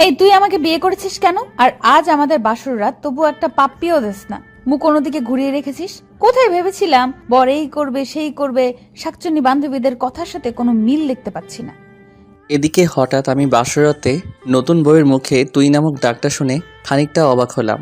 এই তুই আমাকে বিয়ে করেছিস কেন? আর আজ আমাদের বাসর রাত, তবু একটা পাপ্পিও দিস না, মুখ অন্যদিকে ঘুরিয়ে রেখেছিস। কোথায় ভেবেছিলাম বর এই করবে সেই করবে, শাকচুন্নি বান্ধবীদের কথার সাথে কোনো মিল দেখতে পাচ্ছি না। এদিকে হঠাৎ আমি বাসরাতে নতুন বউয়ের মুখে তুই নামক ডাকটা শুনে খানিকটা অবাক হলাম।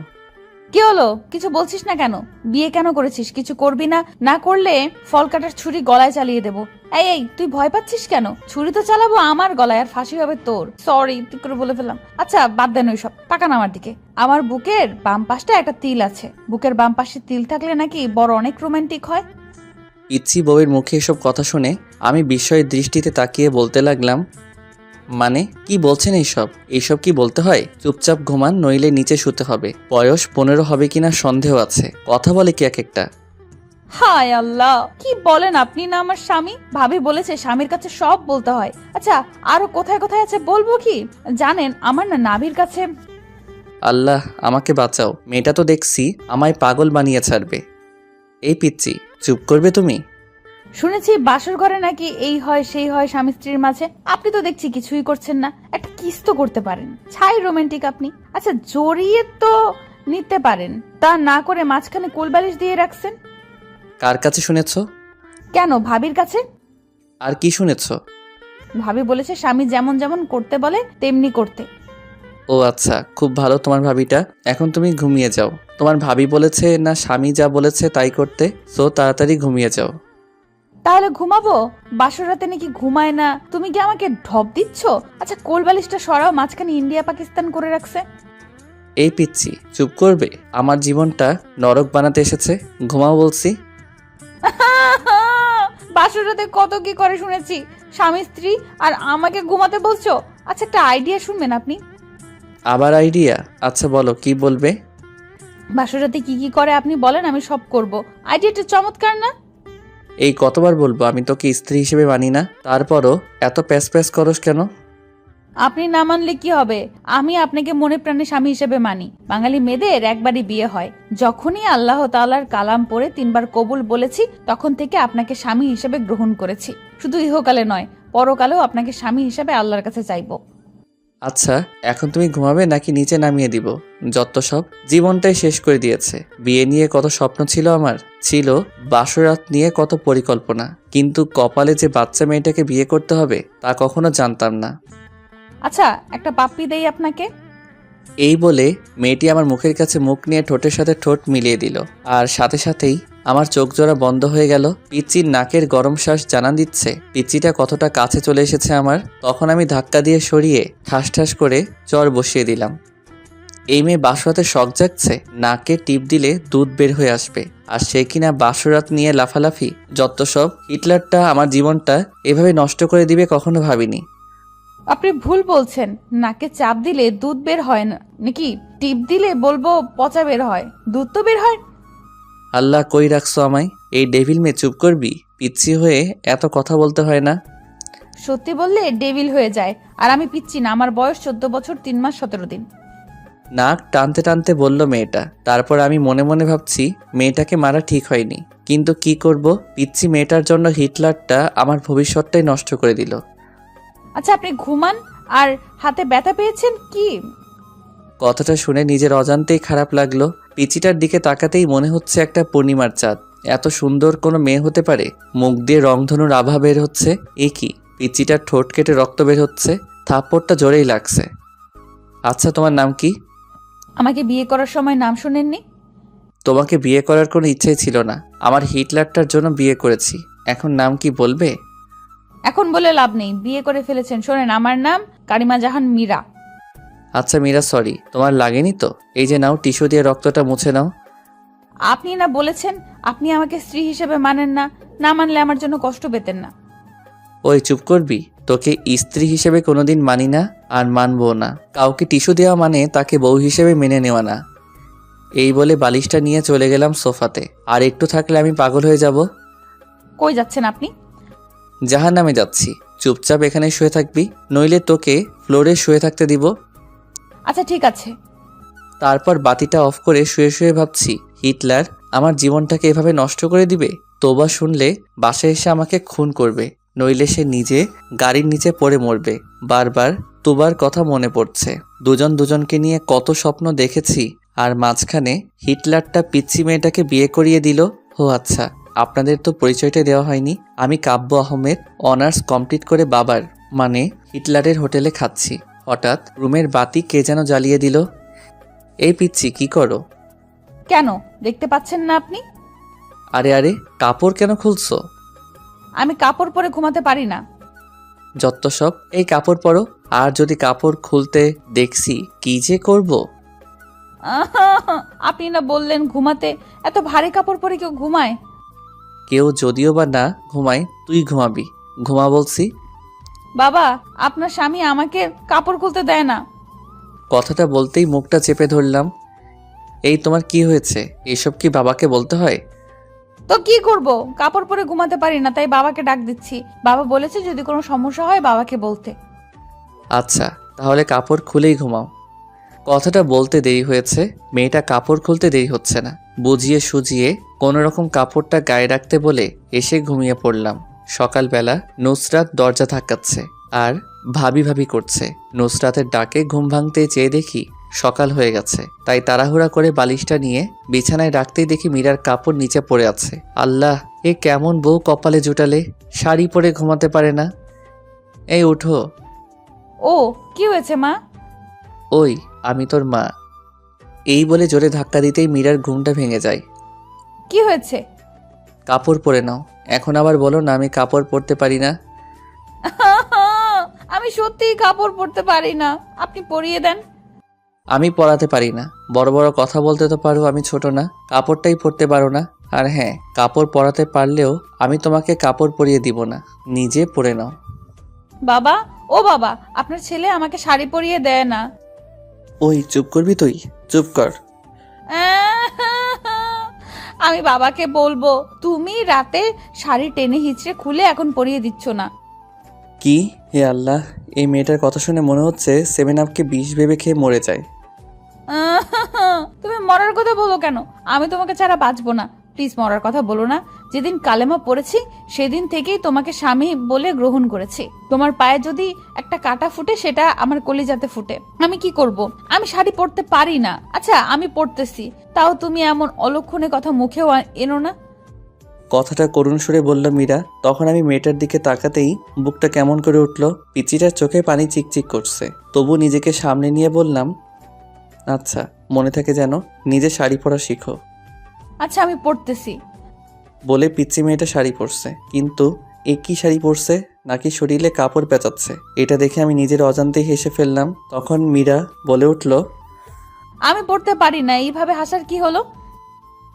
কি হলো? কিছু বলছিস না কেন? বিয়ে কেন করেছিস? কিছু করবি না? না করলে ফল কাটার ছুরি গলায় চালিয়ে দেবো। এই এই তুই ভয় পাচ্ছিস কেন? ছুরি তো চালাবো আমার গলায়, আর ফাঁসি হবে তোর। সরি, তুই করে বলে ফেললাম। আচ্ছা বাদ দেন ওইসব, তাকান আমার দিকে। আমার বুকের বাম পাশটা একটা তিল আছে। বুকের বাম পাশে তিল থাকলে নাকি বড় অনেক রোমান্টিক হয়। পিচ্ছি বউয়ের মুখে এসব কথা শুনে আমি বিস্ময়ের দৃষ্টিতে তাকিয়ে বলতে লাগলাম, মানে কি বলছেন এইসব? এইসব কি বলতে হয়? চুপচাপ ঘুমান, নইলে নিচে শুতে হবে। বয়স 15 হবে কিনা সন্দেহ আছে। কথা বলে কি এক একটা। হায় আল্লাহ, কি বলেন আপনি? না আমার স্বামী, ভাবি বলেছে স্বামীর কাছে সব বলতে হয়। আচ্ছা আরো কোথায় কোথায় আছে বলবো কি? জানেন আমার না নাভির কাছে। আল্লাহ আমাকে বাঁচাও, মেয়েটা তো দেখছি আমায় পাগল বানিয়ে ছাড়বে। এই পিচ্ছি, চুপ করবে তুমি? শুনেছি বাসর ঘরে নাকি এই হয় সেই হয় স্বামী স্ত্রীর মাঝে। আপনি তো দেখছি কিছুই করছেন না, একটা কিস তো করতে পারেন। ছাই রোমান্টিক আপনি। আচ্ছা জড়িয়ে তো নিতে পারেন, তা না করে মাঝখানে কোলবালিশ দিয়ে রাখছেন কার কাছে শুনেছ? কেন? ভাবির কাছে। আর কি শুনেছ? ভাবি বলেছে স্বামী যেমন যেমন করতে বলে তেমনি করতে। ও আচ্ছা, খুব ভালো তোমার ভাবিটা। এখন তুমি ঘুমিয়ে যাও। তোমার ভাবি বলেছে না স্বামী যা বলেছে তাই করতে, সো তাড়াতাড়ি ঘুমিয়ে যাও। তাহলে ঘুমাবো? বাসর রাতে নাকি ঘুমায় না? তুমি কি আমাকে ঢপ দিচ্ছ? আচ্ছা কোলবালিশটা সরাও, মাঝখানে ইন্ডিয়া পাকিস্তান করে রাখছে। এই পিচ্ছি, চুপ করবে? আমার জীবনটা নরক বানাতে এসেছে। ঘুমাও বলছি। বাসর রাতে কত কি করে শুনেছি, স্বামী স্ত্রী, আর আমাকে ঘুমাতে বলছো? আচ্ছা একটা আইডিয়া শুনবেন আপনি? আবার আইডিয়া? আচ্ছা বলো, কি বলবে? বাসর রাতে কি কি করে আপনি বলেন, আমি সব করব। আইডিয়াটা চমৎকার না? এই কতবার বলবো আমি তোকে স্ত্রী হিসেবে মানি না? তারপরও এত প্যাস প্যাস করস কেন? আপনি না মানলে কি হবে? আমি আপনাকে মনে প্রাণে স্বামী হিসেবে মানি। বাঙালি মেয়েদের একবারই বিয়ে হয়। যখনই আল্লাহ তাআলার কালাম পড়ে 3বার কবুল বলেছি, তখন থেকে আপনাকে স্বামী হিসেবে গ্রহণ করেছি। শুধু ইহকালে নয়, পরকালেও আপনাকে স্বামী হিসেবে আল্লাহর কাছে চাইবো। আচ্ছা এখন তুমি ঘুমাবে নাকি নিচে নামিয়ে দিব? যত সব, জীবনটাই শেষ করে দিয়েছে। বিয়ে নিয়ে কত স্বপ্ন ছিল আমার, ছিল বাসরাত নিয়ে কত পরিকল্পনা, কিন্তু কপালে যে বাচ্চা মেয়েটাকে বিয়ে করতে হবে তা কখনো জানতাম না। আচ্ছা একটা পাপ্পি দেই আপনাকে। এই বলে মেয়েটি আমার মুখের কাছে মুখ নিয়ে ঠোঁটের সাথে ঠোঁট মিলিয়ে দিল, আর সাথে সাথেই আমার চোখ জোড়া বন্ধ হয়ে গেল। পিচ্চির নাকের গরম শ্বাস জানান দিচ্ছে পিচ্চিটা কতটা কাছে চলে এসেছে আমার। তখন আমি ধাক্কা দিয়ে সরিয়ে ঠাস ঠাস করে চর বসিয়ে দিলাম। এই মেয়ে বাসরাতে শখ জাগছে, নাকে টিপ দিলে দুধ বের হয়ে আসবে, আর সে কিনা বাসরাত নিয়ে লাফালাফি। যত সব, হিটলারটা আমার জীবনটা এভাবে নষ্ট করে দিবে কখনো ভাবিনি। আপনি ভুল বলছেন। নাকে চাপ দিলে দুধ বের হয় না নাকি? টিপ দিলে বলবো পচা বের হয়, দুধ তো বের হয়। আল্লাহ কই রাখছো আমায়? এই ডেভিল মেয়ে, চুপ করবি? পিচ্ছি হয়ে এত কথা বলতে হয় না। সত্যি বললে ডেভিল হয়ে যায়। আর আমি পিচ্ছি না, আমার বয়স 14 বছর 3 মাস 17 দিন। নাক টানতে টানতে বলল মেয়েটা। তারপর আমি মনে মনে ভাবছি মেয়েটাকে মারা ঠিক হয়নি, কিন্তু কি করব, পিচ্ছি মেয়েটার জন্য হিটলারটা আমার ভবিষ্যৎটাই নষ্ট করে দিল। আচ্ছা আপনি ঘুমান। আর হাতে ব্যথা পেয়েছেন কি? কথাটা শুনে নিজের অজান্তেই খারাপ লাগলো। পিচিটার দিকে তাকাতেই মনে হচ্ছে একটা পূর্ণিমার চাঁদ। এত সুন্দর কোনো মেয়ে হতে পারে? মুখ দিয়ে রংধনুর আভা বের হচ্ছে। এ কি? পিচিটার ঠোঁট কেটে রক্ত বের হচ্ছে। থাপ্পড়টা জোরেই লাগছে। আচ্ছা তোমার নাম কি? আমাকে বিয়ে করার সময় নাম শোনেননি? তোমাকে বিয়ে করার কোনো ইচ্ছেই ছিল না, আমার হিটলারটার জন্য বিয়ে করেছি। এখন নাম কি বলবে? এখন বলে লাভ নেই, বিয়ে করে ফেলেছেন। শোনেন, আমার নাম কারিমা জাহান মীরা। আচ্ছা মীরা, সরি। তোমার লাগেনি তো? এই যে নাও, টিস্যু দিয়ে রক্তটা মুছে নাও। আপনি না বলেছেন আপনি আমাকে স্ত্রী হিসেবে মানেন না? না মানলে আমার জন্য কষ্ট পেতেন না? ওই চুপ করবি? তোকে স্ত্রী হিসেবে কোনোদিন মানি না, আর মানবো না। কাউকে টিস্যু দেওয়া মানে তাকে বউ হিসেবে মেনে নেওয়া না। এই বলে বালিশটা নিয়ে চলে গেলাম সোফাতে। আর একটু থাকলে আমি পাগল হয়ে যাব। কই যাচ্ছেন আপনি? জাহান্নামে যাচ্ছি। চুপচাপ এখানে শুয়ে থাকবি, নইলে তোকে ফ্লোরে শুয়ে থাকতে দিব। আচ্ছা ঠিক আছে। তারপর বাতিটা অফ করে শুয়ে শুয়ে ভাবছি হিটলার আমার জীবনটাকে এভাবে নষ্ট করে দিবে। তোবা শুনলে বাসায় এসে আমাকে খুন করবে, নইলে সে নিজে গাড়ির নিচে পড়ে মরবে। বারবার তুবার কথা মনে পড়ছে। দুজন দুজনকে নিয়ে কত স্বপ্ন দেখেছি, আর মাঝখানে হিটলারটা পিচ্চি মেয়েটাকে বিয়ে করিয়ে দিল। ও আচ্ছা, আপনাদের তো পরিচয়টা দেওয়া হয়নি। আমি কাব্য আহমেদ, অনার্স কমপ্লিট করে বাবার মানে হিটলারের হোটেলে খাচ্ছি। হঠাৎ রুমের বাতি কে যেন জ্বালিয়ে দিল। এই পিচ্চি, কি করো? কেন, দেখতে পাচ্ছেন না আপনি? আরে আরে, কাপড় কেন খুলছো? আমি কাপড় পরে ঘুমাতে পারি না। যত সব, এই কাপড় পরো। আর যদি কাপড় খুলতে দেখছি কি যে করব। আপনি না বললেন ঘুমাতে, এত ভারী কাপড় পরে কেউ ঘুমায়? কেউ যদিও বা না ঘুমায়, তুই ঘুমাবি। ঘুমা বলছি। বাবা, আপনার স্বামী আমাকে কাপড় খুলতে দেয় না। কথাটা বলতেই মুখটা চেপে ধরলাম। এই তোমার কি হয়েছে? এসব কি বাবাকে বলতে হয়? তো কি করব, কাপড় পরে ঘুমাতে পারি না, তাই বাবাকে ডাক দিচ্ছি। বাবা বলেছে যদি কোনো সমস্যা হয় বাবাকে বলতে। আচ্ছা, তাহলে কাপড় খুলেই ঘুমাও। কথাটা বলতে দেরি হয়েছে, মেয়েটা কাপড় খুলতে দেরি হচ্ছে না। বুঝিয়ে সুজিয়ে কোনো রকম কাপড়টা গায়ে রাখতে বলে এসে ঘুমিয়ে পড়লাম। সকালবেলা নুসরাত দরজা ধাক্কাচ্ছে আর ভাবি ভাবি করছে। নুসরাতের ডাকে ঘুম ভাঙতেই চেয়ে দেখি সকাল হয়ে গেছে। তাই তাড়াহুড়া করে বালিশটা নিয়ে বিছানায় রাখতেই দেখি মীরার কাপড় নিচে পড়ে আছে। আল্লাহ, এ কেমন বউ কপালে জুটালে, শাড়ি পরে ঘুমাতে পারে না। এই উঠো। ও, কি হয়েছে মা? ওই, আমি তোর মা। এই বলে জোরে ধাক্কা দিতেই মীরার ঘুমটা ভেঙে যায়। কি হয়েছে? কাপড় পরে নাও। এখন আবার বলো না আমি কাপড় পরতে পারি না। আমি সত্যিই কাপড় পরতে পারি না, আপনি পরিয়ে দেন। আমি পরাতে পারি না। বড় বড় কথা বলতে তো পারো, আমি ছোট না? কাপড়টাই পরতে পারো না। আর হ্যাঁ, কাপড় পরাতে পারলেও আমি তোমাকে কাপড় পরিয়ে দিব না, নিজে পরে নাও। বাবা, ও বাবা, আপনার ছেলে আমাকে শাড়ি পরিয়ে দেয় না। ওই, চুপ করবি তুই? চুপ কর। আমি বাবাকে বলবো তুমি রাতে শাড়ি টেনে হিচড়ে খুলে এখন পরিয়ে দিচ্ছ না। কি? হে আল্লাহ, এই মেয়েটার কথা শুনে মনে হচ্ছে 7 আপকে বিষ ভেবে খেয়ে মরে যায়। তুমি মরার কথা বলো কেন? আমি তোমাকে ছাড়া বাঁচবো না। প্লিজ মরার কথা বলো না। যেদিন কালেমা পড়েছি সেদিন থেকেই তোমাকে স্বামী বলে গ্রহণ করেছি। তোমার পায়ে যদি একটা কাঁটা ফুটে সেটা আমার কলিজাতে ফুটে। আমি কি করব? আমি শাড়ি পরতে পারি না। আচ্ছা, আমি পরতেছি, তাও তুমি এমন অলক্ষণে কথা মুখেও এনো না। কথাটা করুণ সুরে বলল মীরা। তখন আমি মেয়েটার দিকে তাকাতেই বুকটা কেমন করে উঠল। পিচিটার চোখে পানি চিকচিক করছে, তবু নিজেকে সামনে নিয়ে বললাম, আচ্ছা, মনে থাকে যেন, নিজে শাড়ি পরা শিখো। আচ্ছা, আমি পরতেছি। বলে পিচ্চি মেয়েটা শাড়ি পরছে। কিন্তু একই শাড়ি পরছে নাকি শরীরে কাপড় পেঁচাচ্ছে, এটা দেখে আমি নিজের অজান্তেই হেসে ফেললাম। তখন মীরা বলে উঠল, আমি পরতে পারি না, এইভাবে হাসার কি হলো?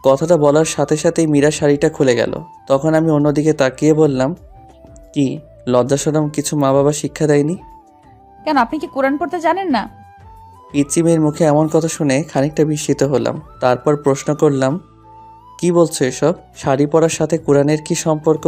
কথাটা বলার সাথে সাথেই মীরা শাড়িটা খুলে গেল। তখন আমি অন্যদিকে তাকিয়ে বললাম, কি লজ্জা শরম কিছু মা বাবা শিক্ষা দেয়নি? কেন, আপনি কি কোরআন পড়তে জানেন না? পিচ্চি মেয়ের মুখে এমন কথা শুনে খানিকটা বিস্মিত হলাম। তারপর প্রশ্ন করলাম, কি বলছো এসব? শাড়ি পরার সাথে কোরআনের কি সম্পর্ক?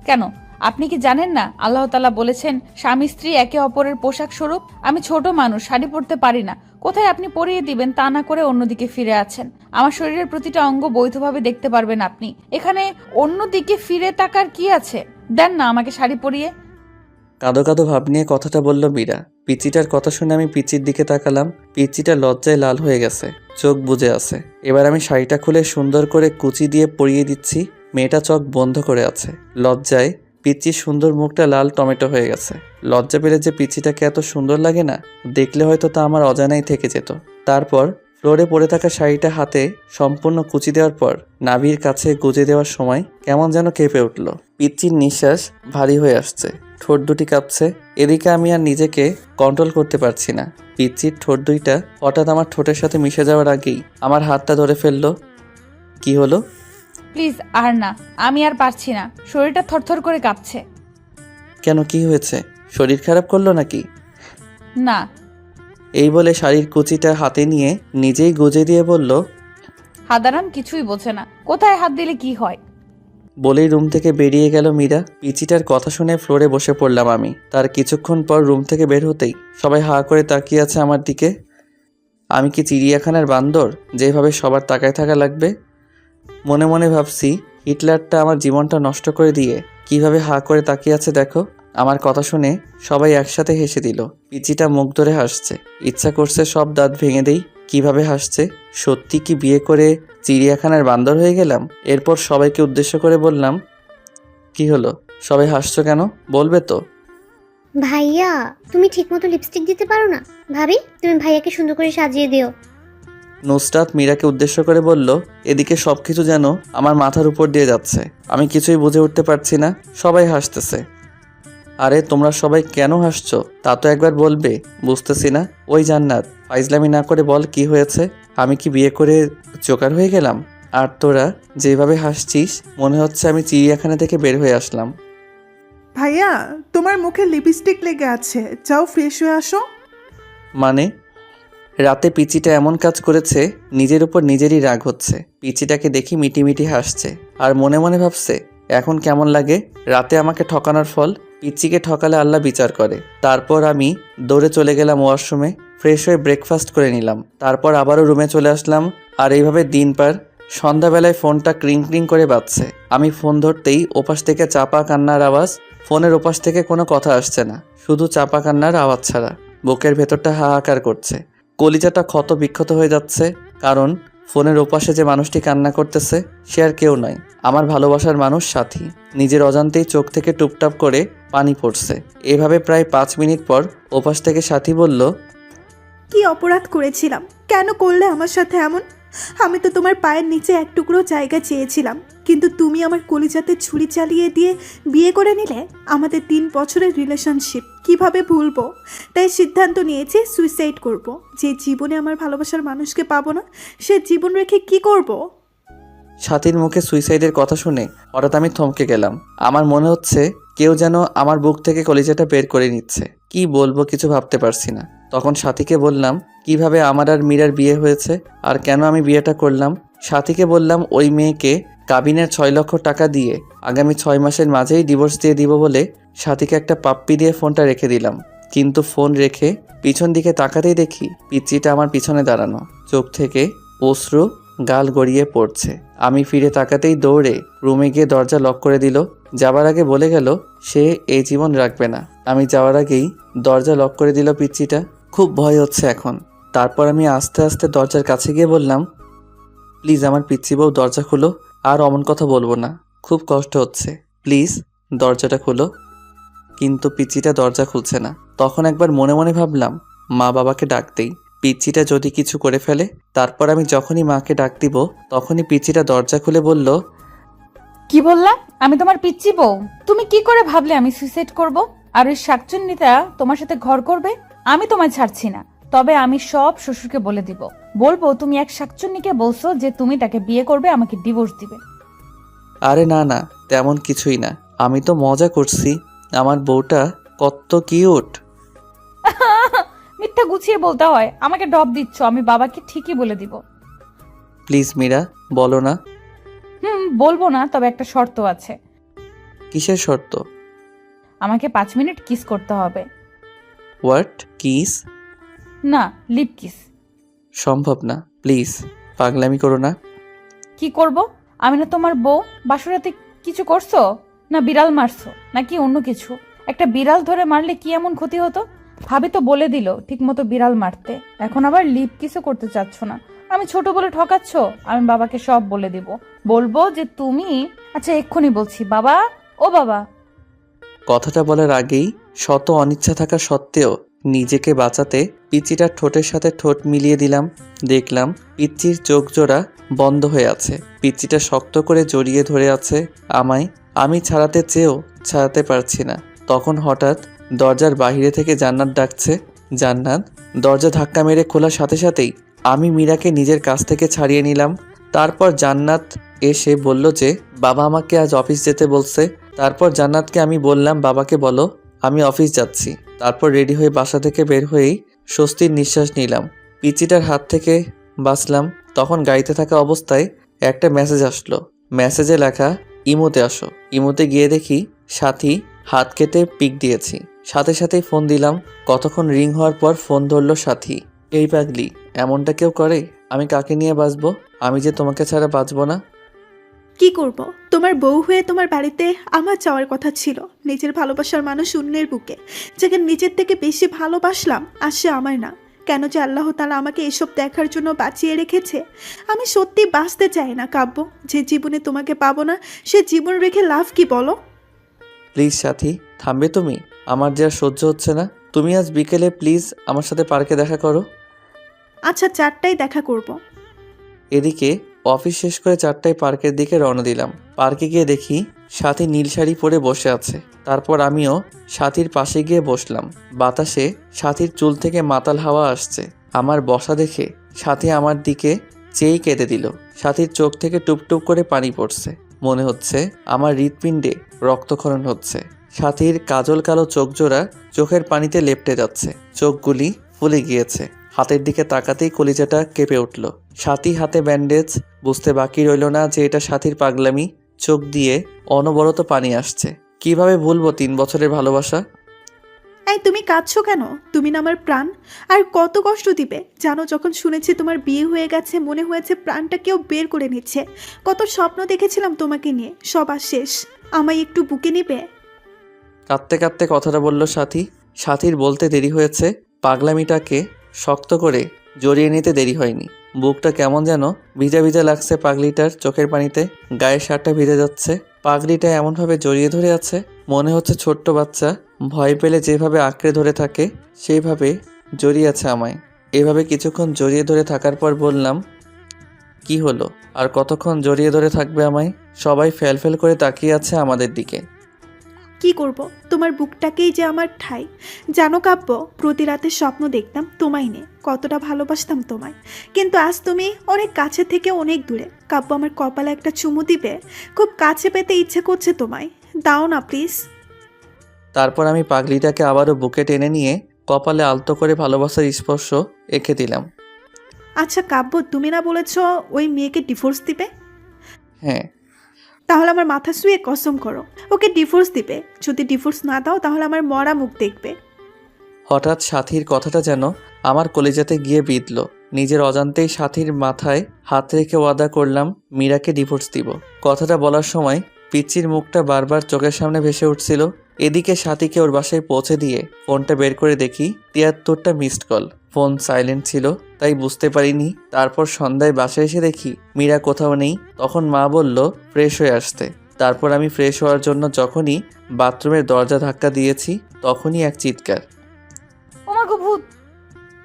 কেন, আপনি কি জানেন না আল্লাহ তাআলা বলেছেন স্বামী স্ত্রী একে অপরের পোশাক স্বরূপ? আমি ছোট মানুষ, শাড়ি পরতে পারি না। কোথায় আপনি পরিয়ে দিবেন তা না করে অন্যদিকে ফিরে আছেন। আমার শরীরের প্রতিটা অঙ্গ বৈধভাবে দেখতে পারবেন আপনি। এখানে অন্যদিকে ফিরে তাকার কি আছে? দেন না আমাকে শাড়ি পরিয়ে। কাঁদো কাঁদো ভাব নিয়ে কথাটা বলল মীরা। পিচিটার কথা শুনে আমি পিচির দিকে তাকালাম। পিচিটা লজ্জায় লাল হয়ে গেছে, চোখ বুজে আছে। এবার আমি শাড়িটা খুলে সুন্দর করে কুচি দিয়ে পরিয়ে দিচ্ছি। মেয়েটা চোখ বন্ধ করে আছে। লজ্জায় পিচির সুন্দর মুখটা লাল টমেটো হয়ে গেছে। লজ্জা পেলে যে পিচিটাকে এত সুন্দর লাগে না, দেখলে হয়তো তা আমার অজানাই থেকে যেত। তারপর ফ্লোরে পড়ে থাকা শাড়িটা হাতে সম্পূর্ণ কুচি দেওয়ার পর নাভির কাছে গুজে দেওয়ার সময় কেমন যেন কেঁপে উঠল। পিচ্চির নিঃশ্বাস ভারী হয়ে আসছে, ঠোঁট দুটি কাঁপছে। এদিকে আমি আর নিজেকে কন্ট্রোল করতে পারছি না। পিচ্চির ঠোঁট দুইটা হঠাৎ আমার ঠোঁটের সাথে মিশে যাওয়ার আগেই আমার হাতটা ধরে ফেললো। কি হলো? প্লিজ, আর না, আমি আর পারছি না, শরীরটা থরথর করে কাঁপছে। কেন, কি হয়েছে? শরীর খারাপ করলো নাকি? না। এই বলে শাড়ির কুচিটা হাতে নিয়ে নিজেই গুজে দিয়ে বলল, হাদারাম কিছুই বোঝে না, কোথায় হাত দিলে কি হয়। বলেই রুম থেকে বেরিয়ে গেল মীরা। পিচিটার কথা শুনে ফ্লোরে বসে পড়লাম আমি। তার কিছুক্ষণ পর রুম থেকে বের হতেই সবাই হা করে তাকিয়ে আছে আমার দিকে। আমি কি চিড়িয়াখানার বান্দর যেভাবে সবার তাকায় থাকা লাগবে? মনে মনে ভাবছি, হিটলারটা আমার জীবনটা নষ্ট করে দিয়ে কিভাবে হা করে তাকিয়ে আছে দেখো। আমার কথা শুনে সবাই একসাথে হেসে দিল। পিচিটা মুখ ধরে হাসছে। ইচ্ছা করছে সব দাঁত ভেঙে দেই। কিভাবে হাসছে! সত্যি কি বিয়ে করে চিড়িয়াখানার বান্দর হয়ে গেলাম? এরপর সবাইকে উদ্দেশ্য করে বললাম, কি হলো, সবাই হাসছো কেন? বলবে তো? ভাইয়া, তুমি ঠিকমতো লিপস্টিক দিতে পারো না? ভাবি, তুমি ভাইয়াকে সুন্দর করে সাজিয়ে দিও। নুসরাত মীরাকে উদ্দেশ্য করে বলল, এদিকে সবকিছু যেন আমার মাথার উপর দিয়ে যাচ্ছে। আমি কিছুই বুঝে উঠতে পারছি না। সবাই হাসতেছে। আরে তোমরা সবাই কেন হাসছো তা তো একবার বলবে। বুঝতেছি না। ওই জান্নাত, ফাইজলামি না করে বল কি হয়েছে? আমি কি বিয়ে করে জোকার হয়ে গেলাম? আর তোরা যেভাবে হাসছিস মনে হচ্ছে আমি চিড়িয়াখানা থেকে বের হয়ে আসলাম। ভাইয়া, তোমার মুখে লিপস্টিক লেগে আছে, যাও ফ্রেশ হয়ে আসো। মানে? রাতে পিচিটা এমন কাজ করেছে, নিজের উপর নিজেরই রাগ হচ্ছে। পিচিটাকে দেখি মিটিমিটি হাসছে আর মনে মনে ভাবছে এখন কেমন লাগে রাতে আমাকে ঠকানোর ফল। পিচিকে ঠকালে আল্লাহ বিচার করে। তারপর আমি দৌড়ে চলে গেলাম ওয়াশরুমে। ফ্রেশ হয়ে ব্রেকফাস্ট করে নিলাম। তারপর আবারও রুমে চলে আসলাম। আর এইভাবে দিন পার। সন্ধ্যাবেলায় ফোনটা ক্রিং ক্রিং করে বাজছে। আমি ফোন ধরতেই ওপাশ থেকে চাপা কান্নার আওয়াজ। ফোনের ওপাশ থেকে কোনো কথা আসছে না, শুধু চাপা কান্নার আওয়াজ ছাড়া। বুকের ভেতরটা হাহাকার করছে। কলিজাটা ক্ষত বিক্ষত হয়ে যাচ্ছে। কারণ ফোনের ওপাশে যে মানুষটি কান্না করতেছে সে আর কেউ নয়, আমার ভালোবাসার মানুষ সাথী। নিজের অজান্তেই চোখ থেকে টুপটাপ করে পানি পড়ছে। এভাবে প্রায় 5 মিনিট পর ওপাশ থেকে সাথী বলল, কি অপরাধ করেছিলাম? কেন করলে আমার সাথে এমন? আমি তো তোমার পায়ের নিচে এক টুকরো জায়গা চেয়েছিলাম, কিন্তু তুমি আমার কলিজাতে ছুরি চালিয়ে দিয়ে বিয়ে করে নিলে। আমাদের 3 বছরের রিলেশনশিপ কিভাবে ভুলবো? তাই সিদ্ধান্ত নিয়েছি সুইসাইড করব। যে জীবনে আমার ভালোবাসার মানুষকে পাবো না, সে জীবন রেখে কি করব? সাথীর মুখে সুইসাইডের কথা শুনে হঠাৎ আমি থমকে গেলাম। আমার মনে হচ্ছে কেউ যেন আমার বুক থেকে কলিজাটা বের করে নিচ্ছে। কি বলবো কিছু ভাবতে পারছি না। তখন সাথীকে বললাম কিভাবে আমার আর মীরার বিয়ে হয়েছে আর কেন আমি বিয়েটা করলাম। সাথীকে বললাম ওই মেয়েকে কাবিনের 6 লক্ষ টাকা দিয়ে আগামী 6 মাসের মাঝেই ডিভোর্স দিয়ে দিব বলে সাথীকে একটা পাপ্পি দিয়ে ফোনটা রেখে দিলাম। কিন্তু ফোন রেখে পিছন দিকে তাকাতেই দেখি পিচ্চিটা আমার পিছনে দাঁড়ানো, চোখ থেকে অশ্রু গাল গড়িয়ে পড়ছে। আমি ফিরে তাকাতেই দৌড়ে রুমে গিয়ে দরজা লক করে দিল। যাবার আগে বলে গেল সে এই জীবন রাখবে না। আমি যাওয়ার আগেই দরজা লক করে দিল পিচ্চিটা। খুব ভয় হচ্ছে এখন। তারপর আমি আস্তে আস্তে দরজার কাছে গিয়ে বললাম, প্লিজ আমার পিচ্চি বউ দরজা খুলো। আর অমন কথা বলবো না, খুব কষ্ট হচ্ছে, প্লিজ দরজাটা খুলো। কিন্তু পিচ্চিটা দরজা খুলছে না। তখন একবার মনে মনে ভাবলাম মা বাবাকে ডাক দেই, পিচ্চিটা যদি কিছু করে ফেলে। তারপর আমি যখনই মাকে ডাক দিব তখনই পিচ্চিটা দরজা খুলে বলল, কি বললাম? আমি তোমার পিচ্চি বউ? তুমি কি করে ভাবলে আমি সুইসাইড করব? আর ওই শাকচুন্নিটা তোমার সাথে ঘর করবে? আমি তোমায় ছাড়ছি না। তবে আমি সব শ্বশুরকে বলে দিব। বলবো তুমি এক শাকচুন্নিকে বলছো যে তুমি তাকে বিয়ে করবে, আমাকে ডিভোর্স দিবে। আরে না না, তেমন কিছুই না, আমি তো মজা করছি। আমার বউটা কত কিউট। মিথ্যা গুছিয়ে বলতে হয়। আমাকে ডব দিচ্ছ, আমি বাবাকে ঠিকই বলে দিব। প্লিজ মীরা, বলো না। বলবো না, তবে একটা শর্ত আছে। কিসের শর্ত? আমাকে 5 মিনিট কিস করতে হবে। হোয়াট? কিস? না, লিপ কিস। সম্ভব না, প্লিজ পাগলামি করো না। কি করব? আমি না তোমার বউ? বাসুরাতে কিছু করছো? না বিড়াল মারছো নাকি অন্য কিছু? একটা বিড়াল ধরে মারলে কি এমন ক্ষতি হতো? ভাবি তো বলে দিল ঠিক মতো বিড়াল মারতে, এখন আবার লিপ কিসও করতে চাচ্ছ না। আমি ছোট বলে ঠকাচ্ছ? আমি বাবাকে সব বলে দিব। বলবো যে তুমি... আচ্ছা এক্ষুনি বলছি। বাবা, ও বাবা। কথাটা বলার আগেই শত অনিচ্ছা থাকা সত্ত্বেও নিজেকে বাঁচাতে পিচ্চিটার ঠোঁটের সাথে ঠোঁট মিলিয়ে দিলাম। দেখলাম পিচ্চির চোখ জোড়া বন্ধ হয়ে আছে। পিচ্চিটা শক্ত করে জড়িয়ে ধরে আছে আমায়। আমি ছাড়াতে চেয়েও ছাড়াতে পারছি না। তখন হঠাৎ দরজার বাইরে থেকে জান্নাত ডাকছে। জান্নাত। দরজা ধাক্কা মেরে খোলার সাথে সাথেই আমি মীরাকে নিজের কাছ থেকে ছাড়িয়ে নিলাম। তারপর জান্নাত এসে বলল যে বাবা আমাকে আজ অফিস যেতে বলছে। তারপর জান্নাতকে আমি বললাম বাবাকে বলো আমি অফিস যাচ্ছি। তারপর রেডি হয়ে বাসা থেকে বের হয়েই স্বস্তির নিঃশ্বাস নিলাম। পিচিটার হাত থেকে বাঁচলাম। তখন গাড়িতে থাকা অবস্থায় একটা মেসেজ আসলো। মেসেজে লেখা ইমোতে আসো। ইমোতে গিয়ে দেখি সাথী হাত কেটে পিক দিয়েছি। সাথে সাথেই ফোন দিলাম। কতক্ষণ রিং হওয়ার পর ফোন ধরলো সাথী। এই পাগলি, এমনটা কেউ করে? আমি কাকে নিয়ে বাঁচবো? আমি যে তোমাকে ছাড়া বাঁচবো না। কি করব? তোমার বউ হয়ে তোমার বাড়িতে আমার যাওয়ার কথা ছিল। নিজের ভালোবাসার মানুষ অন্যের বুকে, যাকে নিজের থেকে বেশি ভালোবাসলাম, আর সে আমার না। কেন যে আল্লাহ তাআলা আমাকে এসব দেখার জন্য বাঁচিয়ে রেখেছে। আমি সত্যি বাঁচতে চাই না কাব্য। যে জীবনে তোমাকে পাবো না, সে জীবন রেখে লাভ কি বলো? প্লিজ সাথী, থামবে তুমি? আমার যে আর সহ্য হচ্ছে না। তুমি আজ বিকেলে প্লিজ আমার সাথে পার্কে দেখা করো। আচ্ছা, 4টায় দেখা করব। এদিকে অফিস শেষ করে 4টায় পার্কের দিকে রওনা দিলাম। পার্কে গিয়ে দেখি সাথী নীল শাড়ি পরে বসে আছে। তারপর আমিও সাথীর পাশে গিয়ে বসলাম। বাতাসে সাথীর চুল থেকে মাতাল হাওয়া আসছে। আমার বসা দেখে সাথী আমার দিকে চেয়েই কেঁদে দিল। সাথীর চোখ থেকে টুপটুপ করে পানি পড়ছে। মনে হচ্ছে আমার হৃৎপিণ্ডে রক্তক্ষরণ হচ্ছে। সাথীর কাজল কালো চোখজোড়া চোখের পানিতে লেপ্টে যাচ্ছে। চোখগুলি ফুলে গিয়েছে। হাতের দিকে তাকাতেই কলিজাটা কেঁপে উঠল। সাথী হাতে ব্যান্ডেজ। বুঝতে বাকি রইল না যে এটা সাথীর পাগলামি। চোখ দিয়ে অনবরত পানি আসছে। কিভাবে ভুলবো 3 বছরের ভালোবাসা? এই তুমি কাঁদছো কেন? তুমি না আমার প্রাণ। আর কত কষ্ট দিবে জানো? যখন শুনেছি তোমার বিয়ে হয়ে গেছে, মনে হয়েছে প্রাণটা কেউ বের করে নিচ্ছে। কত স্বপ্ন দেখেছিলাম তোমাকে নিয়ে, সব আর শেষ। আমায় একটু বুকে নিবে? কাঁদতে কাঁদতে কথাটা বলল সাথী। সাথীর বলতে দেরি হয়েছে। পাগলামিটাকে শক্ত করে জড়িয়ে নিতে দেরি হয়নি। বুকটা কেমন যেন ভিজা ভিজা লাগছে পাগলিটার চোখের পানিতে। গায়ের শার্টটা ভিজে যাচ্ছে। পাগলিটা এমনভাবে জড়িয়ে ধরে আছে, মনে হচ্ছে ছোট্ট বাচ্চা ভয় পেলে যেভাবে আঁকড়ে ধরে থাকে সেইভাবে জড়িয়ে আছে আমায়। এভাবে কিছুক্ষণ জড়িয়ে ধরে থাকার পর বললাম, কি হলো? আর কতক্ষণ জড়িয়ে ধরে থাকবে আমায়? সবাই ফেল করে তাকিয়ে আছে আমাদের দিকে। কি করব? তোমার বুকটাকেই যে আমার ঠাই। জানো কাব্য, প্রতি রাতে স্বপ্ন দেখতাম তোমায় নিয়ে, কতটা ভালোবাসতাম তোমায়। কিন্তু আজ তুমি অনেক কাছে থেকে অনেক দূরে। কাব্য, আমার কপালে একটা চুমু দিবে? খুব কাছে পেতে ইচ্ছে করছে তোমায়, দাও না প্লিজ। তারপর আমি পাগলিটাকে আবারও বুকে টেনে নিয়ে কপালে আলতো করে ভালোবাসার স্পর্শ এঁকে দিলাম। আচ্ছা কাব্য, তুমি না বলেছ ওই মেয়েকে ডিভোর্স দিবে? হ্যাঁ। তাহলে আমার মাথা শুয়ে কসম করো ওকে ডিভোর্স দিবে। যদি ডিভোর্স না দাও তাহলে আমার মরা মুখ দেখবে। হঠাৎ সাথীর কথাটা যেন আমার কলিজাতে গিয়ে বিঁধল। নিজের অজান্তেই সাথীর মাথায় হাত রেখে ওয়াদা করলাম মীরাকে ডিভোর্স দিব। কথাটা বলার সময় পিচ্চির মুখটা বারবার চোখের সামনে ভেসে উঠছিল। এদিকে সাথীকে ওর বাসায় পৌঁছে দিয়ে ফোনটা বের করে দেখি 73টা মিসড কল। ফোন সাইলেন্ট ছিল, তাই বুঝতে পারিনি। তারপর সন্ধ্যায় বাসায় এসে দেখি মীরা কোথাও নেই। তখন মা বলল ফ্রেশ হয়ে আসতে। তারপর আমি ফ্রেশ হওয়ার জন্য যখনই বাথরুমের দরজা ধাক্কা দিয়েছি তখনই এক চিৎকার। ওমাগো ভূত!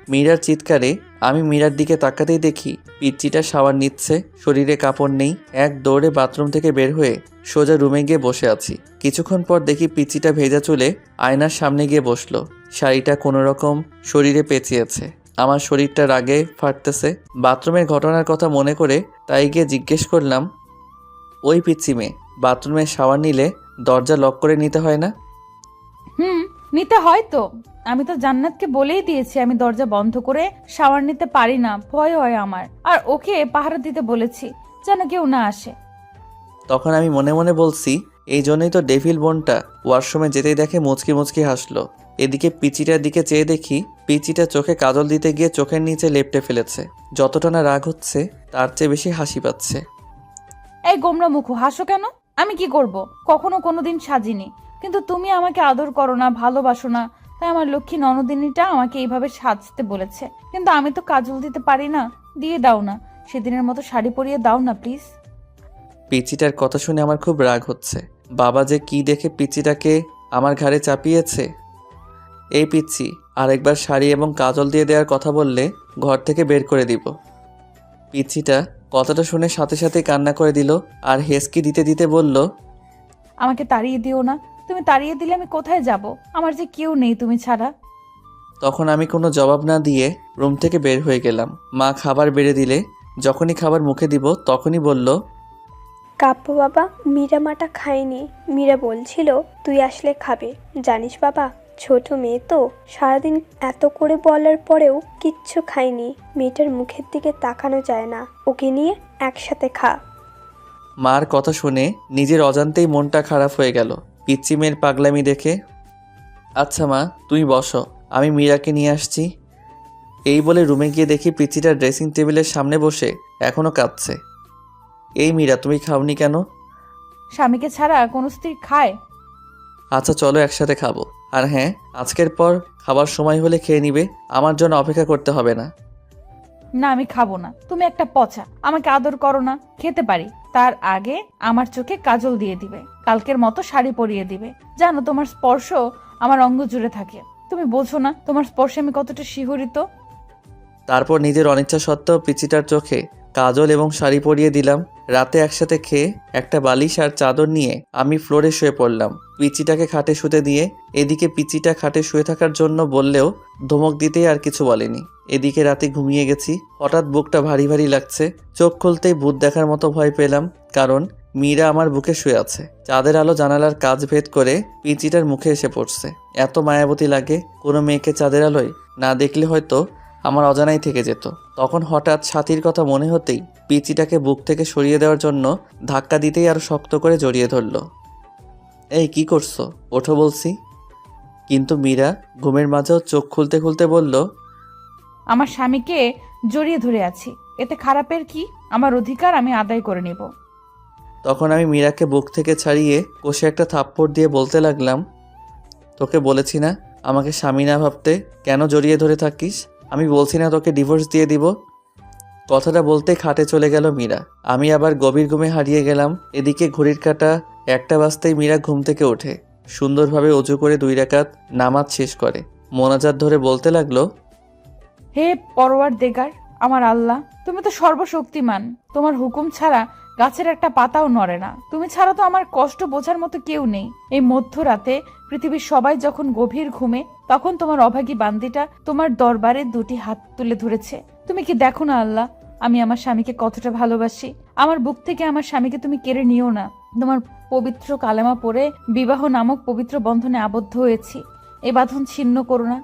মীরার চিৎকারে আমি মীরার দিকে তাকাতেই দেখি পিচ্চিটা শাওয়ার নিচ্ছে, শরীরে কাপড় নেই। এক দৌড়ে বাথরুম থেকে বের হয়ে সোজা রুমে গিয়ে বসে আছি। কিছুক্ষণ পর দেখি পিচ্চিটা ভেজা চুলে আয়নার সামনে গিয়ে বসলো। শাড়িটা কোনো রকম শরীরে পেঁচিয়েছে। আমার শরীরটা রাগে ফাটতেছে। বাথরুমের ঘটনার কথা মনে করে তাই গিয়ে জিজ্ঞেস করলাম, ওই পিচ্চি মেয়ে, বাথরুমে শাওয়ার নিলে দরজা লক করে নিতে হয় না? নিতে হয় তো। আমি তো জান্নাতকে বলেই দিয়েছি আমি দরজা বন্ধ করে শাওয়ার নিতে পারি না, ভয় হয় আমার। আর ওকে পাহারা দিতে বলেছি যেন কেউ না আসে। তখন আমি মনে মনে বলছি, এই জন্যই তো ডেভিল বোনটা ওয়াশরুমে যেতেই দেখে মুচকি মুচকি হাসলো। এদিকে পিচিটার দিকে চেয়ে দেখি পিচিটা চোখে কাজল দিতে গিয়ে চোখের নিচে লেপ্টে ফেলেছে। যতটা না রাগ হচ্ছে তার চেয়ে বেশি হাসি পাচ্ছে। এই গোমরা মুখো, হাসো কেন? আমি কি করব? কখনো কোনোদিন সাজিনি, কিন্তু তুমি আমাকে আদর করো না, ভালোবাসো না, তাই আমার লক্ষ্মী ননদিনীটা আমাকে এইভাবে সাজতে বলেছে। কিন্তু আমি তো কাজল দিতে পারি না। দিয়ে দাও না, সেদিনের মতো শাড়ি পরিয়ে দাও না প্লিজ। পিচিটার কথা শুনে আমার খুব রাগ হচ্ছে। বাবা যে কি দেখে পিচিটাকে আমার ঘাড়ে চাপিয়েছে। এই পিচ্ছি, আরেকবার শাড়ি এবং কাজল দিয়ে দেওয়ার কথা বললে ঘর থেকে বের করে দিব। পিচ্ছিটা কথাটা শুনে সাথে সাথে কান্না করে দিল আর হেসকি দিতে দিতে বলল, আমাকে তাড়িয়ে দিও না। তুমি তাড়িয়ে দিলে আমি কোথায় যাব? আমার যে কেউ নেই তুমি ছাড়া। তখন আমি কোনো জবাব না দিয়ে রুম থেকে বের হয়ে গেলাম। মা খাবার বেড়ে দিলে যখনই খাবার মুখে দিব তখনই বলল, কাব্য বাবা, মীরা মাটা খায়নি। মীরা বলছিল তুই আসলে খাবে। জানিস বাবা, ছোট মেয়ে তো, সারাদিন এত করে বলার পরেও কিচ্ছু খায়নি। মেয়েটার মুখের দিকে তাকানো যায় না। ওকে নিয়ে একসাথে খা। মার কথা শুনে নিজের অজান্তেই মনটা খারাপ হয়ে গেল পিচ্চি মেয়ের পাগলামি দেখে। আচ্ছা মা, তুমি বসো, আমি মীরাকে নিয়ে আসছি। এই বলে রুমে গিয়ে দেখি পিচ্চিটা ড্রেসিং টেবিলের সামনে বসে এখনও কাঁদছে। এই মীরা, তুমি খাওনি কেন? স্বামীকে ছাড়া কোনো স্ত্রী খায়? আচ্ছা চলো একসাথে খাবো। আর হ্যাঁ, আজকের পর খাবার সময় হলে খেয়ে নিবে, আমার জন্য অপেক্ষা করতে হবে না। না, আমি খাবো না। তুমি একটা পচা, আমাকে আদর করো না। খেতে পারি, তার আগে আমার চোখে কাজল দিয়ে দিবে, কালকের মতো শাড়ি পরিয়ে দিবে। জানো, তোমার স্পর্শ আমার অঙ্গ জুড়ে থাকে। তুমি বোঝো না তোমার স্পর্শে আমি কতটা শিহরিত। তারপর নিজের অনিচ্ছা সত্ত্বেও পিচিটার চোখে কাজল এবং শাড়ি পরিয়ে দিলাম। রাতে একসাথে খেয়ে একটা বালিশ আর চাদর নিয়ে আমি ফ্লোরে শুয়ে পড়লাম, পিচিটাকে খাটে শুতে দিয়ে। এদিকে পিচিটা খাটে শুয়ে থাকার জন্য বললেও ধমক দিতেই আর কিছু বলেনি। এদিকে রাতে ঘুমিয়ে গেছি, হঠাৎ বুকটা ভারী ভারী লাগছে। চোখ খুলতেই ভূত দেখার মতো ভয় পেলাম, কারণ মীরা আমার বুকে শুয়ে আছে। চাঁদের আলো জানালার কাজ ভেদ করে পিচিটার মুখে এসে পড়ছে। এত মায়াবতী লাগে, কোনো মেয়েকে চাঁদের আলোয় না দেখলে হয়তো আমার অজানাই থেকে যেত। তখন হঠাৎ সাথীর কথা মনে হতেই পিচিটাকে বুক থেকে সরিয়ে দেওয়ার জন্য ধাক্কা দিতেই আরো শক্ত করে জড়িয়ে ধরল। এই কি করছো, ওঠো বলছি। কিন্তু মীরা ঘুমের মাঝেও চোখ খুলতে খুলতে বলল, আমার স্বামীকে জড়িয়ে ধরে আছি, এতে খারাপের কি? আমার অধিকার আমি আদায় করে নিব। তখন আমি মীরাকে বুক থেকে ছাড়িয়ে কষে একটা থাপ্পড় দিয়ে বলতে লাগলাম, তোকে বলেছি না আমাকে স্বামী না ভাবতে, কেন জড়িয়ে ধরে থাকিস? আমি বলছি না তোকে ডিভোর্স দিয়ে দিব? কথাটা বলতে খাটে চলে গেল মীরা। আমি আবার গভীর ঘুমে হারিয়ে গেলাম। এদিকে ঘড়ির কাঁটা 1টা বাজতেই মীরা ঘুম থেকে ওঠে, সুন্দরভাবে অজু করে 2 রাকাত নামাজ শেষ করে মোনাজাত ধরে বলতে লাগলো, হে পরওয়ারদিগার, আমার আল্লাহ, তুমি তো সর্বশক্তিমান। তোমার হুকুম ছাড়া গাছের একটা পাতাও নড়ে না। তুমি ছাড়া তো আমার কষ্ট বোঝার মতো কেউ নেই। এই মধ্যরাতে পৃথিবীর সবাই যখন গভীর ঘুমে, তখন তোমার অভাগী বান্দিটা তোমার দরবারে 2টি হাত তুলে ধরেছে। তুমি কি দেখো না আল্লাহ, আমি আমার স্বামীকে কতটা ভালোবাসি? আমার বুক থেকে আমার স্বামীকে তুমি কেড়ে নিও না। তোমার পবিত্র কালেমা পড়ে বিবাহ নামক পবিত্র বন্ধনে আবদ্ধ হয়েছি, এই বাঁধন ছিন্ন করো না।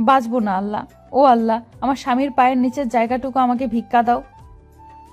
বাঁচবো না আল্লাহ। ও আল্লাহ, আমার স্বামীর পায়ের নিচের জায়গাটুকু আমাকে ভিক্ষা দাও।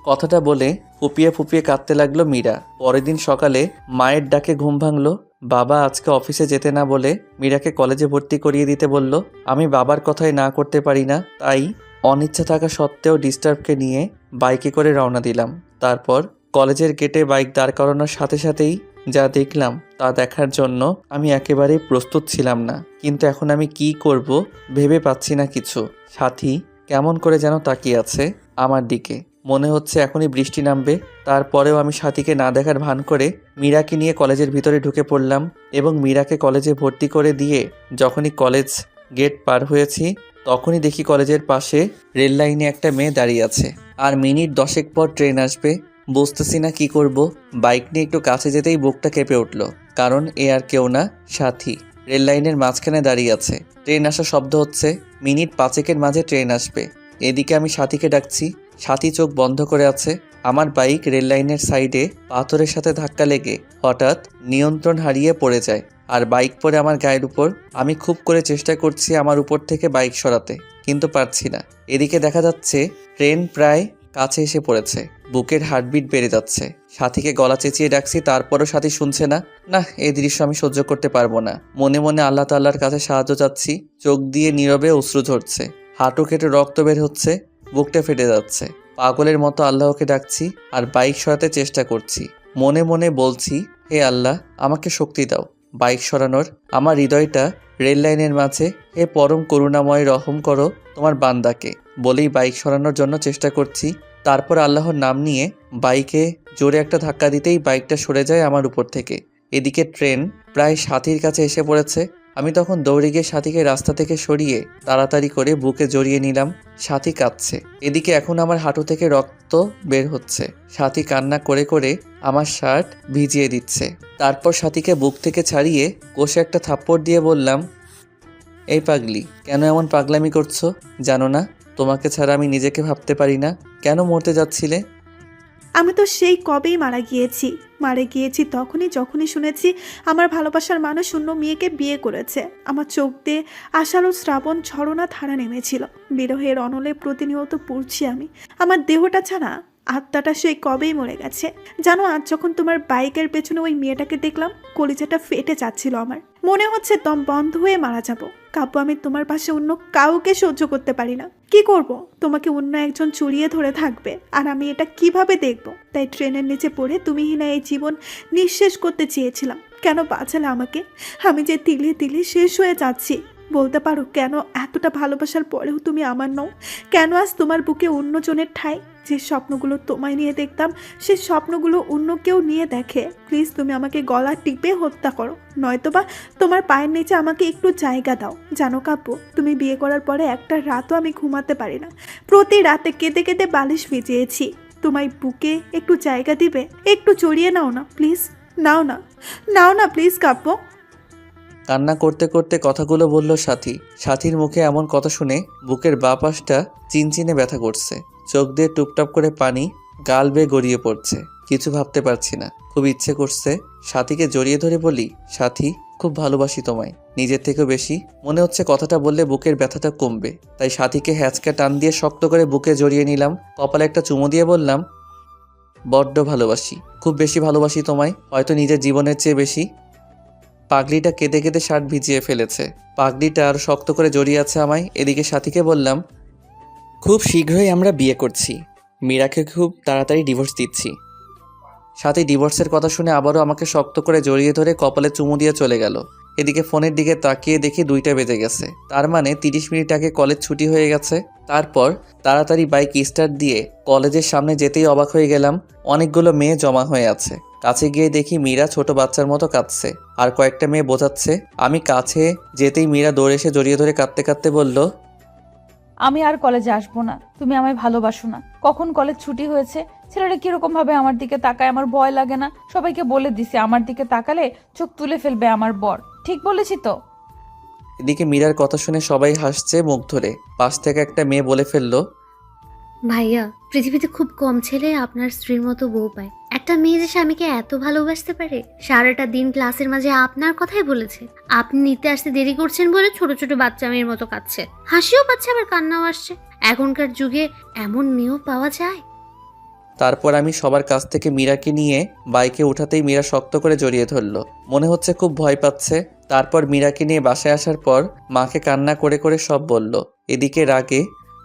কথাটা বলে ফুপিয়ে ফুপিয়ে কাঁদতে লাগলো মীরা। পরের দিন সকালে মায়ের ডাকে ঘুম ভাঙলো। বাবা আজকে অফিসে যেতে না বলে মীরাকে কলেজে ভর্তি করিয়ে দিতে বলল। আমি বাবার কথাই না করতে পারি না, তাই অনিচ্ছা থাকা সত্ত্বেও ডিস্টার্বকে নিয়ে বাইকে করে রওনা দিলাম। তারপর কলেজের গেটে বাইক দাঁড় করানোর সাথে সাথেই যা দেখলাম তা দেখার জন্য আমি একেবারেই প্রস্তুত ছিলাম না। কিন্তু এখন আমি কি করব ভেবে পাচ্ছি না কিছু। সাথী কেমন করে যেন তাকিয়ে আছে আমার দিকে, মনে হচ্ছে এখনই বৃষ্টি নামবে। তারপরেও আমি সাথীকে না দেখার ভান করে মীরাকে নিয়ে কলেজের ভিতরে ঢুকে পড়লাম এবং মীরাকে কলেজে ভর্তি করে দিয়ে যখনই কলেজ গেট পার হয়েছি, তখনই দেখি কলেজের পাশে রেল লাইনে একটা মেয়ে দাঁড়িয়ে আছে। আর মিনিট 10 পর ট্রেন আসবে, বুঝতেছি না কি করব। বাইক নিয়ে একটু কাছে যেতেই বুকটা কেঁপে উঠল, কারণ এ আর কেউ না, সাথী। রেল লাইনের মাঝখানে দাঁড়িয়ে আছে, ট্রেন আসার শব্দ হচ্ছে। মিনিট 5 মাঝে ট্রেন আসবে। এদিকে আমি সাথীকে ডাকছি, সাথী চোখ বন্ধ করে আছে। আমার বাইক রেল লাইনের সাইডে পাথরের সাথে ধাক্কা লেগে হঠাৎ নিয়ন্ত্রণ হারিয়ে পড়ে যায় আর বাইক পড়ে আমার গায়ের উপর। আমি খুব করে চেষ্টা করছি আমার উপর থেকে বাইক সরাতে, কিন্তু পারছি না। এদিকে দেখা যাচ্ছে ট্রেন প্রায় কাছে এসে পড়েছে। বুকের হার্টবিট বেড়ে যাচ্ছে। সাথীকে গলা চেঁচিয়ে ডাকছি, তারপরও সাথী শুনছে না। না, এই দৃশ্য আমি সহ্য করতে পারবো না। মনে মনে আল্লাহ তাআলার কাছে সাহায্য চাচ্ছি। চোখ দিয়ে নীরবে অশ্রু ঝরছে, হাঁটু কেটে রক্ত বের হচ্ছে, বুকটা ফেটে যাচ্ছে। পাগলের মতো আল্লাহকে ডাকছি আর বাইক সরাতে চেষ্টা করছি। মনে মনে বলছি, হে আল্লাহ, আমাকে শক্তি দাও বাইক সরানোর। আমার হৃদয়টা রেল লাইনের মাঝে, হে পরম করুণাময়, রহম করো তোমার বান্দাকে বলেই বাইক সরানোর জন্য চেষ্টা করছি। তারপর আল্লাহর নাম নিয়ে বাইকে জোরে একটা ধাক্কা দিতেই বাইকটা সরে যায় আমার উপর থেকে। এদিকে ট্রেন প্রায় সাথীর কাছে এসে পড়েছে। আমি তখন দৌড়ে গিয়ে সাথীকে রাস্তা থেকে সরিয়ে তাড়াতাড়ি করে বুকে জড়িয়ে নিলাম। সাথী কাঁদছে। এদিকে এখন আমার হাঁটু থেকে রক্ত বের হচ্ছে। সাথী কান্না করে করে আমার শার্ট ভিজিয়ে দিচ্ছে। তারপর সাথীকে বুক থেকে ছাড়িয়ে কষে একটা থাপ্পড় দিয়ে বললাম, এই পাগলি, কেন এমন পাগলামি করছো? জানো না তোমাকে ছাড়া আমি নিজেকে ভাবতে পারি না? কেন মরতে যাচ্ছিলে? আমি তো সেই কবেই মারা গিয়েছি যখনই শুনেছি আমার ভালোবাসার মানুষ অন্য মেয়েকে বিয়ে করেছে। আমার চোখ দিয়ে আষাঢ় শ্রাবণ ঝরনা ধারা নেমেছিল। বিরহের অনলে প্রতিনিয়ত পড়ছি আমি। আমার দেহটা ছাড়া আত্মাটা সেই কবেই মরে গেছে। জানো, আজ যখন তোমার বাইকের পেছনে ওই মেয়েটাকে দেখলাম, কলিজাটা ফেটে যাচ্ছিল আমার। মনে হচ্ছে দম বন্ধ হয়ে মারা যাব। কাব্য, আমি তোমার পাশে অন্য কাউকে সহ্য করতে পারি না। কি করব? তোমাকে অন্য একজন চড়িয়ে ধরে থাকবে, আর আমি এটা কিভাবে দেখব? তাই ট্রেনের নিচে পড়ে তুমিহীনা এই জীবন নিঃশেষ করতে চেয়েছিলাম। কেন বাঁচালে আমাকে? আমি যে তিলে তিলে শেষ হয়ে যাচ্ছি। বলতে পারো কেন এতটা ভালোবাসার পরেও তুমি আমার নও? কেন আজ তোমার বুকে অন্যজনের ঠাঁই? যে স্বপ্নগুলো তোমায় নিয়ে দেখতাম, সে স্বপ্নগুলো অন্য কেউ নিয়ে দেখে। প্লিজ তুমি আমাকে গলা টিপে হত্যা করো, নয়তোবা তোমার পায়ের নিচে আমাকে একটু জায়গা দাও। জানো কাব্য, তুমি বিয়ে করার পরে একটা রাতও আমি ঘুমাতে পারি না। প্রতি রাতে কেঁদে কেঁদে বালিশ ভিজিয়েছি। তোমায় বুকে একটু জায়গা দিবে? একটু জড়িয়ে নাও না প্লিজ। নাও না, নাও না প্লিজ কাব্য। কান্না করতে করতে কথাগুলো বলল সাথী। সাথীর মুখে এমন কথা শুনে বুকের বাঁ পাশটা চিনচিনে ব্যথা করছে। চোখ দিয়ে টুপটাপ করে পানি গাল বেয়ে গড়িয়ে পড়ছে। কিছু ভাবতে পারছি না। খুব ইচ্ছে করছে সাথীকে জড়িয়ে ধরে বলি, সাথী খুব ভালোবাসি তোমায়, নিজের থেকেও বেশি। মনে হচ্ছে কথাটা বললে বুকের ব্যথাটা কমবে। তাই সাথীকে হ্যাঁচকা টান দিয়ে শক্ত করে বুকে জড়িয়ে নিলাম। কপালে একটা চুমু দিয়ে বললাম, বড্ড ভালোবাসি, খুব বেশি ভালোবাসি তোমায়, হয়তো নিজের জীবনের চেয়ে বেশি। পাগলিটা কেঁদে কেঁদে শার্ট ভিজিয়ে ফেলেছে। পাগলিটা আর শক্ত করে জড়িয়ে আছে আমায়। এদিকে সাথীকে বললাম, খুব শীঘ্রই আমরা বিয়ে করছি, মীরাকে খুব তাড়াতাড়ি ডিভোর্স দিচ্ছি। সাথী ডিভোর্সের কথা শুনে আবারও আমাকে শক্ত করে জড়িয়ে ধরে কপালে চুমু দিয়ে চলে গেল। এদিকে ফোনের দিকে তাকিয়ে দেখি 2টা বেজে গেছে। তার মানে 30 মিনিট আগে কলেজ ছুটি হয়ে গেছে। তারপর তাড়াতাড়ি বাইক স্টার্ট দিয়ে কলেজের সামনে যেতেই অবাক হয়ে গেলাম, অনেকগুলো মেয়ে জমা হয়ে আছে। কাছে গিয়ে দেখি মীরা ছোট বাচ্চার মতো কাঁদছে, আর কয়েকটা মেয়ে বোঝাচ্ছে। আমি কাছে যেতেই মীরা দৌড়ে এসে জড়িয়ে ধরে কাঁদতে কাঁদতে বলল, আমি আর কলেজে আসবো না, তুমি আমায় ভালোবাসো না। কখন কলেজ ছুটি হয়েছে? ছেলেরা কিরকম ভাবে আমার দিকে তাকায়, আমার ভয় লাগে না? সবাইকে বলে দিছি আমার দিকে তাকালে চোখ তুলে ফেলবে আমার বর। ঠিক বলেছি তো? এদিকে মীরার কথা শুনে সবাই হাসছে মুখ ধরে। পাশ থেকে একটা মেয়ে বলে ফেললো, ভাইয়া, পৃথিবীতে খুব কম ছেলে আপনার স্ত্রীর মতো বউ পায়। একটা মেয়ে যে স্বামীকে এত ভালোবাসতে পারে। সারাটা দিন ক্লাসের মাঝে আপনার কথাই বলেছে। আপনি নিতে আসতে দেরি করছেন বলে ছোট ছোট বাচ্চা মেয়ের মতো কাঁদছে, হাসিও পাচ্ছে আবার কান্নাও আসছে। এখনকার যুগে এমন মেয়েও পাওয়া যায়? তারপর আমি সবার কাছ থেকে মীরাকে নিয়ে বাইকে উঠাতেই মীরা শক্ত করে জড়িয়ে ধরলো। মনে হচ্ছে খুব ভয় পাচ্ছে। তারপর মীরাকে নিয়ে বাসায় আসার পর মাকে কান্না করে করে সব বলল। এদিকে রাগে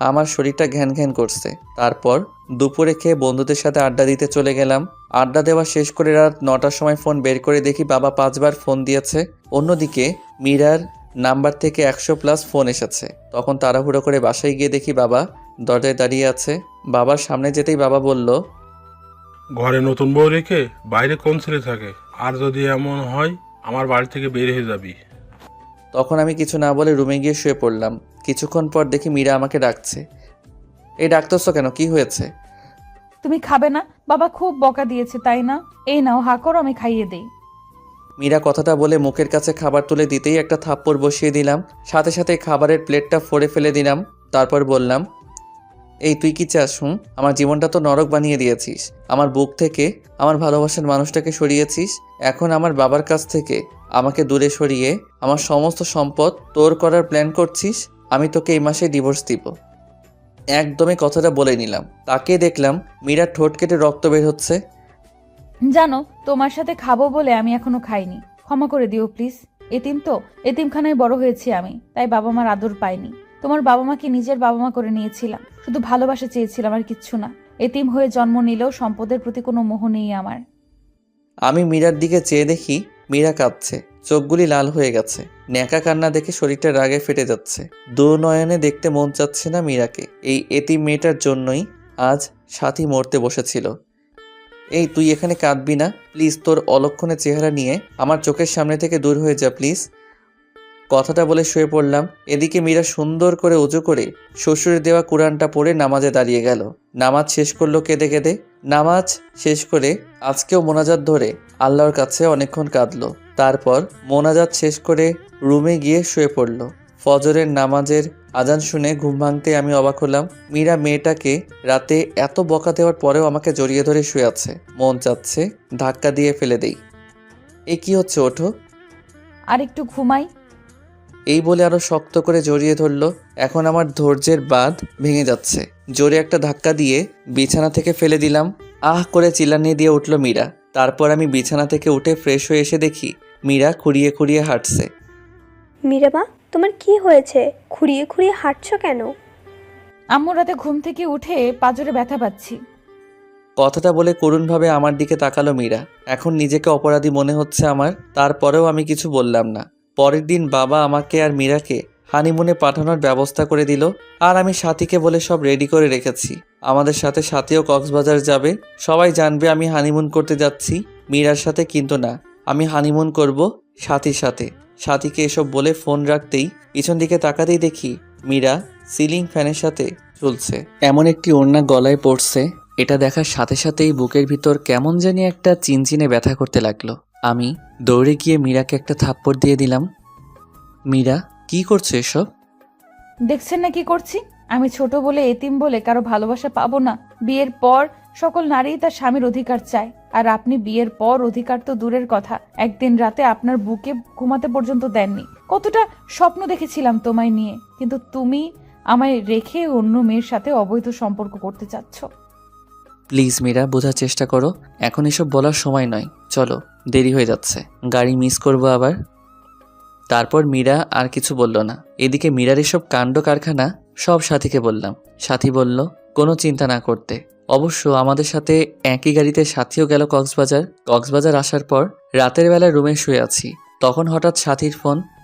আমার শরীরটা ঘ্যান ঘ্যান করছে। তারপর দুপুরে খেয়ে বন্ধুদের সাথে আড্ডা দিতে চলে গেলাম। আড্ডা দেওয়া শেষ করে রাত 9টার সময় ফোন বের করে দেখি বাবা 5 বার ফোন দিয়েছে। অন্যদিকে মীরার নাম্বার থেকে 100+ ফোন এসেছে। তখন তাড়াহুড়ো করে বাসায় গিয়ে দেখি বাবা দরজায় দাঁড়িয়ে আছে। বাবার সামনে যেতেই বাবা বলল, ঘরে নতুন বউ রেখে বাইরে কোন ছেলে থাকে? আর যদি এমন হয় আমার বাড়ি থেকে বের হয়ে যাবি। তখন আমি কিছু না বলে রুমে গিয়ে শুয়ে পড়লাম। কিছুক্ষণ পর দেখি মীরা আমাকে ডাকছে। এই ডাকতেছো কেন, কি হয়েছে? তুমি খাবে না? বাবা খুব বকা দিয়েছে তাই না? এই নাও হা করো, আমি খাইয়ে দেই। মীরা কথাটা বলে মুখের কাছে খাবার তুলে দিতেই একটা থাপ্পড় বসিয়ে দিলাম। সাথে সাথে খাবারের প্লেটটা ফোড়ে ফেলে দিলাম। তারপর বললাম, এই তুই কি চাস? আমার জীবনটা তো নরক বানিয়ে দিয়েছিস। আমার বুক থেকে আমার ভালোবাসার মানুষটাকে সরিয়েছিস। এখন আমার বাবার কাছ থেকে আমাকে দূরে সরিয়ে আমার সমস্ত সম্পদ তোর করার প্ল্যান করছিস। আমি তোকে এই মাসে ডিভোর্স দিব। একদমই কথাটা বলে নিলাম। তাকে দেখলাম মীরার ঠোঁট কেটে রক্ত বের হচ্ছে। জানো, তোমার সাথে খাবো বলে আমি এখনো খাইনি, ক্ষমা করে দিও প্লিজ। এতিম তো, এতিমখানায় বড় হয়েছি আমি, তাই বাবা মার আদর পাইনি। তোমার বাবা মাকে নিজের বাবা মা করে নিয়েছিলাম, শুধু ভালোবাসা চেয়েছিলাম আর কিচ্ছু না। এতিম হয়ে জন্ম নিলেও সম্পদের প্রতি কোনো মোহ নেই আমার। আমি মীরার দিকে চেয়ে দেখি মীরা কাঁদছে, চোখগুলি লাল হয়ে গেছে। ন্যাকা কান্না দেখে শরীরটা রাগে ফেটে যাচ্ছে। দু নয়নে দেখতে মন চাচ্ছে না মীরাকে। এই এতিম মেয়েটার জন্যই আজ সাথী মরতে বসেছিল। এই তুই এখানে কাঁদবি না প্লিজ, তোর অলক্ষণে চেহারা নিয়ে আমার চোখের সামনে থেকে দূর হয়ে যা প্লিজ। কথাটা বলে শুয়ে পড়লাম। এদিকে মীরা সুন্দর করে উজু করে শ্বশুরের দেওয়া কুরআনটা পড়ে নামাজে দাঁড়িয়ে গেল। নামাজ শেষ করলো কেঁদে কেঁদে। নামাজ শেষ করে আজকেও মোনাজাত ধরে আল্লাহর কাছে অনেকক্ষণ কাঁদলো। তারপর মোনাজাত শেষ করে রুমে গিয়ে শুয়ে পড়ল। ফজরের নামাজের আজান শুনে ঘুম ভাঙতে আমি অবাক হলাম। মীরা মেয়েটাকে রাতে এত বকা দেওয়ার পরেও আমাকে জড়িয়ে ধরে শুয়ে আছে। মন চাচ্ছে ধাক্কা দিয়ে ফেলে দেই। এ কি হচ্ছে, ওঠো। আর একটু ঘুমাই। এই বলে আরো শক্ত করে জড়িয়ে ধরলো। এখন আমার ধৈর্যের বাঁধ ভেঙে যাচ্ছে। জোরে একটা ধাক্কা দিয়ে বিছানা থেকে ফেলে দিলাম। আহ করে চিল্লানি দিয়ে উঠল মীরা। তারপর আমি বিছানা থেকে উঠে ফ্রেশ হয়ে এসে দেখি মীরা খুঁড়িয়ে খুঁড়িয়ে হাঁটছে। মীরা মা, তোমার কি হয়েছে? খুঁড়িয়ে খুঁড়িয়ে হাঁটছো কেন? আম্মু রাতে ঘুম থেকে উঠে পাঁজরে ব্যথা পাচ্ছি। কথাটা বলে করুণভাবে আমার দিকে তাকালো মীরা। এখন নিজেকে অপরাধী মনে হচ্ছে আমার, তারপরেও আমি কিছু বললাম না। পরের দিন বাবা আমাকে আর মীরাকে হানিমুনে পাঠানোর ব্যবস্থা করে দিল, আর আমি সাথীকে বলে সব রেডি করে রেখেছি। আমাদের সাথে সাথীও কক্সবাজার যাবে, সবাই জানবে আমি হানিমুন করতে যাচ্ছি মীরার সাথে, কিন্তু না, আমি হানিমুন করব সাথীর সাথে। সাথীকে এসব বলে ফোন রাখতেই পিছন দিকে তাকাতেই দেখি মীরা সিলিং ফ্যানের সাথে ঝুলছে। এমন একটি ওড়না গলায় পড়ছে, এটা দেখার সাথে সাথেই বুকের ভিতর কেমন জানি একটা চিনচিনে ব্যথা করতে লাগলো। আমি দৌড়ে গিয়ে মীরাকে একটা থাপ্পড় দিয়ে দিলাম। মীরা, কি করছো এসব? দেখছেন না কি করছি? আমি ছোট বলে, এতিম বলে কারো ভালোবাসা পাবো না? বিয়ের পর সকল নারী তার স্বামীর অধিকার চায়, আর আপনি বিয়ের পর অধিকার তো দূরের কথা, একদিন রাতে আপনার বুকে ঘুমাতে পর্যন্ত দেননি। কতটা স্বপ্ন দেখেছিলাম তোমায় নিয়ে, কিন্তু তুমি আমায় রেখে অন্য মেয়ের সাথে অবৈধ সম্পর্ক করতে চাচ্ছ। প্লিজ মীরা, বোঝার চেষ্টা করো, এখন এসব বলার সময় নয়, চলো, দেরি হয়ে যাচ্ছে, গাড়ি মিস করবো আবার। তারপর মীরা আর কিছু বলল না। এদিকে মীরার এসব কাণ্ড কারখানা সব সাথীকে বললাম। সাথী বলল কোনো চিন্তা না করতে। অবশ্য আমাদের সাথে একই গাড়িতে সাথীও গেল কক্সবাজার। কক্সবাজার আসার পর রাতের বেলা রুমে শুয়ে আছি, তখন হঠাৎ সাথীর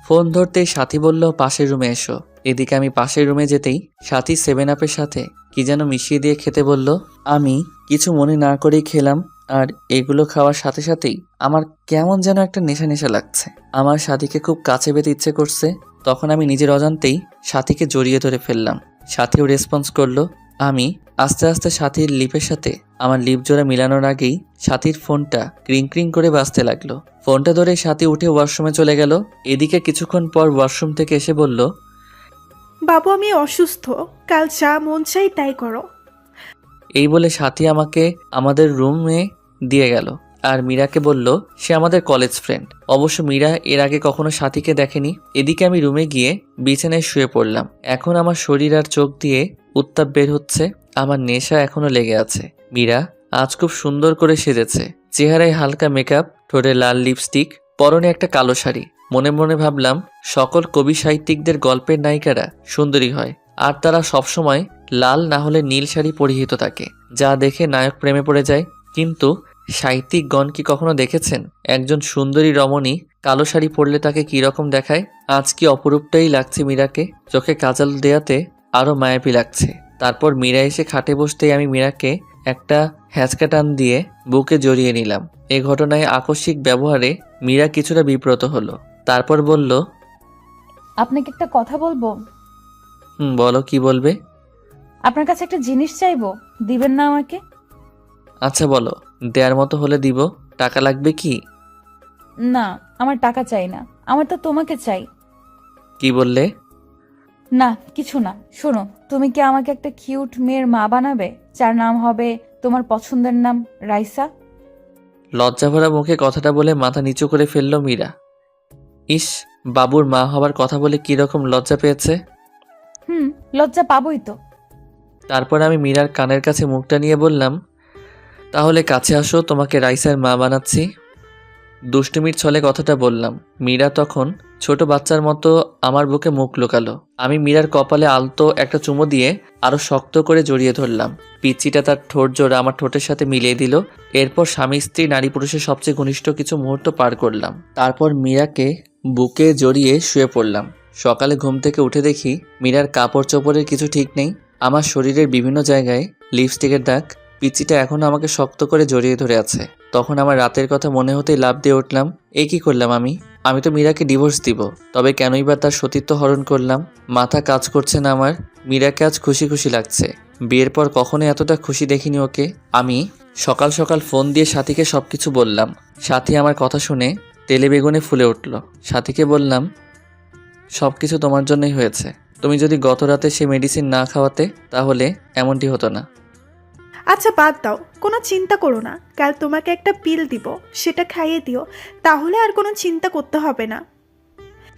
ফোন ধরতেই সাথী বলল পাশের রুমে এসো। এদিকে আমি পাশের রুমে যেতেই সাথী 7 আপের সাথে কি যেন মিশিয়ে দিয়ে খেতে বলল। আমি কিছু মনে না করেই খেলাম, আর এগুলো খাওয়ার সাথে সাথেই আমার কেমন যেন একটা নেশা নেশা লাগছে। আমার সাথীকে খুব কাছে পেতে ইচ্ছে করছে, তখন আমি নিজের অজান্তেই সাথীকে জড়িয়ে ধরে ফেললাম। সাথীও রেসপন্স করলো। আমি আস্তে আস্তে সাথীর লিপের সাথে আমার লিপ জোড়া মিলানোর আগেই সাথীর ফোনটা ক্রিং ক্রিং করে বাজতে লাগলো। ফোনটা ধরে সাথী উঠে ওয়াশরুমে চলে গেল। এদিকে কিছুক্ষণ পর ওয়াশরুম থেকে এসে বলল, বাবু আমি অসুস্থ, কাল যা মন চাই তাই করো। এই বলে সাথী আমাকে আমাদের রুমে দিয়ে গেল, আর মীরাকে বলল সে আমাদের কলেজ ফ্রেন্ড। অবশ্য মীরা এর আগে কখনো সাথীকে দেখেনি। এদিকে আমি রুমে গিয়ে বিছানায় শুয়ে পড়লাম। এখন আমার শরীর আর চোখ দিয়ে উত্তাপ বের হচ্ছে, আমার নেশা এখনো লেগে আছে। মীরা আজ খুব সুন্দর করে সেজেছে, চেহারায় হালকা মেকআপ, ঠোঁটে লাল লিপস্টিক, পরনে একটা কালো শাড়ি। মনে মনে ভাবলাম সকল কবি সাহিত্যিকদের গল্পের নায়িকারা সুন্দরী হয়, আর তারা সবসময় লাল না হলে নীল শাড়ি পরিহিত থাকে, যা দেখে নায়ক প্রেমে পড়ে যায়। কিন্তু সাহিত্যিকগণ কি কখনো দেখেছেন একজন সুন্দরী রমণী কালো শাড়ি পরলে তাকে কি রকম দেখায়? আজ কি অপরূপটাই লাগছে মীরাকে, চোখে কাজল দেয়াতে আরো মায়াবী লাগছে। তারপর মীরা এসে খাটে বসতেই আমি মীরাকে একটা হ্যাঁচকা টান দিয়ে বুকে জড়িয়ে নিলাম। এই ঘটনায় আকস্মিক ব্যবহারে মীরা কিছুটা বিব্রত হলো। তারপর বলল, আপনাকে একটা কথা বলবো। বলো, কি বলবে? আপনার কাছে একটা জিনিস চাইবো, দিবেন না আমাকে? আচ্ছা বলো, দেয়ার মতো হলে দিব। টাকা লাগবে কি? না, আমার টাকা চাই না, আমার তো তোমাকে চাই। কি বললে? না কিছু না। শোনো, তুমি কি আমাকে একটা কিউট মেয়ের মা বানাবে, যার নাম হবে তোমার পছন্দের নাম রাইসা? লজ্জাভরা মুখে কথাটা বলে মাথা নিচু করে ফেলল মীরা। ইস, বাবুর মা হবার কথা বলে কিরকম লজ্জা পেয়েছে। লজ্জা পাবোই তো। তারপর আমি মীরার কানের কাছে মুখটা নিয়ে বললাম, তাহলে কাছে আসো, তোমাকে রাইসার মা বানাচ্ছি। দুষ্টুমির ছলে কথাটা বললাম। মীরা তখন ছোট বাচ্চার মতো আমার বুকে মুখ লুকালো। আমি মীরার কপালে আলতো একটা চুমো দিয়ে আরো শক্ত করে জড়িয়ে ধরলাম। পিচ্চিটা তার ঠোঁট জোড়া আমার ঠোঁটের সাথে মিলিয়ে দিল। এরপর স্বামী স্ত্রী নারী পুরুষের সবচেয়ে ঘনিষ্ঠ কিছু মুহূর্ত পার করলাম। তারপর মীরাকে বুকে জড়িয়ে শুয়ে পড়লাম। সকালে ঘুম থেকে উঠে দেখি মীরার কাপড় চোপড়ের কিছু ঠিক নেই। আমার শরীরের বিভিন্ন জায়গায় লিপস্টিকের দাগ। পিচ্চিটা এখনো আমাকে শক্ত করে জড়িয়ে ধরে আছে। তখন আমার রাতের কথা মনে হতেই লাফ দিয়ে উঠলাম। এই কি করলাম আমি তো মীরাকে ডিভোর্স দিব, তবে কেনই বা তার সতীত্ব হরণ করলাম? মাথা কাজ করছে না আমার। মীরাকে আজ খুশি খুশি লাগছে। বিয়ের পর কখনো এতটা খুশি দেখিনি ওকে। আমি সকাল সকাল ফোন দিয়ে সাথীকে সবকিছু বললাম। সাথী আমার কথা শুনে তেলে বেগুনে ফুলে উঠল। সাথীকে বললাম, সবকিছু তোমার জন্যই হয়েছে। তুমি যদি গত রাতে সে মেডিসিন না খাওয়াতে তাহলে এমনটি হতো না। আচ্ছা বাদ দাও, কোনো চিন্তা করো না, কাল তোমাকে একটা পিল দিব, সেটা খাইয়ে দিও, তাহলে আর কোনো চিন্তা করতে হবে না।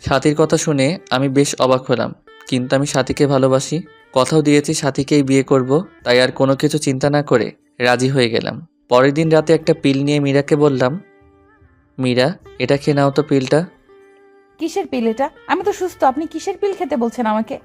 সাথীর কথা শুনে আমি বেশ অবাক হলাম, কিন্তু আমি সাথীকে ভালোবাসি, কথাও দিয়েছি সাথীকেই বিয়ে করব, তাই আর কোনো কিছু চিন্তা না করে রাজি হয়ে গেলাম। পরের দিন রাতে একটা পিল নিয়ে মীরাকে বললাম, মীরা, এটা খেয়ে নাও তো পিলটা। কিসের পিল এটা? আমি তো সুস্থ, আপনি কিসের পিল খেতে বলছেন আমাকে?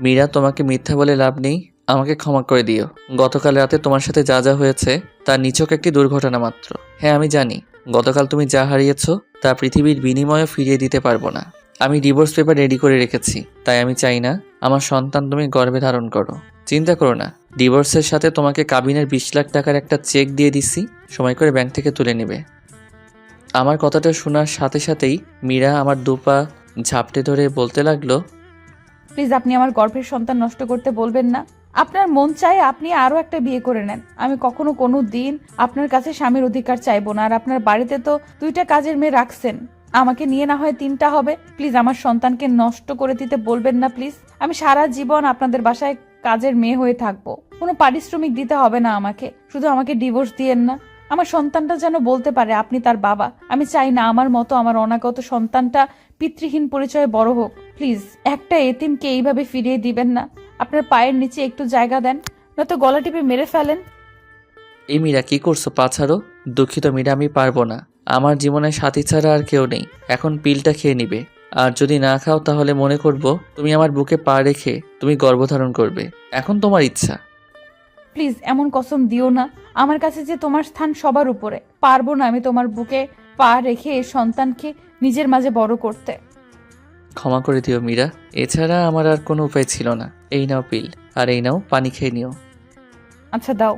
মীরা, তোমাকে মিথ্যা বলে লাভ নেই, আমাকে ক্ষমা করে দিও। গতকাল রাতে তোমার সাথে যা যা হয়েছে তা নিছক একটি দুর্ঘটনা মাত্র। হ্যাঁ, আমি জানি গতকাল তুমি যা হারিয়েছো তা পৃথিবীর বিনিময়ে ফিরিয়ে দিতে পারবো না। আমি ডিভোর্স পেপার রেডি করে রেখেছি, তাই আমি চাই না আমার সন্তান তুমি গর্ভে ধারণ করো। চিন্তা করো না, ডিভোর্সের সাথে তোমাকে কাবিনের 20 লাখ টাকার একটা চেক দিয়ে দিচ্ছি, সময় করে ব্যাংক থেকে তুলে নেবে। আমার কথাটা শোনার সাথে সাথেই মীরা আমার দুপা ঝাপটে ধরে বলতে লাগলো, প্লিজ আপনি আমার গর্ভের সন্তান নষ্ট করতে বলবেন না। আপনার মন চায় আপনি আরো একটা বিয়ে করে নেন, আমি কখনো কোনো দিন আপনার কাছে স্বামীর অধিকার চাইবো না। আর আপনার বাড়িতে তো 2টা কাজের মেয়ে রাখছেন, আমাকে নিয়ে না হয় 3টা হবে। প্লিজ আমার সন্তানকে নষ্ট করে দিতে বলবেন না প্লিজ। আমি সারা জীবন আপনাদের বাসায় কাজের মেয়ে হয়ে থাকবো, কোনো পারিশ্রমিক দিতে হবে না আমাকে, শুধু আমাকে ডিভোর্স দিয়েন না। আমার সন্তানটা যেন বলতে পারে আপনি তার বাবা। আমি চাই না আমার মতো আমার অনাগত সন্তানটা পিতৃহীন পরিচয়ে বড় হোক। প্লিজ একটা এতিমকে এইভাবে ফিরিয়ে দিবেন না। আপনার পায়ের নিচে একটু জায়গা দেন, নয়তো গলা টিপে মেরে ফেলেন। এই মীরা, কি করছো? পা ছাড়ো। দুঃখিত মীরা, আমি পারবো না। আমার জীবনে সাথী ছাড়া আর কেউ নেই। এখন পিলটা খেয়ে নিবে, আর যদি না খাও তাহলে মনে করব তুমি আমার বুকে পা রেখে তুমি গর্ভধারণ করবে। এখন তোমার ইচ্ছা। প্লিজ এমন কসম দিও না, আমার কাছে যে তোমার স্থান সবার উপরে। পারবো না আমি তোমার বুকে পা রেখে সন্তানকে নিজের মাঝে বড় করতে। ক্ষমা করে দিও মীরা, এছাড়া আমার আর কোনো উপায় ছিল না। এই নাও পিল, আর এই নাও পানি খেয়ে নিও। আচ্ছা দাও।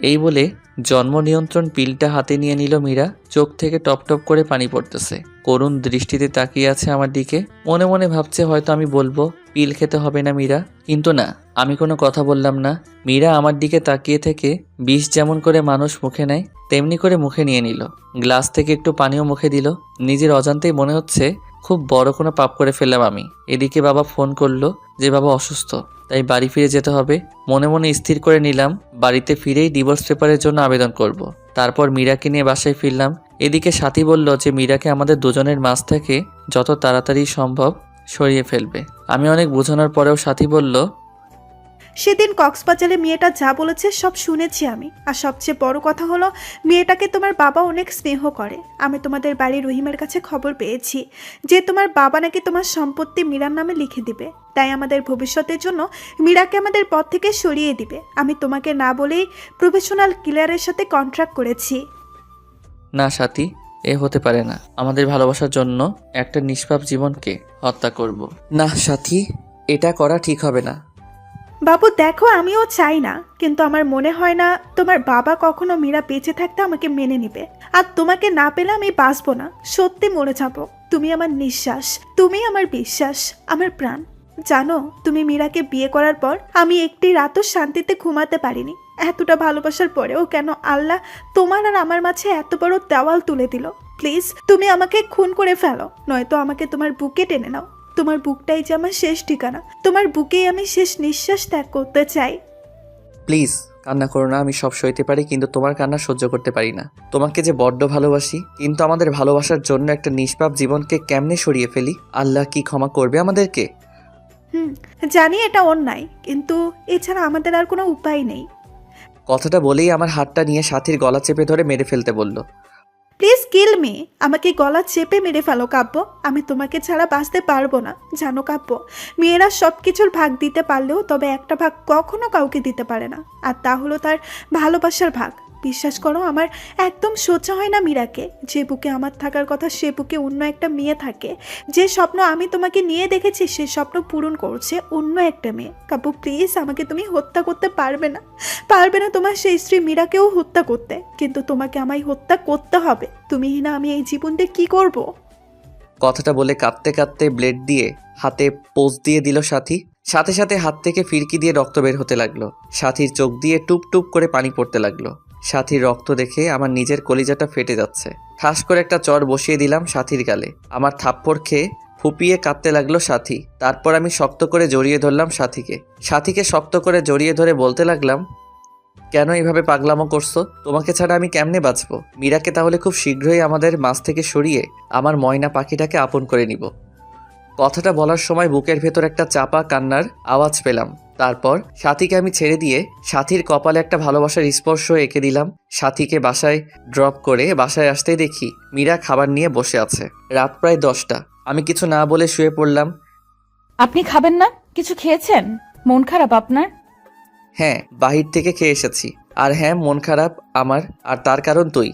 এই বলে জন্ম নিয়ন্ত্রণ পিলটা হাতে নিয়ে নিল মীরা। চোখ থেকে টপ টপ করে পানি পড়তেছে। করুণ দৃষ্টিতে তাকিয়ে আছে আমার দিকে। মনে মনে ভাবছে হয়তো আমি বলবো পিল খেতে হবে না মীরা, কিন্তু না, আমি কোনো কথা বললাম না। মীরা আমার দিকে তাকিয়ে থেকে বিষ যেমন করে মানুষ মুখে নেয় তেমনি করে মুখে নিয়ে নিল। গ্লাস থেকে একটু পানিও মুখে দিল। নিজের অজান্তেই মনে হচ্ছে খুব বড় কোনো পাপ করে ফেললাম আমি। এদিকে বাবা ফোন করলো যে বাবা অসুস্থ, তাই বাড়ি ফিরে যেতে হবে। মনে মনে স্থির করে নিলাম বাড়িতে ফিরেই ডিভোর্স পেপারের জন্য আবেদন করব। তারপর মীরাকে নিয়ে বাসায় ফিরলাম। এদিকে সাথী বলল যে মীরাকে আমাদের দুজনের মাঝ থেকে যত তাড়াতাড়ি সম্ভব সরিয়ে ফেলবে। আমি অনেক বোঝানোর পরেও সাথী বলল, সেদিন কক্সবাজারে মেয়েটা যা বলেছে সব শুনেছি আমি। আর সবচেয়ে বড় কথা হলো, মেয়েটাকে তোমার বাবা অনেক স্নেহ করে। আমি তোমাদের বাড়ির রহিমের কাছে খবর পেয়েছি যে তোমার বাবা নাকি তোমার সম্পত্তি মীরার নামে লিখে দিবে, তাই আমাদের ভবিষ্যতের জন্য মীরাকে আমাদের পথ থেকে সরিয়ে দিবে। আমি তোমাকে না বলেই প্রফেশনাল কিলারের সাথে কন্ট্রাক্ট করেছি। না সাথী, এ হতে পারে না। আমাদের ভালোবাসার জন্য একটা নিষ্পাপ জীবনকে হত্যা করব না সাথী, এটা করা ঠিক হবে না। বাবু দেখো, আমিও চাই না, কিন্তু আমার মনে হয় না তোমার বাবা কখনো মীরা বেঁচে থাকতে আমাকে মেনে নিবে। আর তোমাকে না পেলে আমি বাঁচবো না, সত্যি মরে যাবো। তুমি আমার নিঃশ্বাস, তুমি আমার বিশ্বাস, আমার প্রাণ। জানো, তুমি মীরাকে বিয়ে করার পর আমি একটি রাতও শান্তিতে ঘুমাতে পারিনি। এতটা ভালোবাসার পরেও কেন আল্লাহ তোমার আর আমার মাঝে এত বড় দেওয়াল তুলে দিল? প্লিজ তুমি আমাকে খুন করে ফেলো, নয়তো আমাকে তোমার বুকে টেনে নাও। তোমার বুকটাই যে আমার শেষ ঠিকানা, তোমার বুকেই আমি শেষ নিঃশ্বাস ত্যাগ করতে চাই। প্লিজ কান্না করো না। আমি সব সইতে পারি, কিন্তু তোমার কান্না সহ্য করতে পারি না। তোমাকে যে বড্ড ভালোবাসি, কিন্তু আমাদের ভালোবাসার জন্য একটা নিষ্পাপ জীবনকে কেমনে সরিয়ে ফেলি? আল্লাহ কি ক্ষমা করবে আমাদেরকে? জানি এটা অন্যায়, কিন্তু এছাড়া আমাদের আর কোনো উপায় নেই। কথাটা বলেই আমার হাতটা নিয়ে সাথীর গলা চেপে ধরে মেরে ফেলতে বলল। প্লিজ কিল মি, আমাকে গলা চেপে মেরে ফেলো কাব্য। আমি তোমাকে ছাড়া বাঁচতে পারবো না। জানো কাব্য, মেয়েরা সব কিছুর ভাগ দিতে পারলেও তবে একটা ভাগ কখনো কাউকে দিতে পারে না, আর তা হলো তার ভালোবাসার ভাগ। বিশ্বাস করো, আমার একদম সোচা হয় না মীরাকে। যে বুকে আমার থাকার কথা সে বুকে অন্য একটা মেয়ে থাকে। যে স্বপ্ন আমি তোমাকে নিয়ে দেখেছি সে স্বপ্ন পূরণ করছে অন্য একটা মেয়ে। কাব্য প্লিজ, আমাকে তুমি হত্যা করতে পারবে না, পারবে না তোমার সেই স্ত্রী মীরাকেও হত্যা করতে, কিন্তু তোমাকে আমায় হত্যা করতে হবে। তুমি না আমি এই জীবনটা কি করব? কথাটা বলে কাঁদতে কাঁদতে ব্লেড দিয়ে হাতে পোজ দিয়ে দিল সাথী। সাথে সাথে হাত থেকে ফিরকি দিয়ে রক্ত বের হতে লাগলো। সাথীর চোখ দিয়ে টুপ টুপ করে পানি পড়তে লাগলো। সাথীর রক্ত দেখে আমার নিজের কলিজাটা ফেটে যাচ্ছে। ঠাস করে একটা চর বসিয়ে দিলাম সাথীর গালে। আমার থাপ্পড় খেয়ে ফুপিয়ে কাঁদতে লাগলো সাথী। তারপর আমি শক্ত করে জড়িয়ে ধরলাম সাথীকে শক্ত করে জড়িয়ে ধরে বলতে লাগলাম, কেন এইভাবে পাগলামো করছো? তোমাকে ছাড়া আমি কেমনে বাঁচবো? মীরাকে তাহলে খুব শীঘ্রই আমাদের মাঝ থেকে সরিয়ে আমার ময়না পাখিটাকে আপন করে নিব। কথাটা বলার সময় বুকের ভেতর একটা চাপা কান্নার আওয়াজ পেলাম। তারপর সাথীকে আমি ছেড়ে দিয়ে সাথীর কপালে একটা ভালোবাসার স্পর্শ এঁকে দিলাম। সাথীকে বাসায় ড্রপ করে বাসায় আসতেই দেখি মীরা খাবার নিয়ে বসে আছে। রাত প্রায় 10টা। আমি কিছু না বলে শুয়ে পড়লাম। আপনি খাবেন না? কিছু খেয়েছেন? মন খারাপ আপনার? হ্যাঁ, বাহির থেকে খেয়ে এসেছি। আর হ্যাঁ, মন খারাপ আমার, আর তার কারণ তুই।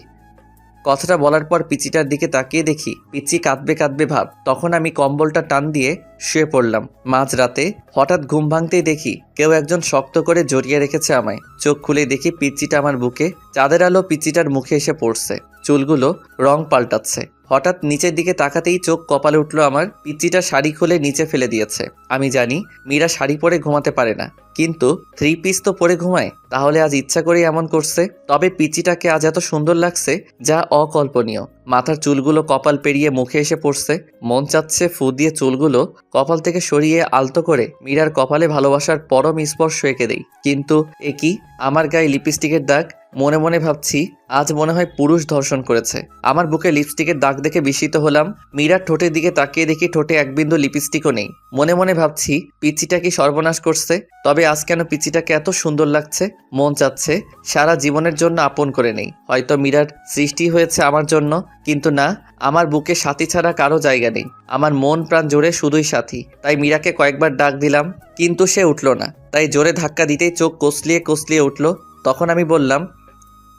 কথাটা বলার পর পিচিটার দিকে তাকিয়ে দেখি পিচি কাঁদবে কাঁদবে ভাব। তখন আমি কম্বলটা টান দিয়ে শুয়ে পড়লাম। মাঝরাতে হঠাৎ ঘুম ভাঙতেই দেখি কেউ একজন শক্ত করে জড়িয়ে রেখেছে আমায়। চোখ খুলে দেখি পিচিটা আমার বুকে। চাঁদের আলো পিচিটার মুখে এসে পড়ছে, চুলগুলো রং পাল্টাচ্ছে। হঠাৎ নিচের দিকে তাকাতেই চোখ কপালে উঠলো আমার। পিচিটা শাড়ি খুলে নিচে ফেলে দিয়েছে। আমি জানি মীরা শাড়ি পরে ঘুমাতে পারে না, কিন্তু 3 পিস তো পরে ঘুমায়, তাহলে আজ ইচ্ছা করেই এমন করছে। তবে পিচিটাকে আজ এত সুন্দর লাগছে যা অকল্পনীয়। মাথার চুলগুলো কপাল পেরিয়ে মুখে এসে পড়ছে। মন চাচ্ছে ফু দিয়ে চুলগুলো কপাল থেকে সরিয়ে আলতো করে মীরার কপালে ভালোবাসার পরম স্পর্শ এঁকে দেই। কিন্তু এ কি, আমার গায়ে লিপস্টিকের দাগ। মনে মনে ভাবছি আজ মনে হয় পুরুষ ধর্ষণ করেছে। আমার বুকে লিপস্টিকের দাগ দেখে বিস্মিত হলাম। মীরার ঠোঁটের দিকে তাকিয়ে দেখি ঠোঁটে এক বিন্দু লিপস্টিকও নেই। মনে মনে ভাবছি পিচিটা কি সর্বনাশ করছে। তবে আজ কেন পিচিটাকে এত সুন্দর লাগছে। মন চাচ্ছে সারা জীবনের জন্য আপন করে নেই। হয়তো মীরার সৃষ্টি হয়েছে আমার জন্য, কিন্তু না, আমার বুকে সাথী ছাড়া কারো জায়গা নেই। আমার মন প্রাণ জোরে শুধুই সাথী। তাই মীরাকে কয়েকবার ডাক দিলাম, কিন্তু সে উঠলো না। তাই জোরে ধাক্কা দিতেই চোখ কসলিয়ে কসলিয়ে উঠলো। তখন আমি বললাম,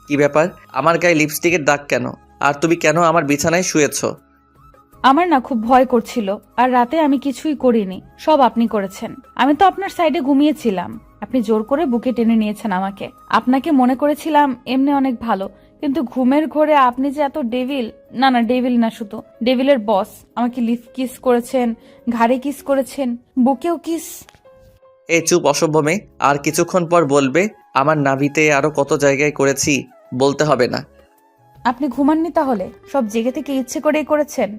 কি ব্যাপার, আমার গায়ে লিপস্টিকের দাগ কেন? আর তুমি কেন আমার বিছানায় শুয়েছো? আমার না খুব ভয় করছিল, আর রাতে আমি কিছুই করিনি, সব আপনি করেছেন। আমি তো আপনার সাইডে ঘুমিয়েছিলাম, আপনি জোর করে বুকে টেনে নিয়েছেন আমাকে। আপনাকে মনে করেছিলাম এমনি অনেক ভালো, কিন্তু ঘুমের ঘোরে আপনি যে এত ডেভিল। না না, ডেভিল না, শুধু ডেভিলের বস। আমাকে লিপ কিস করেছেন, ঘাড়ে কিস করেছেন, বুকেও কিস। এই চুপ অসভ্য মেয়ে। আর কিছুক্ষণ পর বলবে আমার নাভিতে আরো কত জায়গায় করেছি, বলতে হবে না। আপনি ঘুমাননি তাহলে? সব জেগে থেকে ইচ্ছে করেই করেছেন।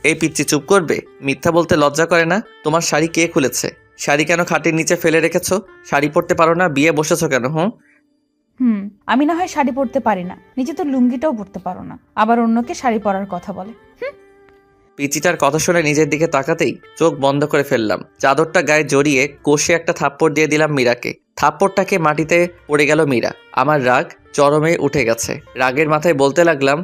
এই পিচ্চি চুপ করবে? মিথ্যা বলতে লজ্জা করে না? তোমার শাড়ি কে খুলেছে? শাড়ি কেন খাটের নিচে ফেলে রেখেছো? শাড়ি পরতে পারো না? বিয়ে বসেছো কেন? আমি না হয় শাড়ি পরতে পারি না, নিজে তো লুঙ্গিটাও পরতে পারো না, আবার অন্যকে শাড়ি পরার কথা বলে। পিচিটার কথা শুনে নিজের দিকে তাকাতেই চোখ বন্ধ করে ফেললাম। চাদরটা গায়ে জড়িয়ে কষে একটা থাপ্পড় দিয়ে দিলাম মীরাকে। থাপ্পড়টাকে মাটিতে পড়ে গেল মীরা। আমার রাগ চরমে উঠে গেছে। রাগের মাথায় বলতে লাগলাম,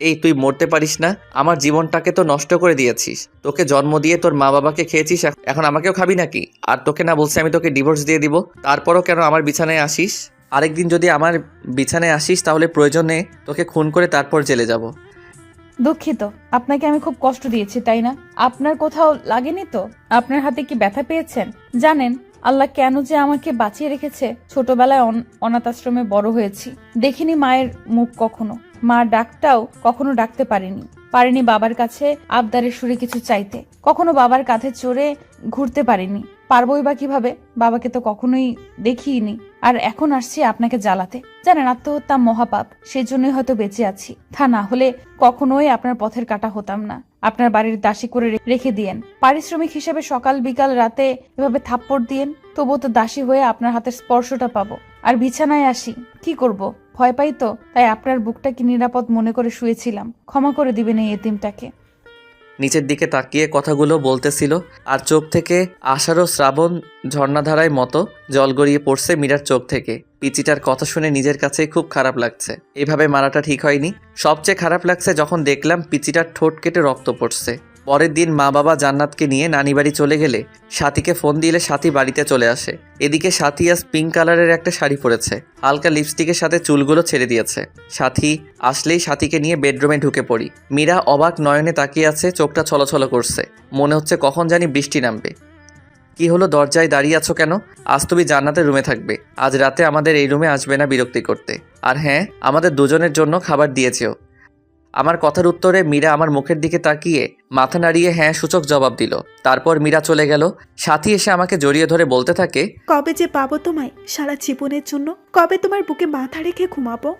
এই তুই মরতে পারিস না? আমার জীবনটাকে তো নষ্ট করে দিয়েছিস। তোকে জন্ম দিয়ে তোর মা বাবাকে খেয়েছিস, এখন আমাকেও খাবি নাকি? আর তোকে না বলছি আমি তোকে ডিভোর্স দিয়ে দিব? তারপরও কেন আমার বিছানায় আসিস? আরেকদিন যদি আমার বিছানায় আসিস তাহলে প্রয়োজনে তোকে খুন করে তারপর জেলে যাব। দুঃখিত, আপনাকে আমি খুব কষ্ট দিয়েছি, তাই না? আপনার কোথাও লাগেনি তো? আপনার হাতে কি ব্যথা পেয়েছেন? জানেন আল্লাহ কেন যে আমাকে বাঁচিয়ে রেখেছে? ছোটবেলায় অনাথ আশ্রমে বড় হয়েছি, দেখিনি মায়ের মুখ কখনো। মা ডাকটাও কখনো ডাকতে পারিনি বাবার কাছে আবদারের সুরে কিছু চাইতে। কখনো বাবার কাঁধে চড়ে ঘুরতে পারিনি, পারবোই বা কিভাবে? বাবাকে তো কখনোই দেখিনি। আর এখন আসছি আপনাকে জ্বালাতে। জানেন আত্মহত্যা মহাপাপ, সেজন্যই হয়তো বেঁচে আছি। তা না হলে কখনোই আপনার পথের কাটা হতাম না। আপনার বাড়ির দাসী করে রেখে দিয়েন, পারিশ্রমিক হিসেবে সকাল বিকাল রাতে এভাবে থাপ্পড় দিয়েন, তবুও তো দাসী হয়ে আপনার হাতের স্পর্শটা পাবো। আর বিছানায় আসি, কি করব? ভয় পাই তো, তাই আপনার বুকটাকে নিরাপদ মনে করে শুয়েছিলাম। ক্ষমা করে দিবেন এই এতিমটাকে। নিচের দিকে তাকিয়ে কথাগুলো বলতেছিল, আর চোখ থেকে আষাঢ় শ্রাবণ ঝর্ণাধারায় মতো জল গড়িয়ে পড়ছে মীরার চোখ থেকে। পিচিটার কথা শুনে নিজের কাছেই খুব খারাপ লাগছে। এইভাবে মারাটা ঠিক হয়নি। সবচেয়ে খারাপ লাগছে যখন দেখলাম পিচিটার ঠোঁট কেটে রক্ত পড়ছে। পরের দিন মা বাবা জান্নাতকে নিয়ে নানি বাড়ি চলে গেলে সাথীকে ফোন দিলে সাথী বাড়িতে চলে আসে। এদিকে সাথী আজ পিঙ্ক কালারের একটা শাড়ি পরেছে, হালকা লিপস্টিকের সাথে চুলগুলো ছেড়ে দিয়েছে। সাথী আসলেই সাথীকে নিয়ে বেডরুমে ঢুকে পড়ি। মীরা অবাক নয়নে তাকিয়ে আছে, চোখটা ছলছল করছে। মনে হচ্ছে কখন জানি বৃষ্টি নামবে। কি হলো, দরজায় দাঁড়িয়ে আছো কেন? আজ তুমি জান্নাতের রুমে থাকবে, আজ রাতে আমাদের এই রুমে আসবে না বিরক্তি করতে। আর হ্যাঁ, আমাদের দুজনের জন্য খাবার দিয়েছেও। আমার কথার উত্তরে মীরা আমার মুখের দিকে তাকিয়ে মাথা নাড়িয়ে হ্যাঁ সূচক জবাব দিল। তারপর মীরা চলে গেল। সাথী এসে আমাকে জড়িয়ে ধরে বলতে থাকে, কবে যে পাবো তোমায় সারা জীবনের জন্য? কবে তোমার বুকে মাথা রেখে ঘুমাবো?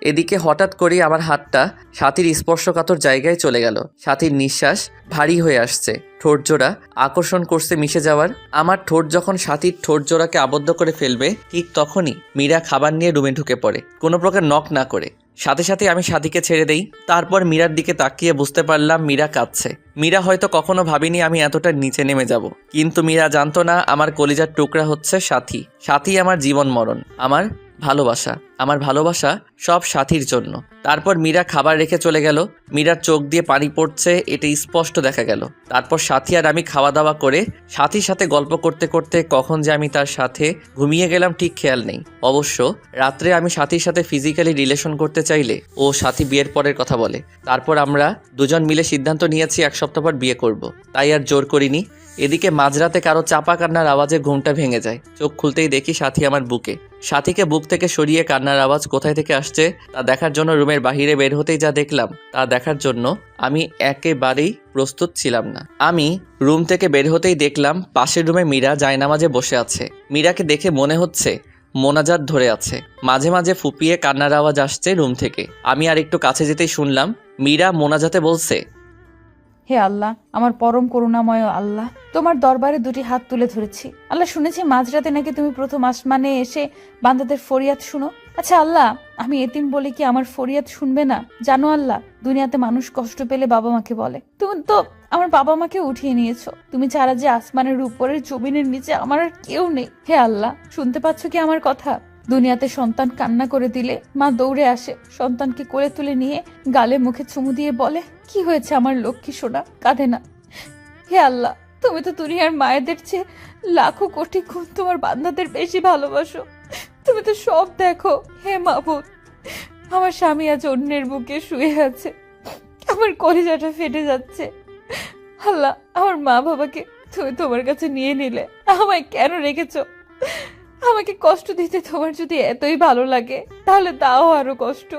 এদিকে হঠাৎ করেই আমার হাতটা সাথীর স্পর্শকাতর জায়গায় চলে গেল। সাথীর নিঃশ্বাস ভারী হয়ে আসছে, ঠোঁট জোড়া আকর্ষণ করছে মিশে যাওয়ার। আমার ঠোঁট যখন সাথীর ঠোঁট জোড়াকে আবদ্ধ করে ফেলবে, ঠিক তখনই মীরা খাবার নিয়ে রুমে ঢুকে পড়ে, কোনো প্রকার নক না করে। সাথে সাথে আমি সাথীকে ছেড়ে দেই। তারপর মীরার দিকে তাকিয়ে বুঝতে পারলাম মীরা কাঁদছে। মীরা হয়তো কখনো ভাবিনি আমি এতটা নিচে নেমে যাব, কিন্তু মীরা জানতো না আমার কলিজার টুকরা হচ্ছে সাথী। সাথী আমার জীবন মরণ, আমার ভালোবাসা, আমার ভালোবাসা সব সাথীর জন্য। তারপর মীরা খাবার রেখে চলে গেল। মীরার চোখ দিয়ে পানি পড়ছে, এটা স্পষ্ট দেখা গেল। তারপর সাথী আর আমি খাওয়া দাওয়া করে সাথীর সাথে গল্প করতে করতে কখন যে আমি তার সাথে ঘুমিয়ে গেলাম ঠিক খেয়াল নেই। অবশ্য রাত্রে আমি সাথীর সাথে ফিজিক্যালি রিলেশন করতে চাইলে ও সাথী বিয়ের পরের কথা বলে। তারপর আমরা দুজন মিলে সিদ্ধান্ত নিয়েছি 1 সপ্তাহ পর বিয়ে করব, তাই আর জোর করিনি। এদিকে মাঝরাতে কারো চাপা কান্নার আওয়াজে ঘুমটা ভেঙে যায়। চোখ খুলতেই দেখি সাথী আমার বুকে। সাথীকে বুক থেকে সরিয়ে কান্নার আওয়াজ কোথায় থেকে আসছে তা দেখার জন্য রুমের বাহিরে বের হতেই যা দেখলাম তা দেখার জন্য আমি একেবারেই প্রস্তুত ছিলাম না। আমি রুম থেকে বের হতেই দেখলাম পাশের রুমে মীরা জায়নামাজে বসে আছে। মীরাকে দেখে মনে হচ্ছে মোনাজাত ধরে আছে। মাঝে মাঝে ফুপিয়ে কান্নার আওয়াজ আসছে রুম থেকে। আমি আর একটু কাছে যেতেই শুনলাম মীরা মোনাজাতে বলছে, হে আল্লাহ, আমার পরম করুণাময় আল্লাহ, তোমার দরবারে 2টি হাত তুলে ধরেছি। আল্লাহ, শুনেছি মাঝরাতে নাকি তুমি প্রথম আসমানে এসে বান্দাদের ফরিয়াদ শুনো। আচ্ছা আল্লাহ, আমি এতিম বলে কি আমার ফরিয়াদ শুনবে না? জানো আল্লাহ, দুনিয়াতে মানুষ কষ্ট পেলে বাবা মাকে বলে, তুমি তো আমার বাবা মাকে উঠিয়ে নিয়েছো। তুমি ছাড়া যে আসমানের উপরের জমিনের নিচে আমার আর কেউ নেই। হে আল্লাহ, শুনতে পাচ্ছ কি আমার কথা? দুনিয়াতে সন্তান কান্না করে দিলে মা দৌড়ে আসে, সন্তানকে কোলে তুলে নিয়ে গালে মুখে চুমু দিয়ে বলে, কি হয়েছে আমার লক্ষ্মী সোনা, কাঁদে না। হে আল্লাহ, তুমি তো দুনিয়ার মায়েদের চেয়ে লাখো কোটি গুণ তোমার বান্দাদের বেশি ভালোবাসো। তুমি তো সব দেখো। হে মাবুদ, আমার স্বামী আজ অন্যের বুকে শুয়ে আছে, আমার কলিজাটা ফেটে যাচ্ছে। আল্লাহ, আমার মা বাবাকে তুমি তোমার কাছে নিয়ে নিলে, আমায় কেন রেখেছো? আমাকে কষ্ট দিতে তোমার যদি এতই ভালো লাগে তাহলে দাও আরো কষ্ট।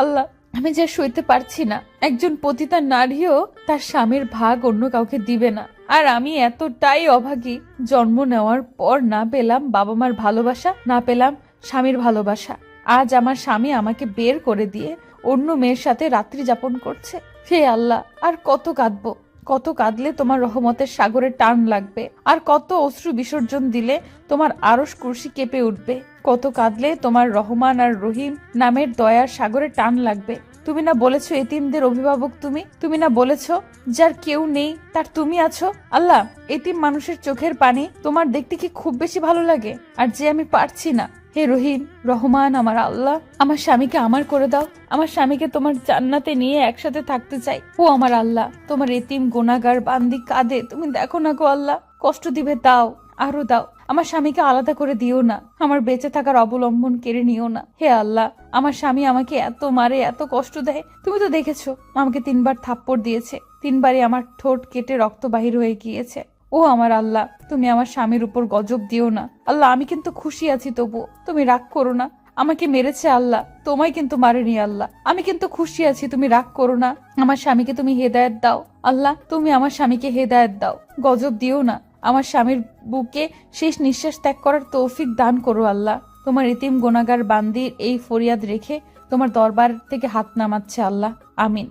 আল্লাহ, আমি যা সইতে পারছি না। একজন পতিতা নারীও তার স্বামীর ভাগ অন্য কাউকে দিবে না, আর আমি এতটাই অভাগী, জন্ম নেওয়ার পর না পেলাম বাবা মার ভালোবাসা, না পেলাম স্বামীর ভালোবাসা। আজ আমার স্বামী আমাকে বের করে দিয়ে অন্য মেয়ের সাথে রাত্রি যাপন করছে। হে আল্লাহ, আর কত কাঁদবো? কত কাঁদলে তোমার রহমতের সাগরে টান লাগবে, আর কত অশ্রু বিসর্জন দিলে তোমার আরশ কুরসি কেঁপে উঠবে। কত কাঁদলে তোমার রহমান আর রহিম নামের দয়ার সাগরে টান লাগবে। তুমি না বলেছো এতিমদের অভিভাবক তুমি? তুমি না বলেছো যার কেউ নেই তার তুমি আছো? আল্লাহ, এতিম মানুষের চোখের পানি তোমার দেখতে কি খুব বেশি ভালো লাগে? আর যে আমি পারছি না, হে রহিম রহমান আমার আল্লাহ, আমার স্বামীকে আমার করে দাও। আমার স্বামীকে তোমার জান্নাতে নিয়ে একসাথে থাকতে চাই। ও আমার আল্লাহ, তোমার এতিম গুনাহগার বান্দি কাঁদে, তুমি দেখো না গো আল্লাহ, কষ্ট দিবে দাও, আরো দাও। আমার স্বামীকে আলাদা করে দিও না, আমার বেঁচে থাকার অবলম্বন কেড়ে নিও না। হে আল্লাহ, আমার স্বামী আমাকে এত মারে, এত কষ্ট দেয়, তুমি তো দেখেছো। আমাকে 3বার থাপ্পড় দিয়েছে, 3বারই আমার ঠোঁট কেটে রক্ত বাহির হয়ে গিয়েছে। ও আমার আল্লাহ, তুমি আমার স্বামীর উপর গজব দিও না। আল্লাহ, আমি কিন্তু খুশি আছি, তবু তুমি রাগ করো না। আমাকে মেরেছে আল্লাহ, তোমায় কিন্তু মারেনি আল্লাহ। আমি কিন্তু খুশি আছি, তুমি রাগ করো না। আমার স্বামীকে তুমি হেদায়েত দাও আল্লাহ, তুমি আমার স্বামীকে হেদায়েত দাও, গজব দিও না। আমার স্বামীর বুকে শেষ নিঃশ্বাস ত্যাগ করার তৌফিক দান করো আল্লাহ। তোমার এতিম গুনাহগার বান্দির এই ফরিয়াদ রেখে তোমার দরবার থেকে হাত নামাচ্ছে আল্লাহ, আমিন।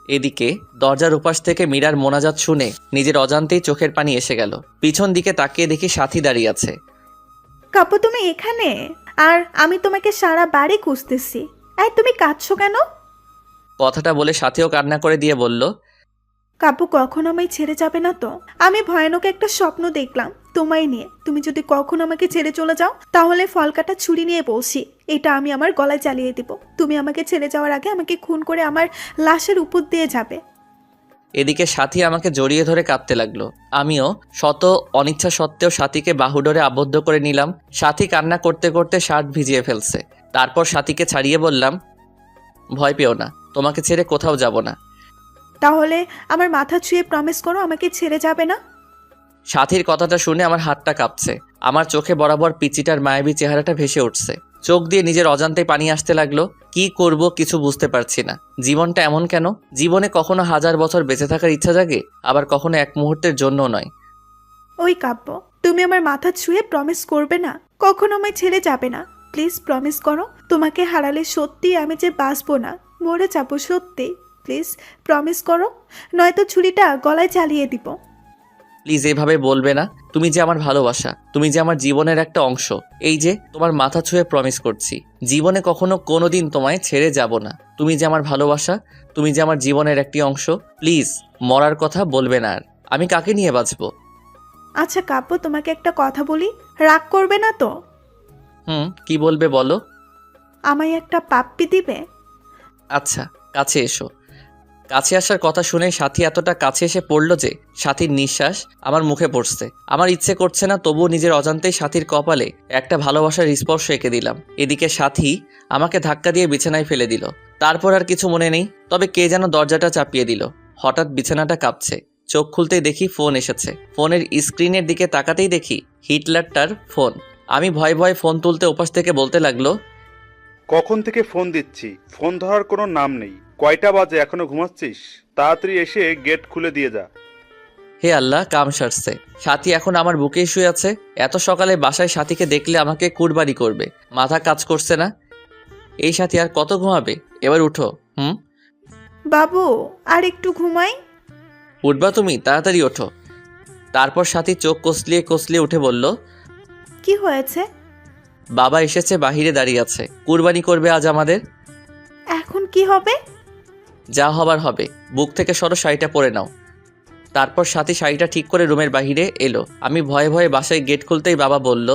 এদিকে দরজার উপাস থেকে মীরার মোনাজাত শুনে নিজের অজান্তেই চোখের পানি এসে গেল। পিছন দিকে তাকিয়ে দেখি সাথী দাঁড়িয়ে আছে। কাপু, তুমি এখানে? আর আমি তোমাকে সারা বাড়ি খুঁজতেছি। এই, তুমি কাঁদছো কেন? কথাটা বলে সাথীও কান্না করে দিয়ে বলল, কাপু, কখন আমায় ছেড়ে যাবে না তো? আমি ভয়ানক একটা স্বপ্ন দেখলাম তোমায় নিয়ে। তুমি যদি কখন আমাকে ছেড়ে চলে যাও তাহলে ফলকাটা ছুরি নিয়ে বসি, এটা আমি আমার গলায় চালিয়ে দিব। তুমি আমাকে ছেড়ে যাওয়ার আগে আমাকে খুন করে আমার লাশের উপর দিয়ে যাবে। এদিকে সাথী আমাকে জড়িয়ে ধরে কাঁদতে লাগলো। আমিও শত অনিচ্ছা সত্ত্বেও সাথীকে বাহুডোরে আবদ্ধ করে নিলাম। সাথী কান্না করতে করতে শার্ট ভিজিয়ে ফেলছে। তারপর সাথীকে ছাড়িয়ে বললাম, ভয় পেও না, তোমাকে ছেড়ে কোথাও যাব না। তাহলে আমার মাথা ছুঁয়ে প্রমিস করো আমাকে ছেড়ে যাবে না। সাথীর কথাটা শুনে আমার হাতটা কাঁপছে। আমার চোখে বরাবর পিচিটার মায়াবী চেহারাটা ভেসে উঠছে। চোখ দিয়ে নিজের অজান্তে পানি আসতে লাগলো। কি করব কিছু বুঝতে পারছি না। জীবনটা এমন কেন? জীবনে কখনো 1000 বছর বেঁচে থাকার ইচ্ছা জাগে, আবার কখনো এক মুহূর্তের জন্য নয়। ওই কাব্য, তুমি আমার মাথা ছুঁয়ে প্রমিস করবে না, কখনো আমায় ছেড়ে যাবে না। প্লিজ প্রমিস করো। তোমাকে হারালে সত্যি আমি যে বাঁচবো না, মরে যাবো সত্যি। প্লিজ প্রমিস করো, নয়তো ছুরিটা গলায় চালিয়ে দিব। প্লিজ এভাবে বলবে না। তুমি যে আমার ভালোবাসা, তুমি যে আমার জীবনের একটা অংশ। এই যে তোমার মাথা ছুঁয়ে প্রমিস করছি, জীবনে কখনো কোনোদিন তোমায় ছেড়ে যাব না। তুমি যে আমার ভালোবাসা, তুমি যে আমার জীবনের একটি অংশ। প্লিজ মরার কথা বলবে না আর। আমি কাকে নিয়ে বাঁচবো? আচ্ছা কাব্য, তোমাকে একটা কথা বলি, রাগ করবে না তো? কি বলবে বলো। আমায় একটা পাপ্পি দিবে? আচ্ছা, কাছে এসো। কাছে আসার কথা শুনে সাথী এতটা কাছে এসে পড়ল যে সাথীর নিঃশ্বাস আমার মুখে পড়ছে। আমার ইচ্ছে করছে না, তবুও নিজের অজান্তেই সাথীর কপালে একটা ভালোবাসার স্পর্শ এঁকে দিলাম। এদিকে সাথী আমাকে ধাক্কা দিয়ে বিছানায় ফেলে দিল। তারপর আর কিছু মনে নেই, তবে কে যেন দরজাটা চাপিয়ে দিল। হঠাৎ বিছানাটা কাঁপছে। চোখ খুলতেই দেখি ফোন এসেছে। ফোনের স্ক্রিনের দিকে তাকাতেই দেখি হিটলারটার ফোন। আমি ভয়ে ভয়ে ফোন তুলতে ওপাশ থেকে বলতে লাগলো, কখন থেকে ফোন দিচ্ছি, ফোন ধরার কোনো নাম নেই। কয়টা বাজে, এখনো ঘুমাচ্ছিস? তাড়াতাড়ি এসে গেট খুলে দিয়ে যা। হে আল্লাহ, কাম সারছে। সাথী এখন আমার বুকেই শুয়ে আছে। এত সকালে বাসায় সাথীকে দেখলে আমাকে কুরবানি করবে। মাথা কাজ করছে না। এই সাথী আর কত ঘুমাবে? এবার উঠো। বাবু, আর একটু ঘুমাই। উঠবা তুমি? তাড়াতাড়ি ওঠো। তারপর সাথী চোখ কসলিয়ে কসলিয়ে উঠে বলল, কি হয়েছে? বাবা এসেছে, বাহিরে দাঁড়িয়ে আছে। কুরবানি করবে আজ আমাদের। এখন কি হবে? যা হবার হবে। বুক থেকে সরো, শাড়িটা পরে নাও। তারপর সাথী শাড়িটা ঠিক করে রুমের বাহিরে এলো। আমি ভয়ে ভয়ে বাসায় গেট খুলতেই বাবা বলল,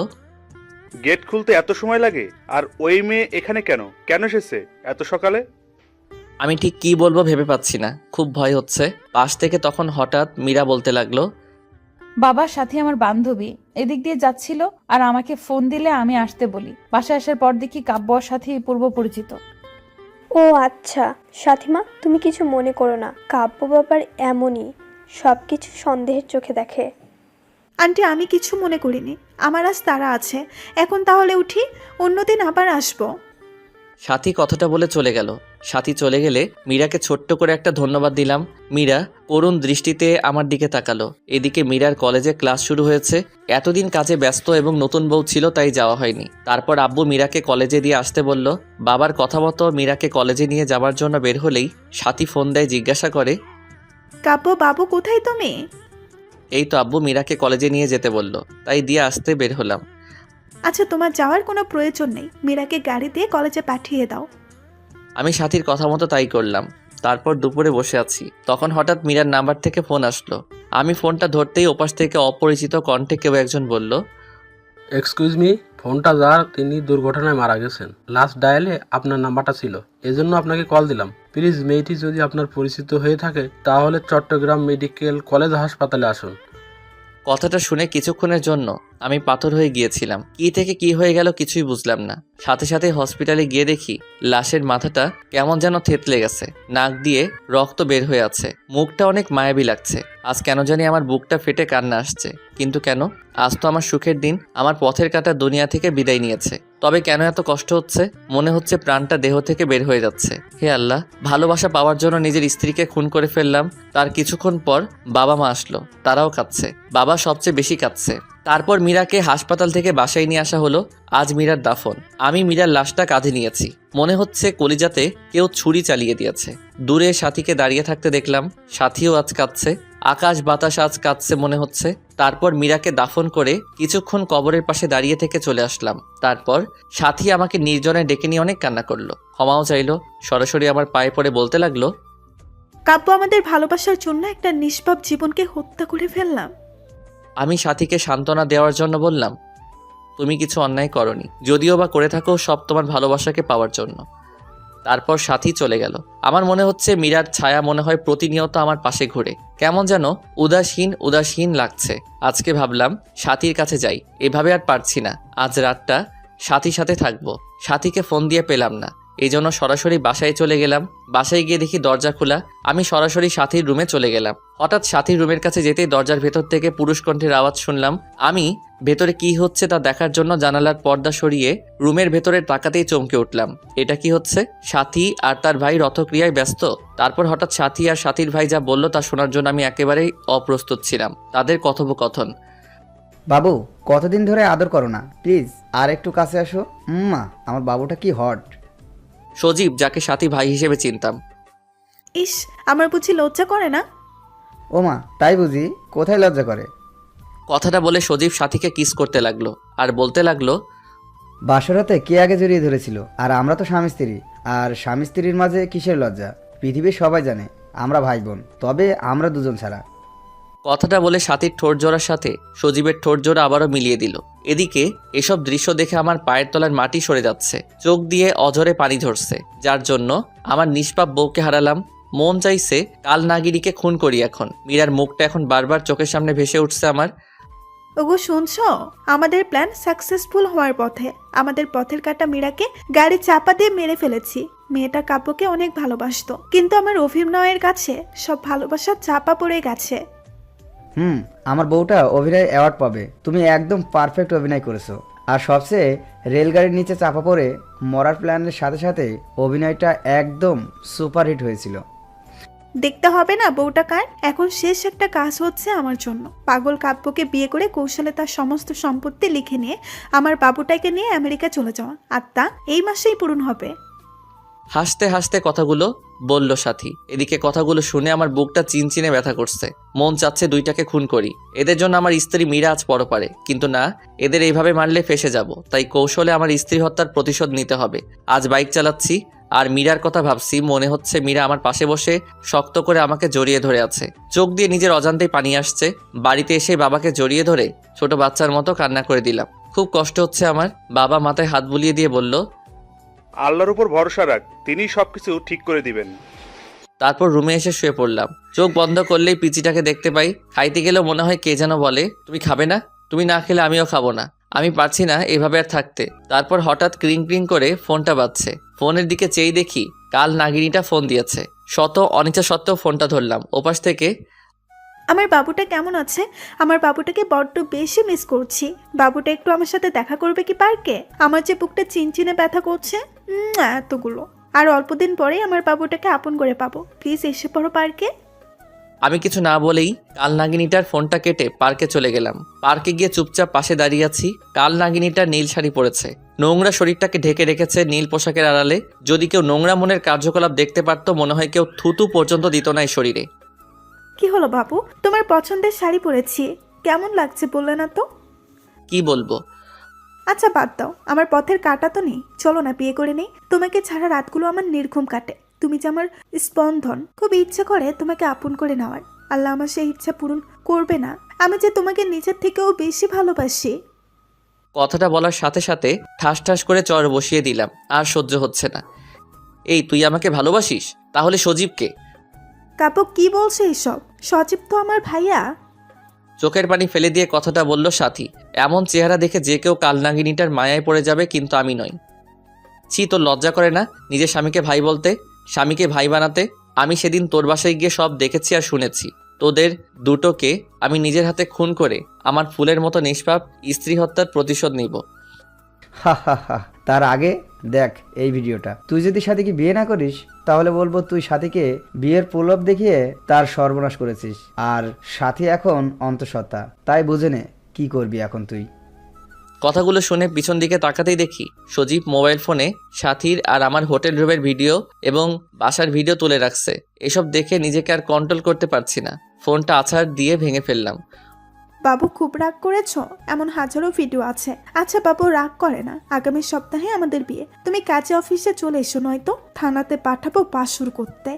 গেট খুলতে এত সময় লাগে? আর ওই মেয়ে এখানে কেন কেন এসেছে এত সকালে? আমি ঠিক কি বলবো ভেবে পাচ্ছি না, খুব ভয় হচ্ছে। পাশ থেকে তখন হঠাৎ মীরা বলতে লাগলো, বাবার সাথে আমার বান্ধবী এদিক দিয়ে যাচ্ছিল আর আমাকে ফোন দিলে আমি আসতে বলি। বাসায় আসার পর দেখি কাব্য আর সাথে পূর্ব পরিচিত। ও আচ্ছা, সাথীমা তুমি কিছু মনে করো না, কাব্য বাবার এমনই, সব কিছু সন্দেহের চোখে দেখে। আন্টি, আমি কিছু মনে করিনি। আমার আজ তারা আছে। এখন তাহলে উঠি, অন্যদিন আবার আসবো। সাথী কথাটা বলে চলে গেল। সাথী চলে গেলে মীরাকে ছোট্ট করে একটা ধন্যবাদ দিলাম। মীরা করুণ দৃষ্টিতে আমার দিকে তাকালো। এদিকে মীরার কলেজে ক্লাস শুরু হয়েছে। এতদিন কাজে ব্যস্ত এবং নতুন বউ ছিল, তাই যাওয়া হয়নি। তারপর আব্বু মীরাকে কলেজে দিয়ে আসতে বলল। বাবার কথা মতো মীরাকে কলেজে নিয়ে যাওয়ার জন্য বের হলেই সাথী ফোন দেয়, জিজ্ঞাসা করে, কাব্য বাবু কোথায় তুমি? এই তো আব্বু মীরাকে কলেজে নিয়ে যেতে বলল, তাই দিয়ে আসতে বের হলাম। আচ্ছা, তোমার যাওয়ার কোনো প্রয়োজন নেই। মীরাকে গাড়ি দিয়ে কলেজে পাঠিয়ে দাও। আমি সাথীর কথা মতো তাই করলাম। তারপর দুপুরে বসে আছি, তখন হঠাৎ মীরার নাম্বার থেকে ফোন আসলো। আমি ফোনটা ধরতেই ওপাশ থেকে অপরিচিত কণ্ঠে কেউ একজন বলল, এক্সকিউজ মি, ফোনটা যার তিনি দুর্ঘটনায় মারা গেছেন। লাস্ট ডায়ালে আপনার নাম্বারটা ছিল, এজন্য আপনাকে কল দিলাম। প্লিজ মেয়েটি যদি আপনার পরিচিত হয়ে থাকে তাহলে চট্টগ্রাম মেডিকেল কলেজ হাসপাতালে আসুন। কথাটা শুনে কিছুক্ষণের জন্য আমি পাথর হয়ে গিয়েছিলাম। কি থেকে কি হয়ে গেল কিছুই বুঝলাম না। সাথে সাথে হসপিটালে গিয়ে দেখি লাশের মাথাটা কেমন যেন থেতলে গেছে, নাক দিয়ে রক্ত বের হয়ে আছে, মুখটা অনেক মায়াবী লাগছে। আজ কেন জানি আমার বুকটা ফেটে কান্না আসছে। কিন্তু কেন? আজ তো আমার সুখের দিন, আমার পথের কাঁটা দুনিয়া থেকে বিদায় নিয়েছে। তবে কেন এত কষ্ট হচ্ছে? মনে হচ্ছে প্রাণটা দেহ থেকে বের হয়ে যাচ্ছে। হে আল্লাহ, ভালোবাসা পাওয়ার জন্য নিজের স্ত্রীকে খুন করে ফেললাম। তার কিছুক্ষণ পর বাবা মা আসলো, তারাও কাঁদছে। বাবা সবচেয়ে বেশি কাঁদছে। তারপর মীরাকে হাসপাতাল থেকে বাসায় নিয়ে আসা হলো। আজ মীরার দাফন। আমি মীরার লাশটা কাঁধে নিয়েছি। মনে হচ্ছে কলিজাতে কেউ ছুরি চালিয়ে দিয়েছে। দূরে সাথীকে দাঁড়িয়ে থাকতে দেখলাম, সাথীও আজ কাঁদছে। আকাশ বাতাস আজ কাঁদছে মনে হচ্ছে। তারপর মীরাকে দাফন করে কিছুক্ষণ কবরের পাশে দাঁড়িয়ে থেকে চলে আসলাম। তারপর সাথী আমাকে নির্জনে ডেকে নিয়ে অনেক কান্না করলো, ক্ষমাও চাইলো। সরাসরি আমার পায়ে পড়ে বলতে লাগলো, কাব্য, আমাদের ভালোবাসার জন্য একটা নিষ্পাপ জীবনকে হত্যা করে ফেললাম। আমি সাথীকে সান্ত্বনা দেওয়ার জন্য বললাম, তুমি কিছু অন্যায় করনি, যদিও বা করে থাকো সব তোমার ভালোবাসাকে পাওয়ার জন্য। তারপর সাথী চলে গেল। আমার মনে হচ্ছে মীরার ছায়া মনে হয় প্রতিনিয়ত আমার পাশে ঘুরে। কেমন যেন উদাসীন উদাসীন লাগছে। আজকে ভাবলাম সাথীর কাছে যাই, এভাবে আর পারছি না। আজ রাতটা সাথীর সাথে থাকবো। সাথীকে ফোন দিয়ে পেলাম না, এই জন্য সরাসরি বাসায় চলে গেলাম। বাসায় গিয়ে দেখি দরজা খোলা। আমি সরাসরি সাথীর রুমে চলে গেলাম। হঠাৎ সাথীর রুমের কাছে যেতেই দরজার ভেতর থেকে পুরুষ কণ্ঠের আওয়াজ শুনলাম। আমি ভেতরে কি হচ্ছে তা দেখার জন্য জানালার পর্দা সরিয়ে রুমের ভেতরে তাকাতেই চমকে উঠলাম। এটা কি হচ্ছে? সাথী আর তার ভাই রথক্রিয়ায় ব্যস্ত। তারপর হঠাৎ সাথী আর সাথীর ভাই যা বলল তা শোনার জন্য আমি একেবারেই অপ্রস্তুত ছিলাম। তাদের কথোপকথন, বাবু, কতদিন ধরে আদর করো না, প্লিজ আর একটু কাছে আসো। মা, আমার বাবুটা কি হট। সজীব, যাকে সাথী ভাই হিসেবে চিনতাম। ইস, আমার বুঝি লজ্জা করে না? ও মা, তাই বুঝি? কোথায় লজ্জা করে? কথাটা বলে সজীব সাথীকে কিস করতে লাগলো আর বলতে লাগলো, বাসরাতে কে আগে জড়িয়ে ধরেছিল? আর আমরা তো স্বামী স্ত্রী, আর স্বামী স্ত্রীর মাঝে কিসের লজ্জা? পৃথিবীর সবাই জানে আমরা ভাই বোন, তবে আমরা দুজন ছাড়া। কথাটা বলে সাথীর ঠোঁট জোড়ার সাথে সজীবের ঠোঁট জোড়া আবারও মিলিয়ে দিল। এদিকে এসব দৃশ্য দেখে আমার পায়ের তলার মাটি সরে যাচ্ছে, চোখ দিয়ে অঝরে পানি ঝরছে, যার জন্য আমার নিষ্পাপ বউকে হারালাম। মন চাইছে কাল নাগিনীকে খুন করি এখন। মীরার মুখটা এখন বারবার চোখের সামনে ভেসে উঠছে আমার। ওগো শুনছো, আমাদের প্ল্যান সাকসেসফুল হওয়ার পথে। আমাদের পথের কাটা মীরাকে গাড়ি চাপা দিয়ে মেরে ফেলেছি। মেয়েটা কাব্যকে অনেক ভালোবাসতো, কিন্তু আমার অভিনয়ের কাছে সব ভালোবাসা চাপা পড়ে গেছে। আমার বউটা অভিনয় অ্যাওয়ার্ড পাবে। তুমি একদম পারফেক্ট অভিনয় করেছো। আর সবচেয়ে রেলগাড়ির নিচে চাপা পড়ে মরার প্ল্যানের সাথে সাথে অভিনয়টা একদম সুপারহিট হয়েছিল। দেখতে হবে না বউটা কার। এখন শেষ একটা কাজ হচ্ছে আমার জন্য। পাগল কাব্যকে বিয়ে করে কৌশলে তার সমস্ত সম্পত্তি লিখে নিয়ে আমার বাবুটাকে নিয়ে আমেরিকা চলে যাওয়া, আর তা এই মাসেই পূরণ হবে। হাসতে হাসতে কথাগুলো বলল সাথী। এদিকে কথাগুলো শুনে আমার বুকটা চিনচিনে ব্যথা করছে। মন চাচ্ছে দুইটাকে খুন করি। এদের জন্য আমার স্ত্রী মীরা আজ পরপারে, কিন্তু না, এদের এইভাবে মারলে ফেসে যাব। তাই কৌশলে আমার স্ত্রী হত্যার প্রতিশোধ নিতে হবে। আজ বাইক চালাচ্ছি আর মীরার কথা ভাবছি। মনে হচ্ছে মীরা আমার পাশে বসে শক্ত করে আমাকে জড়িয়ে ধরে আছে। চোখ দিয়ে নিজের অজান্তেই পানি আসছে। বাড়িতে এসে বাবাকে জড়িয়ে ধরে ছোট বাচ্চার মতো কান্না করে দিলাম। খুব কষ্ট হচ্ছে আমার। বাবা মাথায় হাত বুলিয়ে দিয়ে বলল, আল্লাহর উপর ভরসা রাখ, তিনিই সবকিছু ঠিক করে দিবেন। তারপর রুমে এসে শুয়ে পড়লাম। চোখ বন্ধ করলেই পিচিটাকে দেখতে পাই। খাইতে গেলেও মনে হয় কে যেন বলে, তুমি খাবে না? তুমি না খেলে আমিও খাবো না। আমি পারছি না এভাবে আর থাকতে। তারপর হঠাৎ ক্রিং ক্রিং করে ফোনটা বাজছে। ফোনের দিকে চেয়ে দেখি কাল নাগিনীটা ফোন দিয়েছে। শত অনিচ্ছা সত্ত্বেও ফোনটা ধরলাম। ওপাশ থেকে, আমার বাবুটা কেমন আছে? আমার বাবুটাকে বড্ড বেশি মিস করছি। বাবুটা একটু আমার সাথে দেখা করবে কি পার্কে? আমার যে বুকটা চিনচিনে ব্যথা করছে। এতগুলো আর অল্প দিন পরেই আমার বাবুটাকে আপন করে পাবো। প্লিজ এসে পড়ো পার্কে। আমি কিছু না বলেই কাল নাগিনীটার ফোনটা কেটে পার্কে চলে গেলাম। পার্কে গিয়ে চুপচাপ পাশে দাঁড়িয়ে আছি। কাল নাগিনীটা নীল শাড়ি পরেছে, নোংরা শরীরটাকে ঢেকে রেখেছে নীল পোশাকের আড়ালে। যদি কেউ নোংরা মনের কার্যকলাপ দেখতে পারতো, মনে হয় কেউ থুতু পর্যন্ত দিত না এই শরীরে। কি হলো বাবু, তোমার পছন্দের শাড়ি পরেছি, কেমন লাগছে বললে না তো? কি বলবো? আচ্ছা বাদ দাও, আমার পথের কাটা তো নেই। চলো না বিয়ে করে নেই। তোমাকে ছাড়া রাতগুলো আমার নির্ঘুম কাটে। তুমি যে আমার স্পন্দন। খুব ইচ্ছে করে তোমাকে আপন করে নেওয়ার। আল্লাহ আমার সেই ইচ্ছা পূরণ করবে না। আমি যে তোমাকে নিজের থেকেও বেশি ভালোবাসি। কথাটা বলার সাথে সাথে ঠাস ঠাস করে চর বসিয়ে দিলাম। আর সহ্য হচ্ছে না। এই, তুই আমাকে ভালোবাসিস? তাহলে সজীবকে? কাব্য কি বলছে এসব? সজীব তো আমার ভাইয়া। চোখের পানি ফেলে দিয়ে কথাটা বলল সাথী। এমন চেহারা দেখে যে কেউ কালনাগিনীটার মায়ায় পড়ে যাবে, কিন্তু আমি নই। ছি, তোর লজ্জা করে না নিজের স্বামীকে ভাই বলতে, স্বামীকে ভাই বানাতে? আমি সেদিন তোর বাসায় গিয়ে সব দেখেছি আর শুনেছি। তোদের দুটোকে আমি নিজের হাতে খুন করে আমার ফুলের মতো নিষ্পাপ স্ত্রী হত্যার প্রতিশোধ নিব। হা হা হা। তার আগে দেখ এই ভিডিওটা। তুই যদি সাথীকে বিয়ে না করিস তাহলে বলবো তুই সাথীকে বিয়ের প্রলোভ দেখিয়ে তার সর্বনাশ করেছিস। আর সাথী এখন অন্তঃসত্ত্বা, তাই বুঝে নে কি করবি এখন তুই। কথাগুলো শুনে পিছন দিকে তাকাতেই দেখি সজীব মোবাইল ফোনে সাথীর আর আমার হোটেল রুমের ভিডিও এবং বাসার ভিডিও তুলে রাখছে। এসব দেখে নিজেকে আর কন্ট্রোল করতে পারছি না। ফোনটা আছাড় দিয়ে ভেঙে ফেললাম। বাবু খুব রাগ করেছো? এমন হাজারো ভিডিও আছে। আচ্ছা বাবু রাগ করে না। আগামী সপ্তাহে আমাদের বিয়ে। তুমি কাজে অফিসে চলে এসো, নয়তো থানাতে পাঠাবো বাসুর করতে।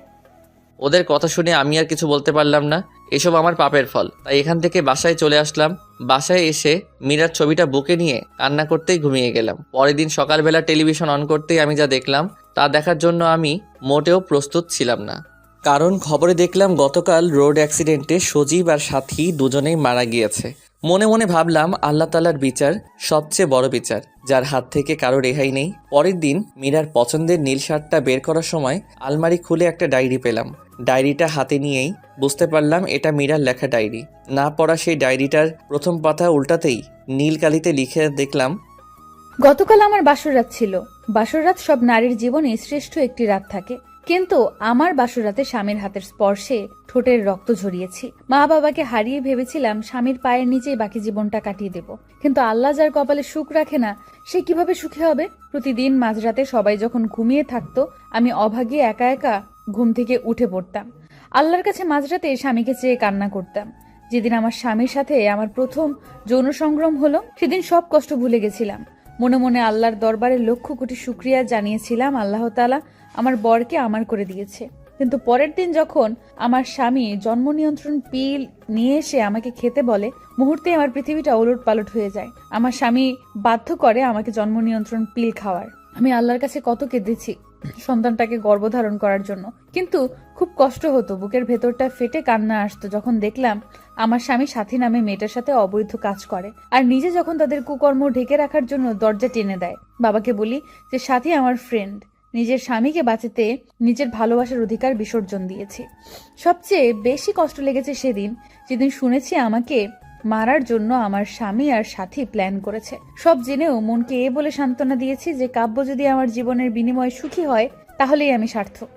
ওদের কথা শুনে আমি আর কিছু বলতে পারলাম না। এসব আমার পাপের ফল। তাই এখান থেকে বাসায় চলে আসলাম। বাসায় এসে মীরার ছবিটা বুকে নিয়ে কান্না করতেই ঘুমিয়ে গেলাম। পরের দিন সকালবেলা টেলিভিশন অন করতেই আমি যা দেখলাম তা দেখার জন্য আমি মোটেও প্রস্তুত ছিলাম না। কারণ খবরে দেখলাম গতকাল রোড অ্যাক্সিডেন্টে সজীব আর সাথী দুজনেই মারা গিয়েছে। মনে মনে ভাবলাম আল্লাহ তাআলার বিচার সবচেয়ে বড় বিচার, যার হাত থেকে কারো রেহাই নেই। পরের দিন মীরার পছন্দের নীল শার্টটা বের করার সময় আলমারি খুলে একটা ডায়েরি পেলাম। ডায়েরিটা হাতে নিয়েই বুঝতে পারলাম এটা মীরার লেখা ডায়েরি। না পড়া সেই ডায়েরিটার প্রথম পাতা উল্টাতেই নীল কালিতে লিখে দেখলাম, গতকাল আমার বাসররাত ছিল। বাসররাত সব নারীর জীবনে শ্রেষ্ঠ একটি রাত থাকে, কিন্তু আমার বাসররাতে স্বামীর হাতের স্পর্শে ঠোঁটের রক্ত ঝরিয়েছি। মা বাবাকে হারিয়ে ভেবেছিলাম স্বামীর পায়ের নিচেই বাকি জীবনটা কাটিয়ে দেব, কিন্তু আল্লাহ যার কপালে সুখ রাখে না সে কিভাবে সুখী হবে? প্রতিদিন মাঝরাতে সবাই যখন ঘুমিয়ে থাকতো, আমি অভাগী একা একা ঘুম থেকে উঠে পড়তাম। আল্লাহর কাছে মাঝরাতে স্বামীকে চেয়ে কান্না করতাম। যেদিন আমার স্বামীর সাথে আমার প্রথম যৌন সংগ্রাম হলো, সেদিন সব কষ্ট ভুলে গেছিলাম। মনে মনে আল্লাহর দরবারে লক্ষ কোটি শুকরিয়া জানিয়েছিলাম, আল্লাহ তাআলা আমার বরকে আমার করে দিয়েছে। কিন্তু পরের দিন যখন আমার স্বামী জন্ম নিয়ন্ত্রণ পিল নিয়ে এসে আমাকে খেতে বলে, মুহূর্তে আমার পৃথিবীটা ওলটপালট হয়ে যায়। আমার স্বামী বাধ্য করে আমাকে জন্ম নিয়ন্ত্রণ পিল খাওয়ার। আমি আল্লাহর কাছে কত কেঁদেছি সন্তানটাকে গর্ভধারণ করার জন্য, কিন্তু খুব কষ্ট হতো, বুকের ভেতরটা ফেটে কান্না আসতো যখন দেখলাম আমার স্বামী সাথী নামে মেয়েটার সাথে অবৈধ কাজ করে, আর নিজে যখন তাদের কুকর্ম ঢেকে রাখার জন্য দরজা টেনে দেয়। বাবাকে বলি যে সাথী আমার ফ্রেন্ড, নিজের স্বামীকে বাঁচাতে নিজের ভালোবাসার অধিকার বিসর্জন দিয়েছি। সবচেয়ে বেশি কষ্ট লেগেছে সেদিন যেদিন শুনেছি আমাকে মারার জন্য আমার স্বামী আর সাথী প্ল্যান করেছে। সব জেনেও মনকে এ বলে সান্ত্বনা দিয়েছি যে কাব্য যদি আমার জীবনের বিনিময়ে সুখী হয় তাহলেই আমি সার্থক।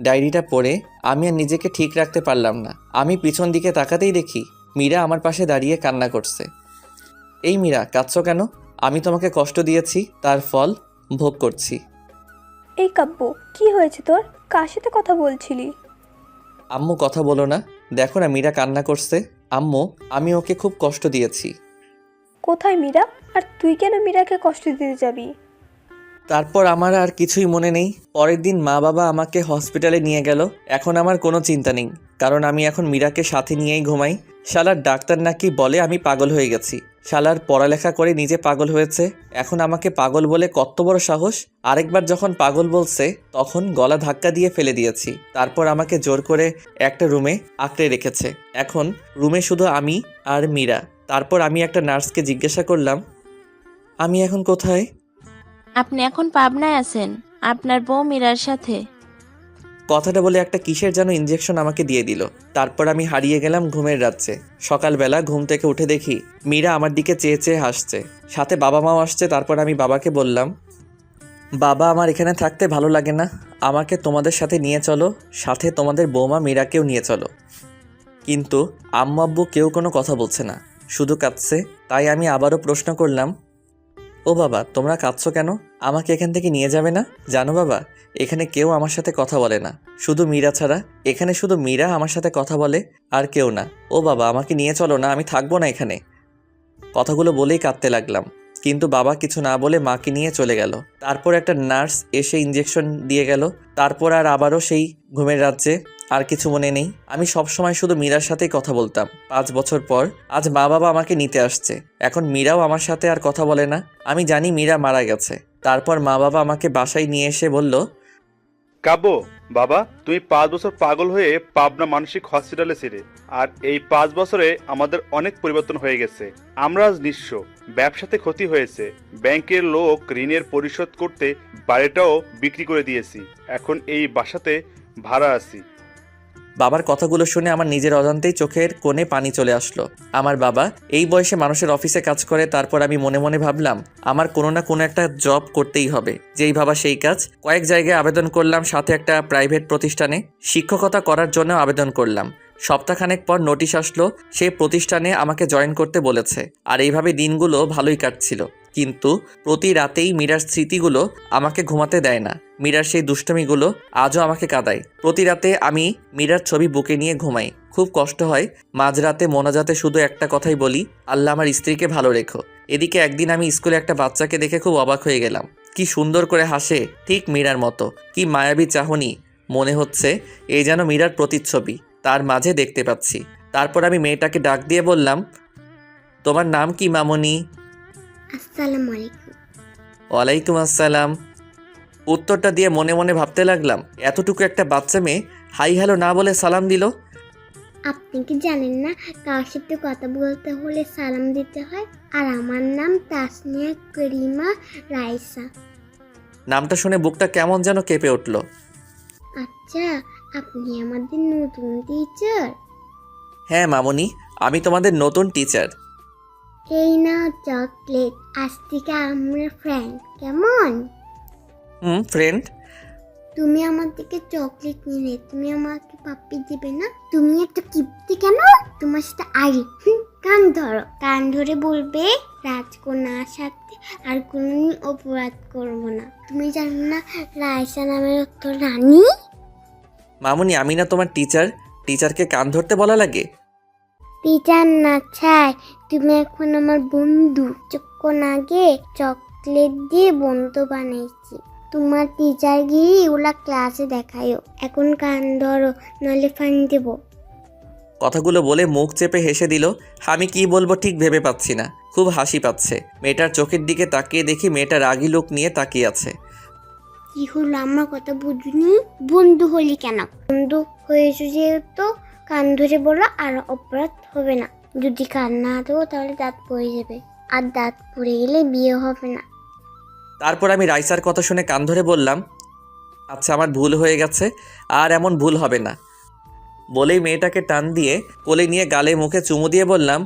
ডায়েরিটা পড়ে আমি আর নিজেকে ঠিক রাখতে পারলাম না। আমি পিছন দিকে তাকাতেই দেখি মীরা আমার পাশে দাঁড়িয়ে কান্না করছে। এই মীরা, কাঁদছো কেন? আমি তোমাকে কষ্ট দিয়েছি, তার ফল ভোগ করছি। এই কাব্য, কি হয়েছে তোর? কার সাথে কথা বলছিলি? আম্মু, কথা বলো না, দেখো না মীরা কান্না করছে। আম্মু, আমি ওকে খুব কষ্ট দিয়েছি। কোথায় মীরা? আর তুই কেন মীরাকে কষ্ট দিতে যাবি? তারপর আমার আর কিছুই মনে নেই। পরের দিন মা বাবা আমাকে হসপিটালে নিয়ে গেল। এখন আমার কোনো চিন্তা নেই, কারণ আমি এখন মীরাকে সাথে নিয়েই ঘুমাই। শালার ডাক্তার নাকি বলে আমি পাগল হয়ে গেছি। শালার পড়ালেখা করে নিজে পাগল হয়েছে, এখন আমাকে পাগল বলে কত বড় সাহস। আরেকবার যখন পাগল বলছে তখন গলা ধাক্কা দিয়ে ফেলে দিয়েছি। তারপর আমাকে জোর করে একটা রুমে আঁকড়ে রেখেছে। এখন রুমে শুধু আমি আর মীরা। তারপর আমি একটা নার্সকে জিজ্ঞাসা করলাম, আমি এখন কোথায়? আপনি এখন পাবনায় আছেন আপনার বউ মীরার সাথে। কথাটা বলে একটা কিসের যেন ইঞ্জেকশন আমাকে দিয়ে দিল। তারপর আমি হারিয়ে গেলাম ঘুমের রাজ্যে। সকালবেলা ঘুম থেকে উঠে দেখি মীরা আমার দিকে চেয়ে চেয়ে হাসছে, সাথে বাবা মাও আসছে। তারপর আমি বাবাকে বললাম, বাবা, আমার এখানে থাকতে ভালো লাগে না, আমাকে তোমাদের সাথে নিয়ে চলো, সাথে তোমাদের বৌমা মীরাকেও নিয়ে চলো। কিন্তু আম্মু আব্বু কেউ কোনো কথা বলছে না, শুধু কাঁদছে। তাই আমি আবারও প্রশ্ন করলাম, ও বাবা, তোমরা কাঁদছো কেন? আমাকে এখান থেকে নিয়ে যাবে না? জানো বাবা, এখানে কেউ আমার সাথে কথা বলে না, শুধু মীরা ছাড়া। এখানে শুধু মীরা আমার সাথে কথা বলে, আর কেউ না। ও বাবা, আমাকে নিয়ে চলো না, আমি থাকবো না এখানে। কথাগুলো বলেই কাঁদতে লাগলাম, কিন্তু বাবা কিছু না বলে মাকে নিয়ে চলে গেল। তারপর একটা নার্স এসে ইঞ্জেকশন দিয়ে গেল। তারপর আর আবারও সেই ঘুমের রাজ্যে। আর কিছু মনে নেই। আমি সবসময় শুধু মীরার সাথেই কথা বলতাম। 5 বছর পর আজ মা বাবা আমাকে নিতে আসছে। এখন মীরাও আমার সাথে আর কথা বলে না। আমি জানি মীরা মারা গেছে। তারপর মা বাবা আমাকে বাসায় নিয়ে এসে বলল, কাব্য, বাবা, তুমি 5 বছর পাগল হয়ে পাবনা মানসিক হসপিটালে ছিলে, আর এই 5 বছরে আমাদের অনেক পরিবর্তন হয়ে গেছে। আমরা আজ নিঃস্ব, ব্যবসাতে ক্ষতি হয়েছে, ব্যাংকের লোক ঋণের পরিশোধ করতে বাড়িটাও বিক্রি করে দিয়েছি। এখন এই বাসাতে ভাড়া আছি। বাবার কথাগুলো শুনে আমার নিজের অজান্তেই চোখের কোণে পানি চলে আসলো। আমার বাবা এই বয়সে মানুষের অফিসে কাজ করে। তারপর আমি মনে মনে ভাবলাম, আমার কোনো না কোনো একটা জব করতেই হবে। যেই ভাবা সেই কাজ। কয়েক জায়গায় আবেদন করলাম, সাথে একটা প্রাইভেট প্রতিষ্ঠানে শিক্ষকতা করার জন্য আবেদন করলাম। সপ্তাহখানেক পর নোটিশ আসলো, সেই প্রতিষ্ঠানে আমাকে জয়েন করতে বলেছে। আর এইভাবে দিনগুলো ভালোই কাটছিল। কিন্তু প্রতি রাতেই মীরার স্মৃতিগুলো আমাকে ঘুমাতে দেয় না। মীরার সেই দুষ্টমিগুলো আজও আমাকে কাঁদায়। প্রতি রাতে আমি মীরার ছবি বুকে নিয়ে ঘুমাই। খুব কষ্ট হয়। মাঝরাতে মোনাজাতে শুধু একটা কথাই বলি, আল্লাহ আমার স্ত্রীকে ভালো রেখো। এদিকে একদিন আমি স্কুলে একটা বাচ্চাকে দেখে খুব অবাক হয়ে গেলাম। কি সুন্দর করে হাসে, ঠিক মীরার মতো। কি মায়াবী চাহনি, মনে হচ্ছে এই যেন মীরার প্রতিচ্ছবি তার মাঝে দেখতে পাচ্ছি। তারপর আমি মেয়েটাকে ডাক দিয়ে বললাম, তোমার নাম কি মামনি? আসসালামু আলাইকুম। ওয়ালাইকুম আসসালাম। উত্তরটা দিয়ে মনে মনে ভাবতে লাগলাম, এতটুকু একটা বাচ্চা মেয়ে হাই হ্যালো না বলে সালাম দিল। আপনি কি জানেন না কার সাথে কথা বলতে হলে সালাম দিতে হয়? আর আমার নাম তাসনিয়া করিমা রাইসা। নামটা শুনে বুকটা কেমন যেন কেঁপে উঠল। আচ্ছা, আপনি আমাদের নতুন টিচার? হ্যাঁ মামনি, আমি তোমাদের নতুন টিচার। এই না চকলেট, আজ থেকে আমরা ফ্রেন্ড, কেমন? ফ্রেন্ড। তুমি আমার থেকে চকলেট নিলে তুমি আমাকে পাপ্পি দিবে না? তুমি একটা কিপ্তি কেন? তোমার সাথে আইল। কান ধরো, কান ধরে বলবে রাজকন্যার সাথে আর কোনোদিন অপরাধ করবো না। তুমি জানো না রাইসা নামের অর্থ রানী? মামনি, আমি না তোমার টিচার? টিচারকে কান ধরতে বলা লাগে? টিচার না ছাই, তুমি এখন আমার বন্ধু। কিছুক্ষণ আগে চকলেট দিয়ে বন্ধু বানাইছি। তোমার টিচার গিয়ে ওলা ক্লাসে দেখায়ও। এখন কান ধরো, নইলে ফাইন দেব। কথাগুলো বলে মুখ চেপে হেসে দিল। আমি কি বলবো ঠিক ভেবে পাচ্ছি না, খুব হাসি পাচ্ছে। মেয়েটার চোখের দিকে তাকিয়ে দেখি মেয়েটা রাগী লোক নিয়ে তাকিয়ে আছে। কি হলো, আমার কথা বুঝুনি? বন্ধু হলি কেন? বন্ধু হয়েছে যেহেতু কান ধরে বলো, আর অপরাধ হবে না। যদি কান না দেবো তাহলে দাঁত পড়ে যাবে, আর দাঁত পড়ে গেলে বিয়ে হবে না। তারপর আমি রাইসার কথা শুনে কান ধরে বললাম, আচ্ছা আমার ভুল হয়ে গেছে, আর এমন ভুল হবে না। বলেই মেয়েটাকে টান দিয়ে কোলে নিয়ে গালে মুখে চুমু দিয়ে বললাম,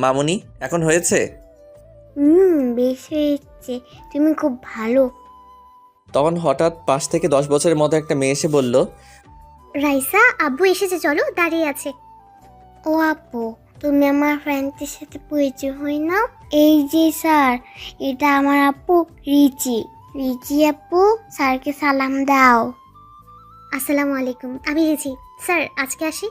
মামুনি এখন হয়েছে? বেশ হয়েছে, তুমি খুব ভালো। তখন হঠাৎ 5 থেকে 10 বছরের মতো একটা মেয়ে এসে বলল, রাইসা, আব্বু এসেছে, চলো, দাঁড়িয়ে আছে। ও আপু, তুমি আমার ফ্রেন্ডের সাথে পরিচয় হই না? এই যে স্যার, এটা আমার আপু রিচি। রিচি আপু, স্যারকে সালাম দাও। আসসালামু আলাইকুম, আমি রিচি। স্যার আজকে আসি।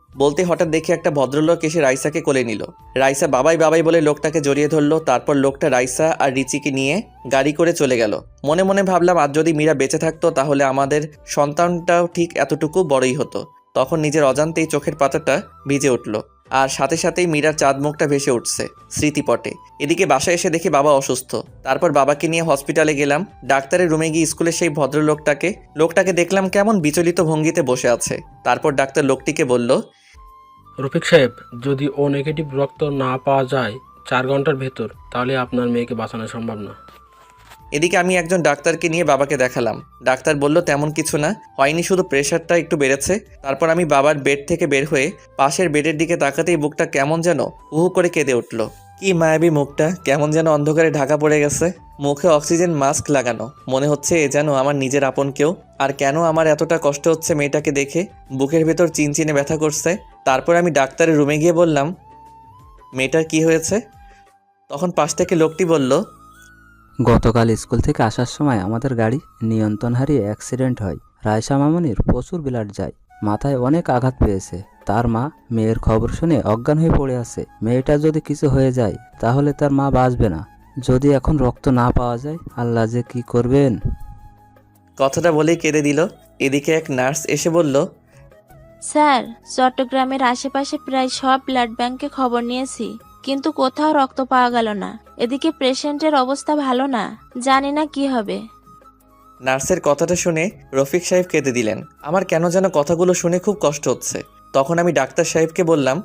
বলতে হঠাৎ দেখে একটা ভদ্রলোক এসে রাইসাকে কোলে নিল। রাইসা বাবাই বাবাই বলে লোকটাকে জড়িয়ে ধরলো। তারপর লোকটা রাইসা আর রিচিকে নিয়ে গাড়ি করে চলে গেল। মনে মনে ভাবলাম, আজ যদি মীরা বেঁচে থাকতো তাহলে আমাদের সন্তানটাও ঠিক এতটুকু বড়ই হতো। তখন নিজের অজান্তেই চোখের পাতাটা ভিজে উঠল, আর সাথে সাথেই মীরার চাঁদ মুখটা ভেসে উঠছে স্মৃতিপটে। এদিকে বাসায় এসে দেখি বাবা অসুস্থ। তারপর বাবাকে নিয়ে হসপিটালে গেলাম। ডাক্তারের রুমে গিয়ে স্কুলের সেই ভদ্রলোকটাকে দেখলাম কেমন বিচলিত ভঙ্গিতে বসে আছে। তারপর ডাক্তার লোকটিকে বলল, রফিক সাহেব, যদি ও নেগেটিভ রক্ত না পাওয়া যায় 4 ঘন্টার ভেতর, তাহলে আপনার মেয়েকে বাঁচানো সম্ভব না। এদিকে আমি একজন ডাক্তারকে নিয়ে বাবাকে দেখালাম। ডাক্তার বলল, তেমন কিছু না, হয়নি, শুধু প্রেশারটা একটু বেড়েছে। তারপর আমি বাবার বেড থেকে বের হয়ে পাশের বেডের দিকে তাকাতেই বুকটা কেমন যেন উহু করে কেঁদে উঠল। কি মায়াবী মুখটা, কেমন যেন অন্ধকারে ঢাকা পড়ে গেছে। মুখে অক্সিজেন মাস্ক লাগানো, মনে হচ্ছে এ যেন আমার নিজের আপন কেউ। আর কেন আমার এতটা কষ্ট হচ্ছে মেয়েটাকে দেখে, বুকের ভেতর চিনচিনে ব্যথা করছে। তারপর আমি ডাক্তারের রুমে গিয়ে বললাম, মেয়েটার কি হয়েছে? তখন পাশ থেকে লোকটি বলল, গতকাল স্কুল থেকে আসার সময় আমাদের গাড়ি নিয়ন্ত্রণ হারিয়ে অ্যাক্সিডেন্ট হয়। রায়সা মামনির প্রচুর ব্লাড যায়, মাথায় অনেক আঘাত পেয়েছে। তার মা মেয়ের খবর শুনে অজ্ঞান হয়ে পড়ে আছে। মেয়েটা যদি কিছু হয়ে যায় তাহলে তার মা বাঁচবে না। যদি এখন রক্ত না পাওয়া যায়, আল্লাহ যে কি করবেন। কথাটা বলেই কেঁদে দিল। এদিকে এক নার্স এসে বলল, স্যার, চট্টগ্রামের আশেপাশে প্রায় সব ব্লাড ব্যাংকে খবর নিয়েছি, কিন্তু কোথাও রক্ত পাওয়া গেল না। এদিকে পেশেন্টের অবস্থা ভালো না, জানি না কি হবে। নার্সের কথাটা শুনে রফিক সাহেব কেঁদে দিলেন। আমার কেন যেন কথাগুলো শুনে খুব কষ্ট হচ্ছে। তখন আমি ডাক্তার সাহেবকে বললাম,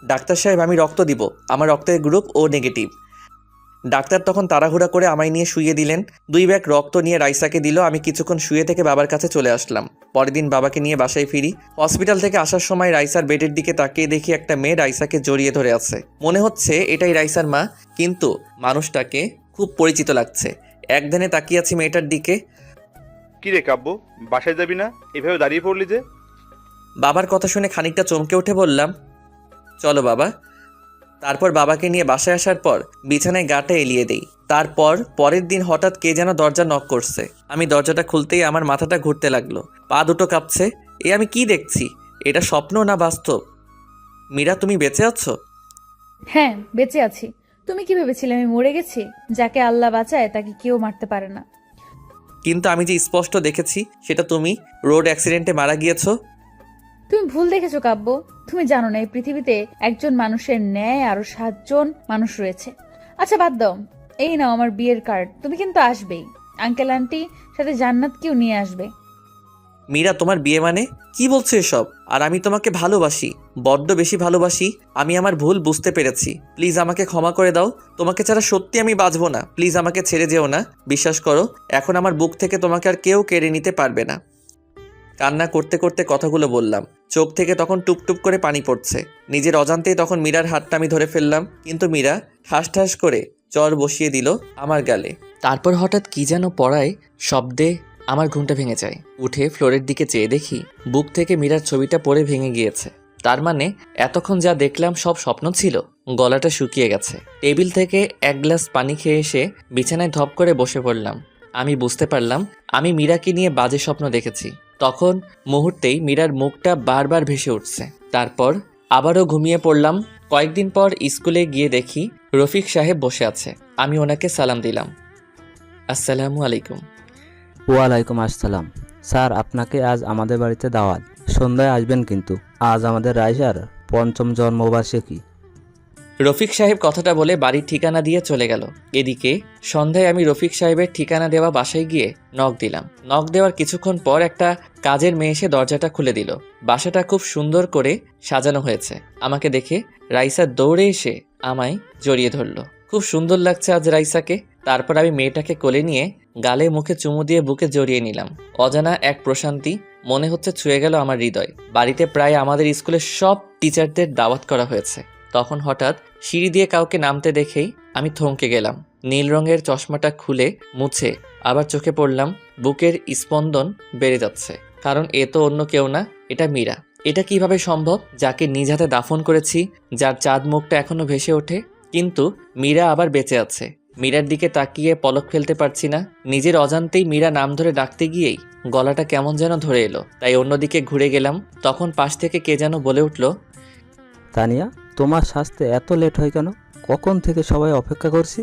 ডাক্তার সাহেব আমি রক্ত দিব, আমার রক্তের গ্রুপ ও নেগেটিভ। ডাক্তার তখন তাড়াহুড়া করে আমায় নিয়ে শুইয়ে দিলেন। 2 ব্যাগ রক্ত নিয়ে রাইসাকে দিল। আমি কিছুক্ষণ শুয়ে থেকে বাবার কাছে চলে আসলাম। পরের দিন বাবাকে নিয়ে বাসায় ফিরি। হসপিটাল থেকে আসার সময় রাইসার বেডের দিকে তাকিয়ে দেখি একটা মেয়ে রাইসাকে জড়িয়ে ধরে আছে। মনে হচ্ছে এটাই রাইসার মা, কিন্তু মানুষটাকে খুব পরিচিত লাগছে। একধানে তাকিয়ে আছি মেয়েটার দিকে। কি রে কাব্য, বাসায় যাবি না? এভাবে দাঁড়িয়ে পড়লি যে? বাবার কথা শুনে খানিকটা চমকে উঠে বললাম, চলো বাবা। তারপর বাবাকে নিয়ে বাসায় আসার পর বিছানায় গাটা এলিয়ে দেই। তারপর পরের দিন হঠাৎ কে যেন দরজা নক করছে। আমি দরজাটা খুলতেই আমার মাথাটা ঘুরতে লাগলো, পা দুটো কাঁপছে। আমি কি দেখছি? এটা স্বপ্ন না বাস্তব? মীরা, তুমি বেঁচে আছো? হ্যাঁ, বেঁচে আছি। তুমি কি ভেবেছিলে আমি মরে গেছি? যাকে আল্লাহ বাঁচায় তাকে কেউ মারতে পারে না। কিন্তু আমি যে স্পষ্ট দেখেছি সেটা তুমি রোড অ্যাক্সিডেন্টে মারা গিয়েছো। তুমি ভুল দেখেছো কাব্য। তুমি জানো না এই পৃথিবীতে একজন মানুষের ন্যায় আরো 7 জন মানুষ রয়েছে। আচ্ছা বাদ দাও, এই নাও আমার বিয়ের কার্ড। তুমি কিন্তু আসবেই। আঙ্কেল আন্টি সাথে জান্নাতকেও নিয়ে আসবে। মীরা, তোমার বিয়ে মানে? কি বলছো এসব? আর আমি তোমাকে ভালোবাসি, বড্ড বেশি ভালোবাসি। আমি আমার ভুল বুঝতে পেরেছি, প্লিজ আমাকে ক্ষমা করে দাও। তোমাকে ছাড়া সত্যি আমি বাঁচবো না, প্লিজ আমাকে ছেড়ে যেও না। বিশ্বাস করো, এখন আমার বুক থেকে তোমাকে আর কেউ কেড়ে নিতে পারবে না। কান্না করতে করতে কথাগুলো বললাম। চোখ থেকে তখন টুপটুপ করে পানি পড়ছে। নিজের অজান্তেই তখন মীরার হাতটা আমি ধরে ফেললাম, কিন্তু মীরা ঠাস ঠাস করে চর বসিয়ে দিল আমার গালে। তারপর হঠাৎ কি যেন পড়ায় শব্দে আমার ঘুমটা ভেঙে যায়। উঠে ফ্লোরের দিকে চেয়ে দেখি বুক থেকে মীরার ছবিটা পড়ে ভেঙে গিয়েছে। তার মানে এতক্ষণ যা দেখলাম সব স্বপ্ন ছিল। গলাটা শুকিয়ে গেছে। টেবিল থেকে 1 গ্লাস পানি খেয়ে এসে বিছানায় ধপ করে বসে পড়লাম। আমি বুঝতে পারলাম আমি মীরাকে নিয়ে বাজে স্বপ্ন দেখেছি। তখন মুহূর্তেই মীরার মুখটা বারবার ভেসে উঠছে। তারপর আবারও ঘুমিয়ে পড়লাম। কয়েকদিন পর স্কুলে গিয়ে দেখি রফিক সাহেব বসে আছে। আমি ওনাকে সালাম দিলাম। আসসালামু আলাইকুম। ওয়ালাইকুম আসসালাম। স্যার, আপনাকে আজ আমাদের বাড়িতে দাওয়াত। সন্ধ্যায় আসবেন কিন্তু। আজ আমাদের রাইসার ৫ম জন্মবার্ষিকী। রফিক সাহেব কথাটা বলে বাড়ির ঠিকানা দিয়ে চলে গেল। এদিকে সন্ধ্যায় আমি রফিক সাহেবের ঠিকানা দেওয়া বাসায় গিয়ে নক দিলাম। নক দেওয়ার কিছুক্ষণ পর একটা কাজের মেয়ে এসে দরজাটা খুলে দিল। বাসাটা খুব সুন্দর করে সাজানো হয়েছে। আমাকে দেখে রাইসা দৌড়ে এসে আমায় জড়িয়ে ধরল। খুব সুন্দর লাগছে আজ রাইসাকে। তারপর আমি মেয়েটাকে কোলে নিয়ে গালে মুখে চুমু দিয়ে বুকে জড়িয়ে নিলাম। অজানা এক প্রশান্তি মনে হচ্ছে ছুঁয়ে গেল আমার হৃদয়। বাড়িতে প্রায় আমাদের স্কুলের সব টিচারদের দাওয়াত করা হয়েছে। তখন হঠাৎ সিঁড়ি দিয়ে কাউকে নামতে দেখেই আমি থমকে গেলাম। নীল রঙের চশমাটা খুলে মুছে আবার চোখে পড়লাম। বুকের স্পন্দন বেড়ে যাচ্ছে, কারণ এ তো অন্য কেউ না, এটা মীরা। এটা কিভাবে সম্ভব? যাকে নিজ হাতে দাফন করেছি, যার চাঁদ মুখটা এখনো ভেসে ওঠে, কিন্তু মীরা আবার বেঁচে আছে। মীরার দিকে তাকিয়ে পলক ফেলতে পারছি না। নিজের অজান্তেই মীরা নাম ধরে ডাকতে গিয়েই গলাটা কেমন যেন ধরে এলো। তাই অন্যদিকে ঘুরে গেলাম। তখন পাশ থেকে কে যেন বলে উঠল, তানিয়া, তোমার সাজতে এত লেট হয় কেন? কখন থেকে সবাই অপেক্ষা করছি।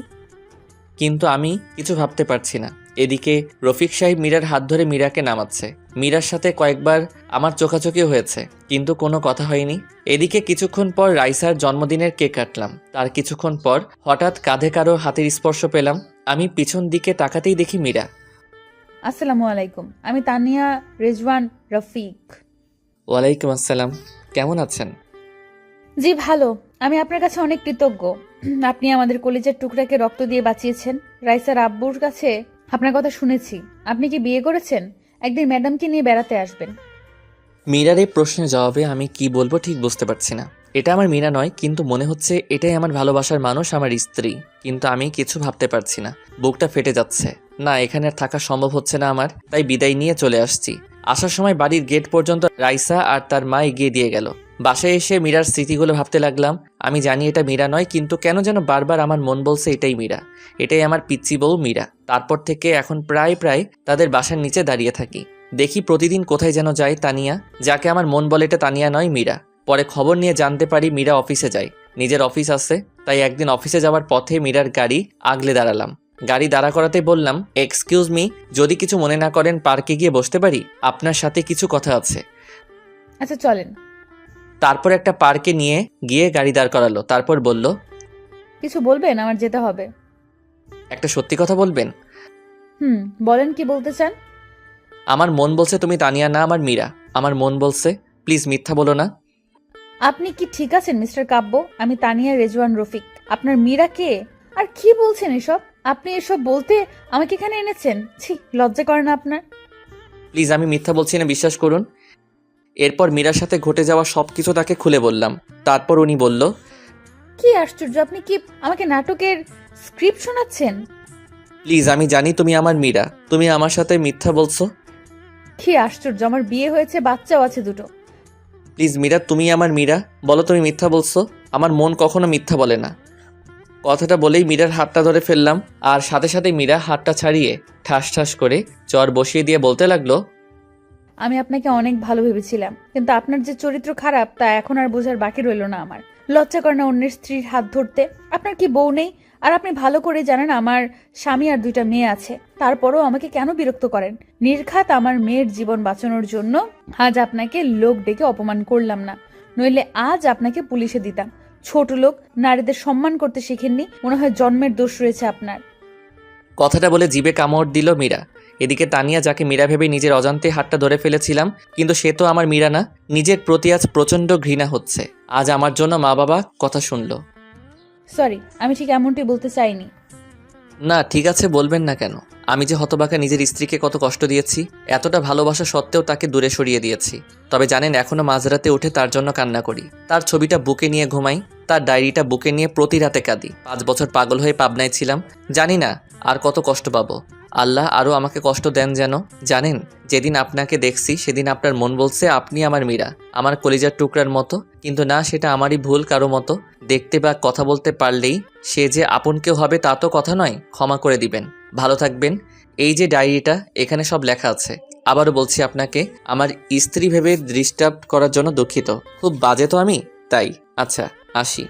কিন্তু আমি কিছু ভাবতে পারছি না। এদিকে রফিক সাহেব মীরার হাত ধরে মীরাকে নামাচ্ছে। মীরার সাথে কয়েকবার আমার চোখাচোখি হয়েছে, কিন্তু কোনো কথা হয়নি। এদিকে কিছুক্ষণ পর রাইসার জন্মদিনের কেক কাটলাম। তার কিছুক্ষণ পর হঠাৎ কাঁধে কারো হাতের স্পর্শ পেলাম। আমি পিছন দিকে তাকাতেই দেখি মীরা। আসসালামু আলাইকুম, আমি তানিয়া রেজওয়ান রফিক। ওয়ালাইকুম আসসালাম, কেমন আছেন? জি ভালো। আমি আপনার কাছে অনেক কৃতজ্ঞ। আপনি আমাদের কলেজের টুকরাকে রক্ত দিয়ে বাঁচিয়েছেন। রাইসার আব্বুর কাছে আপনার কথা শুনেছি। আপনি কি বিয়ে করেছেন? একদিন ম্যাডামকে নিয়ে বেড়াতে আসবেন। মীরার এই প্রশ্নের জবাবে আমি কি বলবো ঠিক বুঝতে পারছি না। এটা আমার মীরা নয়, কিন্তু মনে হচ্ছে এটাই আমার ভালোবাসার মানুষ, আমার স্ত্রী। কিন্তু আমি কিছু ভাবতে পারছি না। বুকটা ফেটে যাচ্ছে। না, এখানে আর থাকা সম্ভব হচ্ছে না আমার। তাই বিদায় নিয়ে চলে আসছি। আসার সময় বাড়ির গেট পর্যন্ত রাইসা আর তার মা এগিয়ে দিয়ে গেল। বাসায় এসে মীরার স্মৃতিগুলো ভাবতে লাগলাম। আমি জানি এটা মীরা নয়, কিন্তু কেন যেন বারবার আমার মন বলছে এটাই মীরা, এটাই আমার পিচ্চি বউ মীরা। তারপর থেকে এখন প্রায় তাদের বাসার নিচে দাঁড়িয়ে থাকি। দেখি প্রতিদিন কোথায় যেন যায় তানিয়া, যাকে আমার মন বলে এটা তানিয়া নয়, মীরা। পরে খবর নিয়ে জানতে পারি মীরা অফিসে যায়। নিজের অফিস আছে, তাই একদিন অফিসে যাওয়ার পথে মীরার গাড়ি আগলে দাঁড়ালাম। গাড়ি দাঁড়া করাতে বললাম, এক্সকিউজ মি, যদি কিছু মনে না করেন পার্কে গিয়ে বসতে পারি? আপনার সাথে কিছু কথা আছে। আচ্ছা চলেন। তারপর একটা পার্কে নিয়ে গিয়ে গাড়ি দাঁড় করালো। তারপর বলল, কিছু বলবেন? আমার যেতে হবে। একটা সত্যি কথা বলবেন? বলেন, কি বলতে চান? আমার মন বলছে তুমি তানিয়া না, আমার মীরা। আমার মন বলছে, প্লিজ মিথ্যা বলো না। আপনি কি ঠিক আছেন মিস্টার কাব্য? আমি তানিয়া রেজওয়ান রফিক। আপনার মীরা কে? আর কি বলছেন এসব? আপনি এসব বলতে আমাকে এখানে এনেছেন? ছি, লজ্জা করে না আপনার? প্লিজ, আমি মিথ্যা বলছি না, বিশ্বাস করুন। এরপর মীরার সাথে ঘটে যাওয়া সবকিছু তাকে খুলে বললাম। তারপর উনি বলল, কি আশ্চর্য, আপনি কি আমাকে নাটকের স্ক্রিপ্ট শোনাচ্ছেন? প্লিজ, আমি জানি তুমি আমার মীরা, তুমি আমার সাথে মিথ্যা বলছো। কি আশ্চর্য, আমার বিয়ে হয়েছে, বাচ্চাও আছে দুটো। প্লিজ মীরা, তুমি আমার মীরা, বলো তুমি মিথ্যা বলছো। আমার মন কখনো মিথ্যা বলে না। কথাটা বলেই মীরার হাতটা ধরে ফেললাম, আর সাথে সাথে মীরা হাতটা ছাড়িয়ে ঠাস ঠাস করে চর বসিয়ে দিয়ে বলতে লাগলো, আমি আপনাকে অনেক ভালো ভেবেছিলাম, কিন্তু আপনার যে চরিত্র খারাপ তা এখন আর বোঝার বাকি রইল না আমার। লজ্জা করে না অন্যের স্ত্রীর হাত ধরতে? আপনার কি বউ নেই? আর আপনি ভালো করে জানেন আমার স্বামী আর দুইটা মেয়ে আছে। তারপরও আমাকে কেন বিরক্ত করেন? নির্ঘাত আমার মেয়ের জীবন বাঁচানোর জন্য আজ আপনাকে লোক ডেকে অপমান করলাম না, নইলে আজ আপনাকে পুলিশে দিতাম। ছোট লোক, নারীদের সম্মান করতে শিখেননি, মনে হয় জন্মের দোষ রয়েছে আপনার। কথাটা বলে জিভে কামড় দিল মীরা। এদিকে তানিয়া, যাকে মীরা ভেবে নিজের অজান্তে হাতটা ধরে ফেলেছিলাম, কিন্তু সে তো আমার মীরা না। নিজের প্রতি আজ প্রচণ্ড ঘৃণা হচ্ছে। আজ আমার জন্য মা বাবা কথা শুনলো। সরি, আমি ঠিক এমনটি বলতে চাইনি। না, ঠিক আছে, বলবেন না কেন? আমি যে হতবাকা নিজের স্ত্রীকে কত কষ্ট দিয়েছি, এতটা ভালোবাসা সত্ত্বেও তাকে দূরে সরিয়ে দিয়েছি। তবে জানেন, এখনো মাঝরাতে উঠে তার জন্য কান্না করি। তার ছবিটা বুকে নিয়ে ঘুমাই, তার ডায়েরিটা বুকে নিয়ে প্রতি রাতে কাঁদি। 5 বছর পাগল হয়ে পাবনায় ছিলাম। জানি না আর কত কষ্ট পাবো। আল্লাহ আরও আমাকে কষ্ট দেন যেন। জানেন, যেদিন আপনাকে দেখছি সেদিন আপনার মন বলছে আপনি আমার মীরা, আমার কলিজার টুকরার মতো। কিন্তু না, সেটা আমারই ভুল। কারো মতো দেখতে বা কথা বলতে পারলেই সে যে আপন কেউ হবে তা তো কথা নয়। ক্ষমা করে দিবেন, ভালো থাকবেন। এই যে ডায়েরিটা, এখানে সব লেখা আছে। আবারও বলছি আপনাকে, আমার স্ত্রী ভেবে ডিস্টার্ব করার জন্য দুঃখিত। খুব বাজে তো আমি, তাই। আচ্ছা, আসি।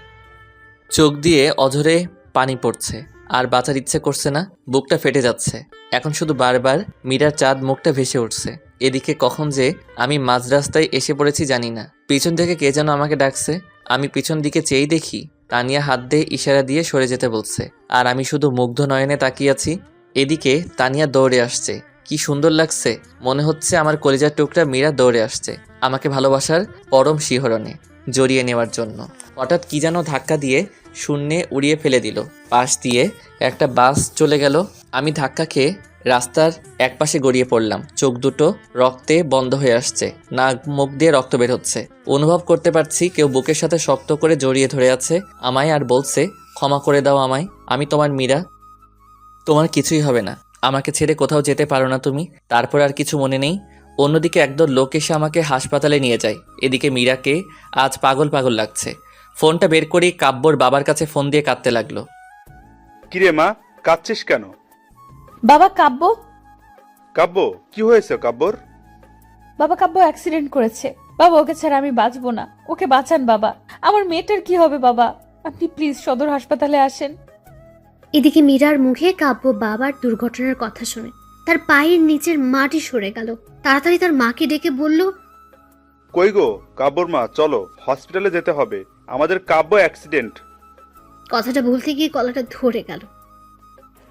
চোখ দিয়ে অঝরে পানি পড়ছে। আর বাঁচার ইচ্ছে করছে না, বুকটা ফেটে যাচ্ছে। এখন শুধু বারবার মীরার চাঁদ মুখটা ভেসে উঠছে। এদিকে কখন যে আমি মাঝ রাস্তায় এসে পড়েছি জানি না। পিছন থেকে কে যেন আমাকে ডাকছে। আমি পিছন দিকে চেয়েই দেখি তানিয়া হাত দিয়ে ইশারা দিয়ে সরে যেতে বলছে, আর আমি শুধু মুগ্ধ নয়নে তাকিয়ে আছি। এদিকে তানিয়া দৌড়ে আসছে। কি সুন্দর লাগছে, মনে হচ্ছে আমার কলিজার টুকরা মীরা দৌড়ে আসছে আমাকে ভালোবাসার পরম শিহরণে জড়িয়ে নেওয়ার জন্য। হঠাৎ কি যেন ধাক্কা দিয়ে শূন্যে উড়িয়ে ফেলে দিল। পাশ দিয়ে একটা বাস চলে গেল। আমি ধাক্কা খেয়ে রাস্তার একপাশে গড়িয়ে পড়লাম। চোখ দুটো রক্তে বন্ধ হয়ে আসছে, নাক মুখ দিয়ে রক্ত বের হচ্ছে। অনুভব করতে পারছি কেউ বুকের সাথে শক্ত করে জড়িয়ে ধরে আছে আমায়, আর বলছে, ক্ষমা করে দাও আমায়, আমি তোমার মীরা, তোমার কিছুই হবে না, আমাকে ছেড়ে কোথাও যেতে পারো না তুমি। তারপর আর কিছু মনে নেই। অন্যদিকে একদল লোক এসে আমাকে হাসপাতালে নিয়ে যায়। এদিকে মীরাকে আজ পাগল পাগল লাগছে। ফোনটা বের করেই কাব্যর বাবার কাছে ফোন দিয়ে কাঁদতে লাগলো। কিরে মা, কাঁদছিস কেন? বাবা কাব্য, কাব্য, কি হয়েছে কাব্যর? বাবা কাব্য অ্যাক্সিডেন্ট করেছে। বাবা ওকে ছাড়া আমি বাঁচবো না, ওকে বাঁচান বাবা। আমার মেয়েটার কি হবে বাবা? আপনি প্লিজ সদর হাসপাতালে আসেন। এদিকে মীরার মুখে কাব্য বাবার দুর্ঘটনার কথা শুনে তার পায়ের নিচের মাটি সরে গেল। তাড়াতাড়ি তার মাকে ডেকে বলল, কই গো কাব্যর মা, চলো হসপিটালে যেতে হবে, আমাদের কাব্য অ্যাক্সিডেন্ট। কথাটা বলতে গিয়ে গলাটা ধরে গেল।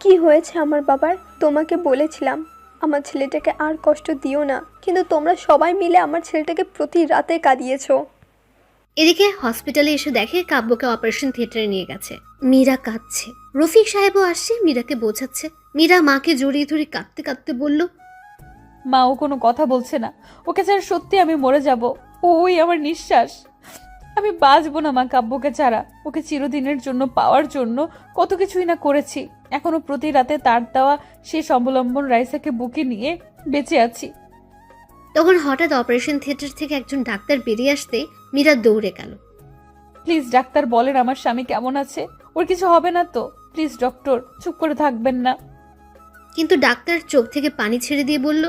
কি হয়েছে আমার বাবার? তোমাকে বলেছিলাম আমার ছেলেটাকে আর কষ্ট দিও না, কিন্তু তোমরা সবাই মিলে আমার ছেলেটাকে প্রতি রাতে কাঁদিয়েছো। এদিকে হসপিটালে এসে দেখে কাব্যকে অপারেশন থিয়েটারে নিয়ে গেছে। মীরা কাঁদছে। রফিক সাহেবও আসছে, মীরাকে বোঝাচ্ছে। মীরা মাকে জড়িয়ে ধরে কাঁদতে কাঁদতে বলল, মা ও কোনো কথা বলছে না, ওকে ছাড়া সত্যি আমি মরে যাব। ওই আমার নিঃশ্বাস, আমি বাঁচবো না মা কাব্যকে ছাড়া। ওকে চিরদিনের জন্য পাওয়ার জন্য কত কিছুই না করেছি। এখনো প্রতি রাতে তার দেওয়া শেষ অবলম্বন রাইসাকে বুকে নিয়ে বেঁচে আছি। তখন হঠাৎ অপারেশন থিয়েটার থেকে একজন ডাক্তার বেরিয়ে আসতে মীরা দৌড়ে গেল। প্লিজ ডাক্তার বলেন আমার স্বামী কেমন আছে, ওর কিছু হবে না তো? প্লিজ ডক্টর, চুপ করে থাকবেন না। কিন্তু ডাক্তার চোখ থেকে পানি ছেড়ে দিয়ে বলল,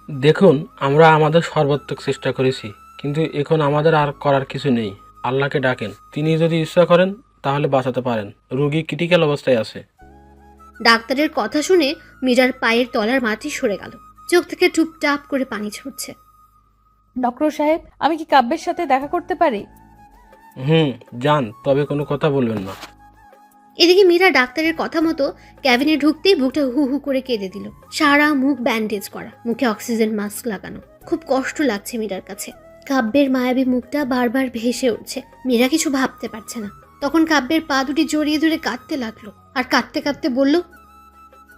দেখুন, আমরা আমাদের সর্বাত্মক চেষ্টা করেছি, কিন্তু এখন আমাদের আর করার কিছু নেই। আল্লাহকে ডাকেন, তিনি যদি ইচ্ছা করেন তাহলে বাঁচাতে পারেন। রোগী ক্রিটিক্যাল অবস্থায় আছে। ডাক্তারের কথা শুনে মীরার পায়ের তলার মাটি সরে গেল। চোখ থেকে টুপটাপ করে পানি ঝরছে। ডক্টর সাহেব, আমি কি কাব্যের সাথে দেখা করতে পারি? যান, তবে কোনো কথা বলবেন না। এদিকে মীরা ডাক্তারের কথা মতো ক্যাবিনে ঢুকতেই বুকটা হু হু করে কেঁদে দিল। সারা মুখ ব্যান্ডেজ করা, মুখে অক্সিজেন মাস্ক লাগানো। খুব কষ্ট লাগছে মীরার কাছে। কাব্যের মায়াবী মুখটা বারবার ভেসে উঠছে। মীরা কিছু ভাবতে পারছে না। তখন কাব্যের পা দুটি জড়িয়ে ধরে কাঁদতে লাগলো, আর কাঁদতে কাঁদতে বলল,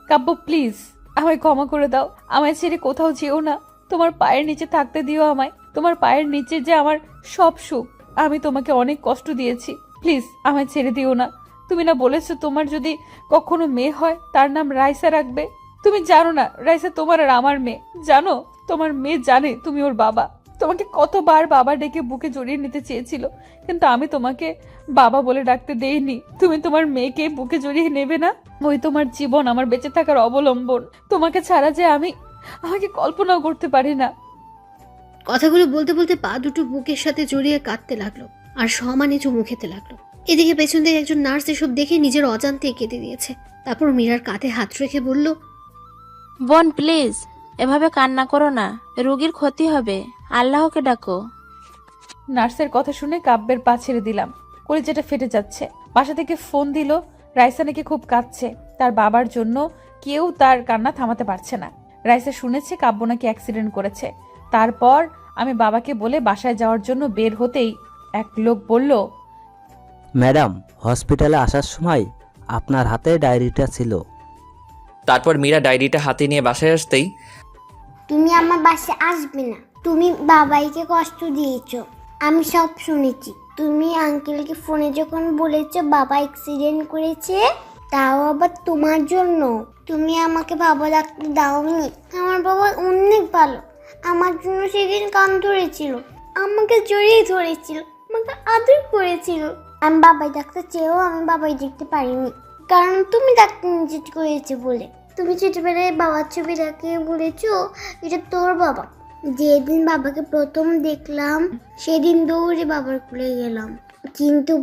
কাব্য প্লিজ আমায় ক্ষমা করে দাও, আমায় ছেড়ে কোথাও যেও না, তোমার পায়ের নিচে থাকতে দিও আমায়। তোমার পায়ের নিচে যে আমার সব সুখ। আমি তোমাকে অনেক কষ্ট দিয়েছি, প্লিজ আমায় ছেড়ে দিও না। তুমি না বলেছো তোমার যদি কখনো মেয়ে হয় তার নাম রাইসা রাখবে? তুমি জানো না রাইসা তোমার আর আমার মেয়ে? জানো, তোমার মেয়ে জানে তুমি ওর বাবা। তোমাকে কতবার বাবা ডেকে বুকে জড়িয়ে নিতে চেয়েছিল, কিন্তু আমি তোমাকে বাবা বলে ডাকতে দেইনি। তুমি তোমার মেয়েকে বুকে জড়িয়ে নেবে না? ওই তোমার জীবন, আমার বেঁচে থাকার অবলম্বন। তোমাকে ছাড়া যে আমাকে কল্পনাও করতে পারি না। কথাগুলো বলতে বলতে পা দুটো বুকের সাথে জড়িয়ে কাঁদতে লাগলো, আর সমানে চুমু খেতে লাগলো। এদিকে পেছন থেকে একজন নার্স এসব দেখে নিজের অজান্তে কেঁদে দিয়েছে। তারপর মীরার কাঁধে হাত রেখে বলল, বোন প্লিজ এভাবে কান্না করো না, রোগীর ক্ষতি হবে, আল্লাহকে ডাকো। নার্সের কথা শুনে কাব্যের পা ছেড়ে দিলাম। কলিজাটা ফেটে যাচ্ছে। বাসা থেকে ফোন দিল, রাইসা নাকি খুব কাঁদছে। তার বাবার জন্য কেউ তার কান্না থামাতে পারছে না। রাইসা শুনেছে কাব্য নাকি অ্যাক্সিডেন্ট করেছে। তারপর আমি বাবাকে বলে বাসায় যাওয়ার জন্য বের হতেই এক লোক বলল, ম্যাডাম, হসপিটালে আসার সময় আপনার হাতে ডায়েরিটা ছিল। তারপর মীরা ডায়েরিটা হাতে নিয়ে বাসায় আসতেই, তুমি আমার বাসায় আসবে না, তুমি বাবাইকে কষ্ট দিয়েছো, আমি সব শুনেছি। তুমি আঙ্কেলকে ফোনে যখন বলেছো বাবা অ্যাক্সিডেন্ট করেছে, তাও আবার তোমার জন্য, তুমি আমাকে বাবা ডাকতে দাওনি। আমার বাবা অনেক ভালো, আমার জন্য সেদিন কান ধরেছিল, আমাকে জড়িয়ে ধরেছিল, আমাকে আদর করেছিল। আমি বাবাই ডাকতে চেয়েও আমি বাবাই দেখতে পারিনি, কারণ তুমি ডাকতে নিষেধ করেছো বলে। তুমি ছোটবেলায় বাবার ছবি দেখিয়ে বলেছো এটা তোর বাবা। যেদিন বাবাকে প্রথম দেখলাম সেদিন দৌড়ে বাবার কোলে গেলাম, কিন্তু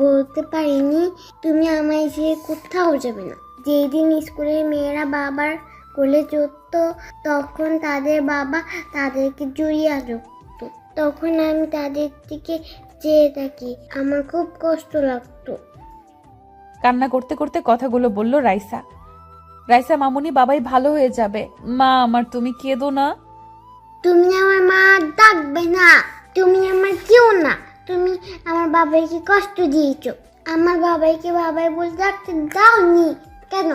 বলতে পারিনি তুমি আমায় ছেড়ে কোথাও যাবে না। যেই দিন স্কুলের মেয়েরা বাবার কোলে চড়তো তখন তাদের বাবা তাদেরকে জড়িয়ে রাখতো, তখন আমি তাদের দিকে চেয়ে থাকি, আমার খুব কষ্ট লাগতো। কান্না করতে করতে কথাগুলো বলল রাইসা। রাইসা মামুনি, বাবাই ভালো হয়ে যাবে। মা আমার, তুমি কেঁদো না। তুমি আমার মা ডাকবে না, তুমি আমার কেউ না, তুমি আমার বাবাইকে কষ্ট দিয়েছো, আমার বাবাইকে বাবাই বলে ডাকতে দাওনি কেন?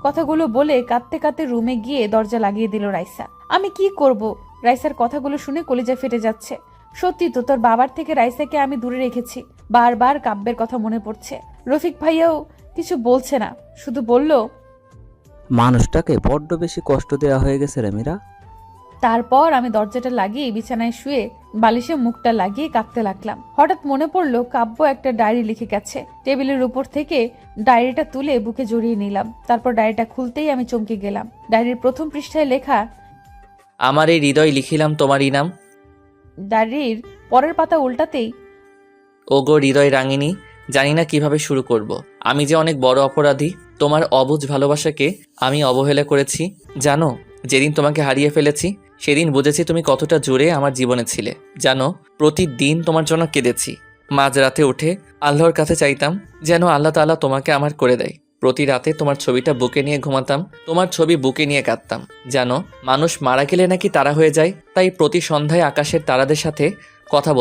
কথাগুলো বলে কাঁদতে কাঁদতে রুমে গিয়ে দরজা লাগিয়ে দিল রাইসা। আমি কি করব? রাইসার কথাগুলো শুনে কলিজা ফেটে যাচ্ছে। সত্যি তো, তোর বাবার থেকে রাইসাকে আমি দূরে রেখেছি। বারবার কাব্যের কথা মনে পড়ছে। রফিক ভাইয়াও কিছু বলছে না, শুধু বলল, মানুষটাকে বড্ড বেশি কষ্ট দেওয়া হয়ে গেছে রে মীরা। তারপর আমি দরজাটা লাগিয়ে বিছানায় শুয়ে বালিশে মুখটা লাগিয়ে কাঁদতে লাগলাম। হঠাৎ মনে পড়লো কাব্য একটা ডায়েরি লিখে গেছে। টেবিলের উপর থেকে ডায়েরিটা তুলে বুকে জড়িয়ে নিলাম। তারপর ডায়েরিটা খুলতেই আমি চমকে গেলাম। ডায়েরির প্রথম পৃষ্ঠায় লেখা, আমার এই হৃদয় লিখিলাম তোমার ইনাম। ডায়েরির পরের পাতা উল্টাতেই, ওগো হৃদয় রাঙিনী, জানি না কিভাবে শুরু করব। আমি যে অনেক বড় অপরাধী। তোমার অবুঝ ভালোবাসাকে আমি অবহেলা করেছি। জানো, যেদিন তোমাকে হারিয়ে ফেলেছি সেদিন বুঝেছি তুমি কতটা জোরে আমার জীবনে ছিলে। জানো, প্রতিদিন তোমার জন্য কেঁদেছি। মাঝরাতে উঠে আল্লাহর কাছে চাইতাম যেন আল্লাহ তাআলা তোমাকে আমার করে দেয়। প্রতি রাতে তোমার ছবিটা বুকে নিয়ে ঘুমাতাম, তোমার ছবি বুকে নিয়ে কাঁদতাম। জানো, মানুষ মারা গেলে নাকি তারা হয়ে যায়, তাই প্রতি সন্ধ্যায় আকাশের তারাদের সাথে কথা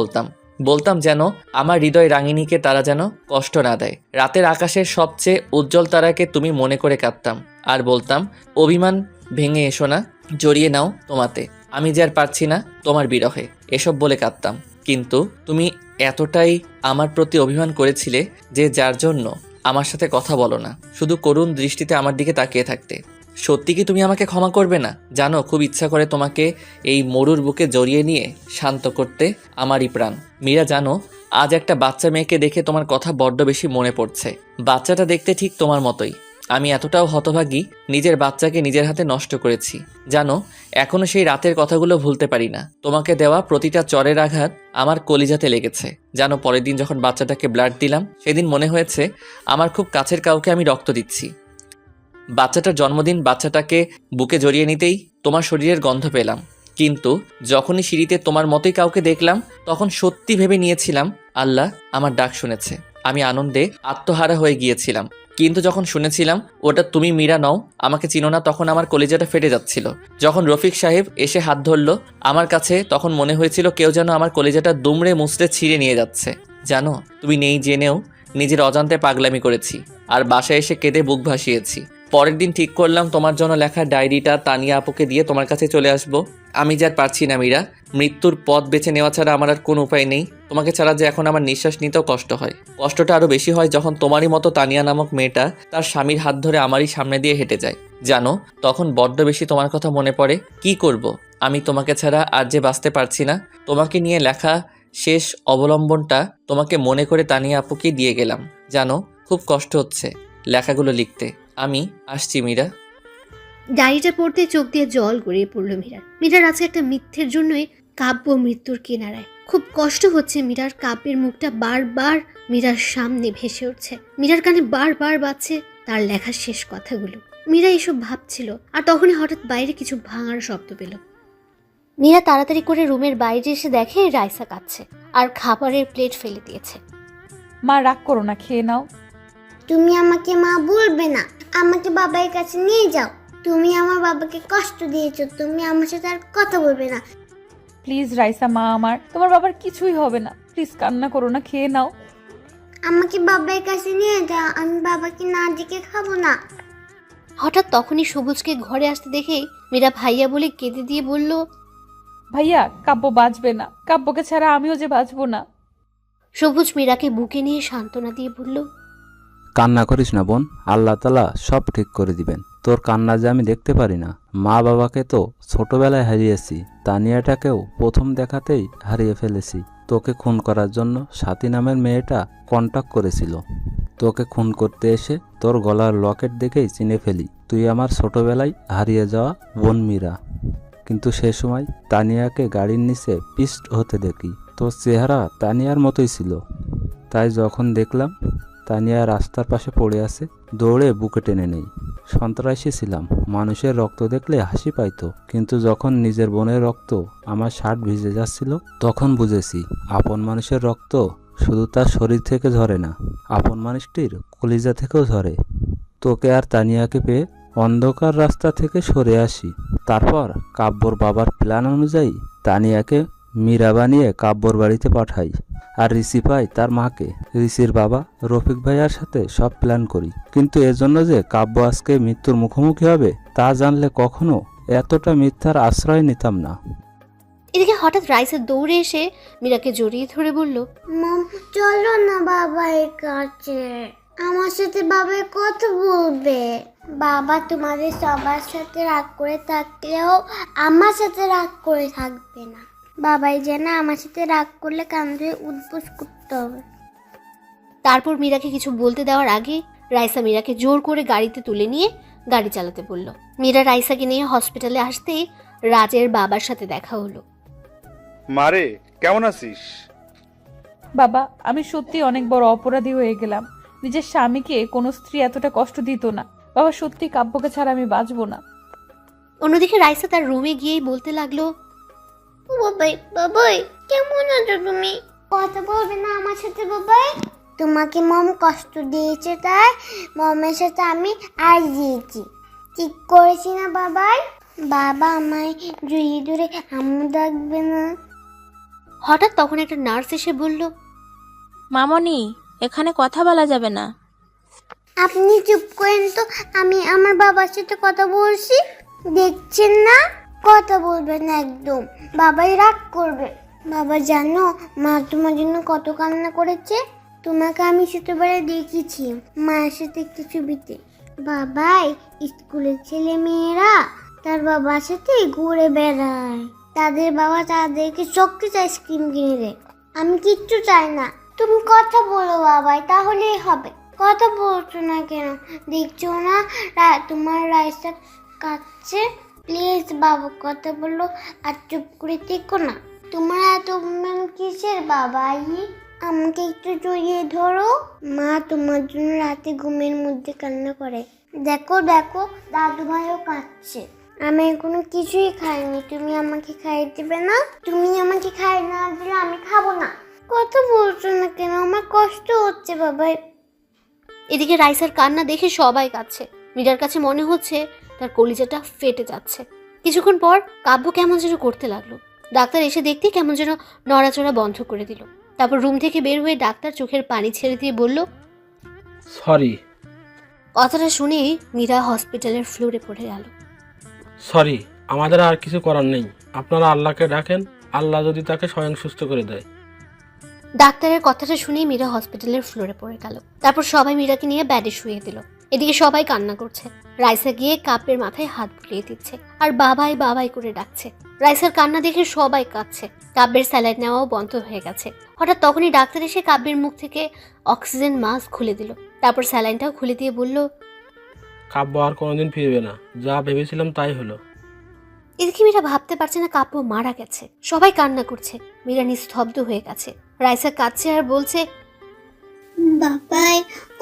বলতাম যেন আমার হৃদয় রাঙিনীকে তারা যেন কষ্ট না দেয়। রাতের আকাশের সবচেয়ে উজ্জ্বল তারাকে তুমি মনে করে কাঁদতাম আর বলতাম, অভিমান ভেঙে এসো না, জড়িয়ে নাও তোমাতে, আমি যে আর পারছি না তোমার বিরহে, এসব বলে কাঁদতাম। কিন্তু তুমি এতটাই আমার প্রতি অভিমান করেছিলে যে যার জন্য আমার সাথে কথা বলো না, শুধু করুণ দৃষ্টিতে আমার দিকে তাকিয়ে থাকতে। সত্যি কি তুমি আমাকে ক্ষমা করবে না? জানো, খুব ইচ্ছা করে তোমাকে এই মরুর বুকে জড়িয়ে নিয়ে শান্ত করতে আমারই প্রাণ। মীরা, জানো, আজ একটা বাচ্চা মেয়েকে দেখে তোমার কথা বড্ড বেশি মনে পড়ছে। বাচ্চাটা দেখতে ঠিক তোমার মতোই। আমি এতটাও হতভাগী, নিজের বাচ্চাকে নিজের হাতে নষ্ট করেছি। জানো, এখনো সেই রাতের কথাগুলো ভুলতে পারি না। তোমাকে দেওয়া প্রতিটা চরের আঘাত আমার কলিজাতে লেগেছে। জানো, পরের দিন যখন বাচ্চাটাকে ব্লাড দিলাম সেদিন মনে হয়েছে আমার খুব কাছের কাউকে আমি রক্ত দিচ্ছি। বাচ্চাটার জন্মদিন, বাচ্চাটাকে বুকে জড়িয়ে নিতেই তোমার শরীরের গন্ধ পেলাম। কিন্তু যখনই সিঁড়িতে তোমার মতোই কাউকে দেখলাম তখন সত্যি ভেবে নিয়েছিলাম আল্লাহ আমার ডাক শুনেছে। আমি আনন্দে আত্মহারা হয়ে গিয়েছিলাম। কিন্তু যখন শুনেছিলাম ওটা তুমি মীরা নও, আমাকে চিনো না, তখন আমার কলিজাটা ফেটে যাচ্ছিল। যখন রফিক সাহেব এসে হাত ধরল আমার কাছে তখন মনে হয়েছিল কেউ যেন আমার কলিজাটা দুমড়ে মুচড়ে ছিঁড়ে নিয়ে যাচ্ছে। জানো, তুমি নেই জেনেও নিজের অজান্তে পাগলামি করেছি আর বাসায় এসে কেঁদে বুক ভাসিয়েছি। পরের দিন ঠিক করলাম তোমার জন্য লেখা ডায়েরিটা তানিয়া আপুকে দিয়ে তোমার কাছে চলে আসব। আমি যে আর পারছি না মীরা, মৃত্যুর পথ বেছে নেওয়া ছাড়া আমার আর কোনো উপায় নেই। তোমাকে ছাড়া যে এখন আমার নিঃশ্বাস নিতেও কষ্ট হয়। কষ্টটা আরও বেশি হয় যখন তোমারই মতো তানিয়া নামক মেয়েটা তার স্বামীর হাত ধরে আমারই সামনে দিয়ে হেঁটে যায়। জানো, তখন বড্ড বেশি তোমার কথা মনে পড়ে। কি করব, আমি তোমাকে ছাড়া আর যে বাঁচতে পারছি না। তোমাকে নিয়ে লেখা শেষ অবলম্বনটা তোমাকে মনে করে তানিয়া আপুকে দিয়ে গেলাম। জানো, খুব কষ্ট হচ্ছে লেখাগুলো লিখতে। আমি আসছি মীরা। ডায়েরিটা পড়তে চোখ দিয়ে জল গড়িয়ে পড়ল মীরার আজকে একটা মিথ্যের জন্যই কাব্য মৃত্যুর কিনারায়। খুব কষ্ট হচ্ছে মীরার। কাব্যের মুখটা বারবার মীরার সামনে ভেসে উঠছে। মীরার কানে বারবার বাজছে তার লেখার শেষ কথাগুলো। মীরা এসব ভাবছিল আর তখনই হঠাৎ বাইরে কিছু ভাঙার শব্দ পেল। মীরা তাড়াতাড়ি করে রুমের বাইরে এসে দেখে রাইসা কাঁদছে আর খাবারের প্লেট ফেলে দিয়েছে। মা রাগ করো না, খেয়ে নাও। তুমি আমাকে মা বলবে না, আমাকে বাবার কাছে নিয়ে যাও। তুমি আমার বাবাকে কষ্ট দিয়েছো, তুমি আমার সাথে আর কথা বলবে না। প্লিজ রাইসা, মা আমার, তোমার বাবার কিছুই হবে না। প্লিজ কান্না করো না, খেয়ে নাও। আমাকে বাবার কাছে নিয়ে যাও, আমি বাবাকে না ডেকে খাবো না। হঠাৎ তখনই সবুজকে ঘরে আসতে দেখেই মীরা ভাইয়া বলে কেঁদে দিয়ে বলল, ভাইয়া, কাব্য বাঁচবে না। কাব্যকে ছাড়া আমিও যে বাঁচবো না। সবুজ মীরাকে বুকে নিয়ে সান্ত্বনা দিয়ে বলল, কান্না করিস না বোন, আল্লাহ তাআলা সব ঠিক করে দিবেন। তোর কান্না যে আমি দেখতে পারি না। মা বাবাকে তো ছোটবেলায় হারিয়েছি, তানিয়াটাকেও প্রথম দেখাতেই হারিয়ে ফেলেছি। তোকে খুন করার জন্য সাথী নামের মেয়েটা কন্টাক্ট করেছিল। তোকে খুন করতে এসে তোর গলার লকেট দেখেই চিনে ফেলি তুই আমার ছোটবেলায় হারিয়ে যাওয়া বোন মীরা। কিন্তু সে সময় তানিয়াকে গাড়ির নিচে পিস্ট হতে দেখি। তোর চেহারা তানিয়ার মতোই ছিল। তাই যখন দেখলাম তানিয়া রাস্তার পাশে পড়ে আছে, দৌড়ে বুকে টেনে নেই। সন্ত্রাসী ছিলাম, মানুষের রক্ত দেখলে হাসি পাইতো, কিন্তু যখন নিজের বোনের রক্ত আমার শার্ট ভিজে যাচ্ছিল তখন বুঝেছি আপন মানুষের রক্ত শুধু তার শরীর থেকে ঝরে না, আপন মানুষটির কলিজা থেকেও ঝরে। তোকে আর তানিয়াকে পেয়ে অন্ধকার রাস্তা থেকে সরে আসি। তারপর কাব্যর বাবার প্ল্যান অনুযায়ী তানিয়াকে মীরা বানিয়ে কাব্যর বাড়িতে পাঠাই, আর ঋষি পাই তার মাকে। ঋষির বাবা রফিক ভাইয়ার সাথে সব প্ল্যান করি, কিন্তু এজন্য যে কাব্য আজকে মৃত্যুর মুখোমুখি হবে তা জানলে কখনো এতটা মিথ্যার আশ্রয় নিতাম না। এদিকে হঠাৎ রাইসা দৌড়ে এসে মীরাকে জড়িয়ে ধরে বলল, মম চলো না বাবার কাছে, আমার সাথে বাবার কথা বলবে। বাবা তোমাদের সবার সাথে রাগ করে থাকলেও আমার সাথে রাগ করে থাকবে না। বাবাই যেন আমার সাথে রাগ করলে কান ধরে উদ্বোস করতে হবে। তারপর মীরাকে কিছু বলতে দেওয়ার আগে রাইসা মীরাকে জোর করে গাড়িতে তুলে নিয়ে গাড়ি চালাতে বলল। মীরা রাইসাকে নিয়ে হসপিটালে আসতেই রাজের বাবার সাথে দেখা হলো। মারে, কেমন আছিস? বাবা, আমি সত্যি অনেক বড় অপরাধী হয়ে গেলাম। নিজের স্বামীকে কোনো স্ত্রী এতটা কষ্ট দিত না। বাবা, সত্যি কাব্যকে ছাড়া আমি বাঁচবো না। অন্যদিকে রাইসা তার রুমে গিয়েই বলতে লাগলো, বাবাই বাবাই কেমন আছো তুমি? কথা বলবে না আমার সাথে বাবাই? তোমাকে মম কষ্ট দিয়েছে তাই মমের সাথে আমি আর দিয়েছি। ঠিক করেছি না বাবাই? বাবা আমায় জড়িয়ে ধরে আম্মু ডাকবে না? হঠাৎ তখন একটা নার্স এসে বলল, মামনি, এখানে কথা বলা যাবে না। আপনি চুপ করেন তো, আমি আমার বাবার সাথে কথা বলছি। দেখছেন না? কথা বলবেন না একদম, বাবাই রাগ করবে। বাবা জানো মা তোমার জন্য কত কান্না করেছে? তোমাকে আমি ছোটবেলায় দেখেছি মায়ের সাথে একটু ছবিতে। বাবাই স্কুলের ছেলে মেয়েরা তার বাবার সাথে ঘুরে বেড়ায়, তাদের বাবা তাদেরকে চকলেট আইসক্রিম কিনে দেয়। আমি কিচ্ছু চাই না, তুমি কথা বলো বাবাই, তাহলেই হবে। কথা বলছো না কেন? দেখছো না তোমার রাইসা কাঁদছে? প্লিজ বাবা কথা বলো, আর চুপ করে দেখো না। তোমার এত অভিমান কিসের বাবাই? আমাকে একটু জড়িয়ে ধরো। মা তোমার জন্য রাতে ঘুমের মধ্যে কান্না করে। দেখো দেখো দাদু ভাইও কাঁদছে। আমি এখনো কিছুই খাইনি, তুমি আমাকে খাইয়ে দেবে না? তুমি আমাকে খাইয়ে না দিলে আমি খাবো না। কথা বলছো না কেন? আমার কষ্ট হচ্ছে বাবাই। এদিকে রাইসার কান্না দেখে সবাই কাঁদছে। মীরার কাছে মনে হচ্ছে তার কলিজাটা ফেটে যাচ্ছে। কিছুক্ষণ পর কাব্য কেমন যেন করতে লাগলো। ডাক্তার এসে দেখতে কেমন যেন নড়াচড়া বন্ধ করে দিল। তারপর রুম থেকে বের হয়ে ডাক্তার চোখের পানি ছেড়ে দিয়ে বলল, সরি। কথাটা শুনেই মীরা হসপিটালের ফ্লোরে পড়ে গেল। সরি, আমাদের আর কিছু করার নেই। আপনারা আল্লাহকে ডাকেন, আল্লাহ যদি তাকে স্বয়ং সুস্থ করে দেয়। ডাক্তারের কথাটা শুনেই মীরা হসপিটালের ফ্লোরে পড়ে গেল। তারপর সবাই মীরাকে নিয়ে বেডে শুয়ে দিল। এদিকে সবাই কান্না করছে। রাইসা গিয়ে কাব্যের মাথায় হাত বুলিয়ে দিচ্ছে আর বাবাই বাবাই করে ডাকছে। রাইসার কান্না দেখে সবাই কাঁদছে। কাব্যের স্যালাইড নেওয়াও বন্ধ হয়ে গেছে। হঠাৎ তখনই ডাক্তার এসে কাব্যের মুখ থেকে অক্সিজেন মাস্ক খুলে দিল। তারপর স্যালাইনটাও খুলে দিয়ে বলল, কাব্য আর কোনোদিন ফিরবে না, যা ভেবেছিলাম তাই হলো। এদিকে মীরা ভাবতে পারছে না কাব্য মারা গেছে। সবাই কান্না করছে। মীরা নিস্তব্ধ হয়ে গেছে। রাইসা কাঁদছে আর বলছে, বাবাই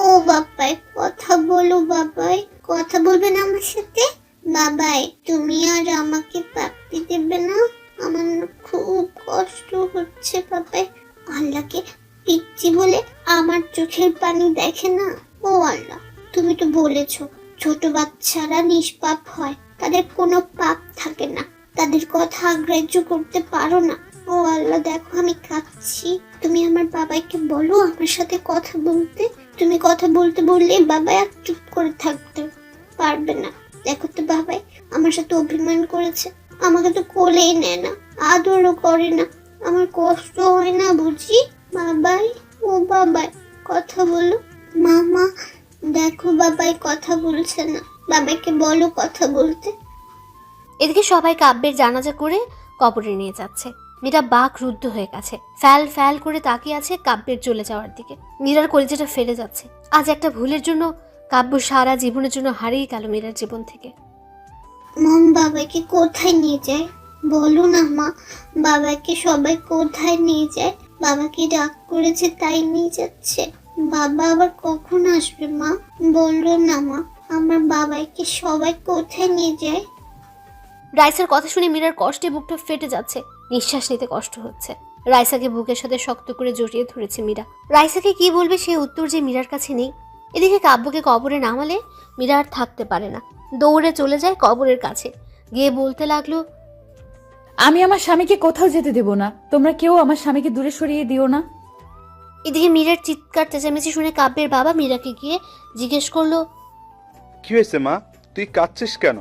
ও বাবাই কথা বলো বাবাই, কথা বলবে না আমার সাথে? বাবাই তুমি আর আমাকে পাপ্পি দেবে না? আমার খুব কষ্ট হচ্ছে বাবাই। আল্লাহকে পিচ্ছি বলে আমার চোখের পানি দেখে না। ও আল্লাহ, তুমি তো বলেছো ছোট বাচ্চারা নিষ্পাপ হয়, তাদের কোনো পাপ থাকে না, তাদের কথা অগ্রাহ্য করতে পারো না। ও আল্লাহ দেখো আমি কাঁদছি, তুমি আমার বাবাইকে বলো আমার সাথে কথা বলতে। তুমি কথা বলতে বললে বাবাই আর চুপ করে থাকতে পারবে না। দেখো তো বাবাই আমার সাথে অভিমান করেছে, আমাকে তো কোলেই নেয় না, আদরও করে না। আমার কষ্ট হয় না বুঝি? বাবাই ও বাবাই কথা বলো। মামা দেখো বাবাই কথা বলছে না, বাবাইকে বলো কথা বলতে। এদিকে সবাই কাব্যের জানাজা করে কবরে নিয়ে যাচ্ছে। মীরা বাক রুদ্ধ হয়ে গেছে। ফ্যাল ফ্যাল করে তাকিয়ে আছে কাব্যের চলে যাওয়ার দিকে। মীরার কলিজাটা ফেলে যাচ্ছে। আজ একটা ভুলের জন্য কাব্য সারা জীবনের জন্য হারিয়ে গেল মীরার জীবন থেকে। মম বাবাইকে কোথায় নিয়ে যায় বলো না মা? বাবাইকে সবাই কোথায় নিয়ে যায়? বাবাকে ডাক করেছে তাই নিয়ে যাচ্ছে। বাবা আবার কখন আসবে মা? বললো না মা, আমার বাবাকে সবাই কোথায় নিয়ে যায়? রাইসার কথা শুনে মীরার কষ্টে বুকটা ফেটে যাচ্ছে, নিঃশ্বাস নিতে কষ্ট হচ্ছে। রাইসাকে বুকের সাথে শক্ত করে জড়িয়ে ধরেছে মীরা। রাইসাকে কি বলবে সে উত্তর যে মীরার কাছে নেই। এদিকে কাব্যকে কবরে নামালে মীরা আর থাকতে পারে না, দৌড়ে চলে যায় কবরের কাছে, গিয়ে বলতে লাগলো, আমি আমার স্বামীকে কোথাও যেতে দেব না, তোমরা কেউ আমার স্বামীকে দূরে সরিয়ে দিও না। এদিকে মীরার চিৎকার চেঁচামেচি শুনে কাব্যের বাবা মীরাকে গিয়ে জিজ্ঞেস করলো, কি হয়েছে মা, তুই কাঁদছিস কেন?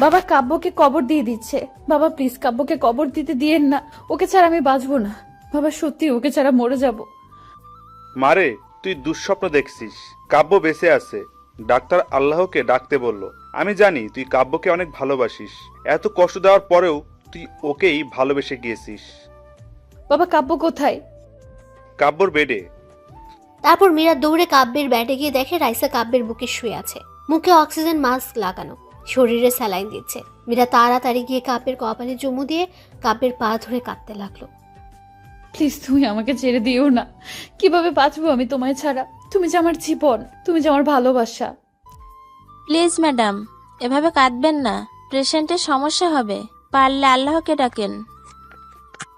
বাবা কাব্যকে কবর দিয়ে দিচ্ছে। বাবা প্লিজ কাব্যকে কবর দিতে দিয়েন না, ওকে ছাড়া আমি বাঁচবো না। বাবা সত্যি ওকে ছাড়া মরে যাব। মারে, তুই দুঃস্বপ্ন দেখছিস। কাব্য বেঁচে আছে, ডাক্তার আল্লাহকে ডাকতে বললো। আমি জানি তুই কাব্যকে অনেক ভালোবাসিস, এত কষ্ট দেওয়ার পরেও তুই ওকেই ভালোবেসে গিয়েছিস। বাবা কাব্য কোথায়? কাব্যর বেডে। তারপর মীরা দৌড়ে কাব্যের ব্যাটে গিয়ে দেখে রাইসা কাব্যের বুকে শুয়ে আছে, মুখে অক্সিজেন মাস্ক লাগানো, শরীরে স্যালাইন দিচ্ছে। মীরা তাড়াতাড়ি গিয়ে কাব্যের কপালে চুমু দিয়ে কাব্যের পা ধরে কাঁদতে লাগলো। প্লিজ তুমি আমাকে ছেড়ে দিও না, কিভাবে বাঁচবো আমি তোমায় ছাড়া? তুমি যে আমার জীবন, তুমি যে আমার ভালোবাসা। প্লিজ ম্যাডাম, এভাবে কাঁদবেন না, পেশেন্টের সমস্যা হবে, পারলে আল্লাহকে ডাকেন।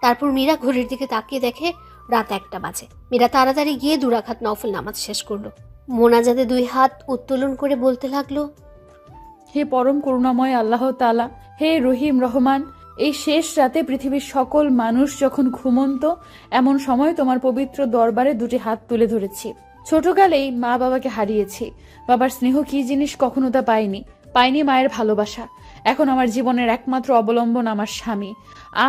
তারপর মীরা ঘড়ির দিকে তাকিয়ে দেখে রাত 1টা বাজে। মীরা তাড়াতাড়ি গিয়ে 2 রাকাত নফল নামাজ শেষ করলো। মোনাজাতে 2 হাত উত্তোলন করে বলতে লাগলো, হে পরম করুণাময় আল্লাহ তাআলা, হে রহিম রহমান, এই শেষ রাতে পৃথিবীর সকল মানুষ যখন ঘুমন্ত, এমন সময় তোমার পবিত্র দরবারে 2টি হাত তুলে ধরেছি। ছোটকালেই মা বাবাকে হারিয়েছি, বাবার স্নেহ কি জিনিস কখনো তা পাইনি মায়ের ভালোবাসা। এখন আমার জীবনের একমাত্র অবলম্বন আমার স্বামী।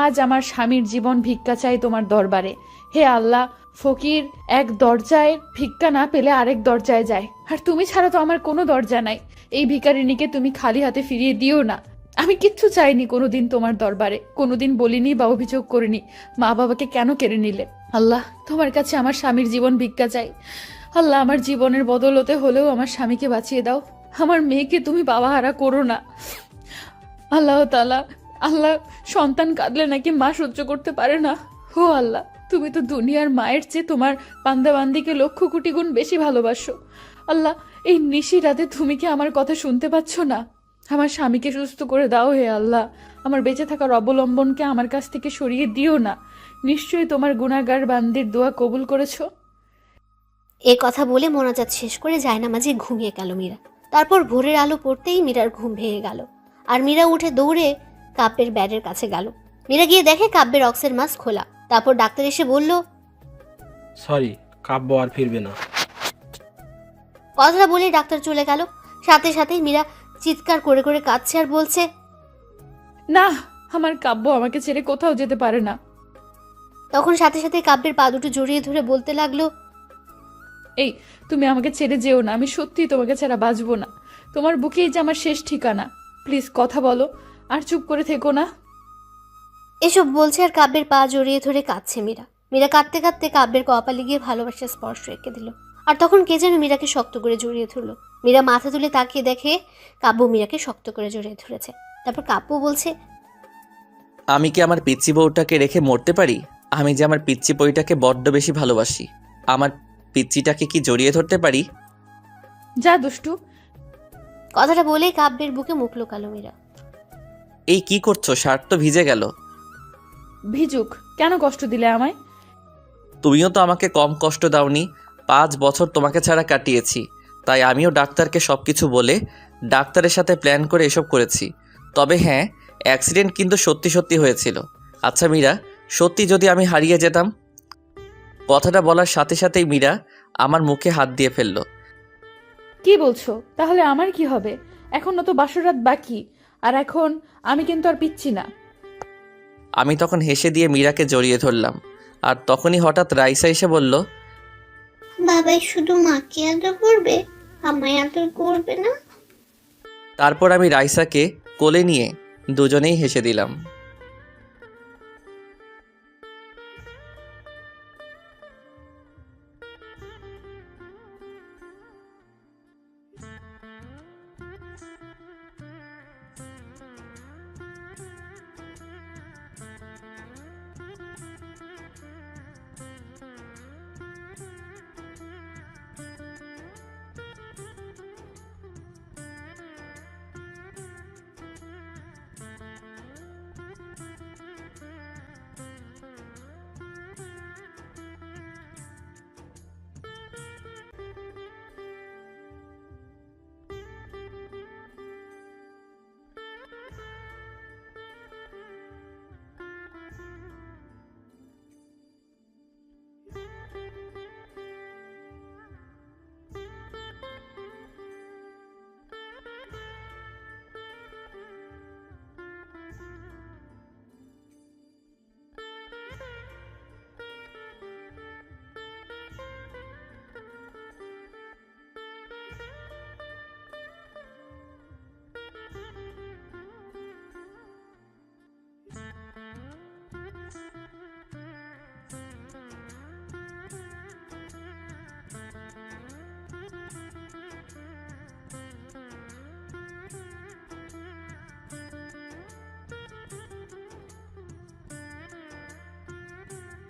আজ আমার স্বামীর জীবন ভিক্ষা চাই তোমার দরবারে। হে আল্লাহ, ফকির এক দরজায় ভিক্ষা না পেলে আরেক দরজায় যায়, আর তুমি ছাড়া তো আমার কোনো দরজা নাই। এই ভিখারিনীকে তুমি খালি হাতে ফিরিয়ে দিও না। আমি কিচ্ছু চাইনি কোনোদিন তোমার দরবারে, কোনোদিন বলিনি বা অভিযোগ করিনি মা বাবাকে কেন কেড়ে নিলে। আল্লাহ, তোমার কাছে আমার স্বামীর জীবন ভিক্ষা চাই। আল্লাহ, আমার জীবনের বদলতে হলেও আমার স্বামীকে বাঁচিয়ে দাও। আমার মেয়েকে তুমি বাবা হারা করো না। আল্লাহ তাআলা, আল্লাহ, সন্তান কাঁদলে নাকি মা সহ্য করতে পারে না। ও আল্লাহ, তুমি তো দুনিয়ার মায়ের চেয়ে তোমার বান্দাবান্দিকে লক্ষ কোটি গুণ বেশি ভালোবাসো। আল্লাহ, এই নিশি রাতে তুমি কি আমার কথা শুনতে পাচ্ছ না? আমার স্বামীকে সুস্থ করে দাও হে আল্লাহ। আমার বেঁচে থাকার অবলম্বনকে আমার কাছ থেকে সরিয়ে দিও না। নিশ্চয়ই তোমার গুনাহগার বান্দির দোয়া কবুল করেছো। এ কথা বলে মোনাজাত শেষ করে জায়নামাজে ঘুমিয়ে গেল মীরা। তারপর ভোরের আলো পড়তেই মীরার ঘুম ভেঙে গেল, আর মীরা উঠে দৌড়ে কাব্যের ব্যাডের কাছে গেল। মীরা গিয়ে দেখে কাব্যের অক্সের মাস্ক খোলা। তারপর ডাক্তার এসে বলল, সরি, কাব্য আর ফিরবে না। কথাটা বলেই ডাক্তার চলে গেল। সাথে সাথেই মীরা চিৎকার করে করে কাঁদছে আর বলছে, না, আমার কাব্য আমাকে ছেড়ে কোথাও যেতে পারে না। তখন সাথে সাথে কাব্যের পা দুটো জড়িয়ে ধরে বলতে লাগলো, এই তুমি আমাকে ছেড়ে যেও না, আমি সত্যিই তোমাকে ছাড়া বাঁচবো না। তোমার বুকেই যে আমার শেষ ঠিকানা, প্লিজ কথা বলো, আর চুপ করে থেকো না। এসব বলছে আর কাব্যের পা জড়িয়ে ধরে কাঁদছে মীরা। মীরা কাঁদতে কাঁদতে কাব্যের কপালে গিয়ে ভালোবাসার স্পর্শ রেখে দিল। আর তখন কে যেন মীরাকে শক্ত করে জড়িয়ে ধরলো। মীরা মাথা তুলে তাকিয়ে দেখে কাব্য মীরাকে শক্ত করে জড়িয়ে ধরেছে। তারপর কাব্য বলছে, আমি কি আমার পিচ্চি বউটাকে রেখে মরতে পারি? আমি যে আমার পিচ্চি বইটাকে বড্ড বেশি ভালোবাসি, আমার পিচ্চিটাকে কি জড়িয়ে ধরতে পারি? যা দুষ্টু। কথাটা বলেই কাব্যের বুকে মুখ লুকালো মীরা। এই কি করছো? শার্ট তো ভিজে গেল। ভিজুক, কেন কষ্ট দিলে আমায়? তুমিও তো আমাকে কম কষ্ট দাওনি। 5 বছর তোমাকে ছাড়া কাটিয়েছি, তাই আমিও ডাক্তারকে সব কিছু বলে ডাক্তারের সাথে প্ল্যান করে এসব করেছি। তবে হ্যাঁ, অ্যাক্সিডেন্ট কিন্তু সত্যি সত্যি হয়েছিল। আচ্ছা মীরা, সত্যি যদি আমি হারিয়ে যেতাম? কথাটা বলার সাথে সাথেই মীরা আমার মুখে হাত দিয়ে ফেলল। কি বলছো? তাহলে আমার কি হবে? এখনো তো বাসরাত বাকি, আর এখন আমি কিন্তু আর পিচ্ছি না। আমি তখন হেসে দিয়ে মীরাকে জড়িয়ে ধরলাম, আর তখনই হঠাৎ রাইসা এসে বলল, বাবাই শুধু মাকে আদর করবে, আমায় আদর করবে না? তারপর আমি রাইসাকে কোলে নিয়ে দুজনেই হেসে দিলাম।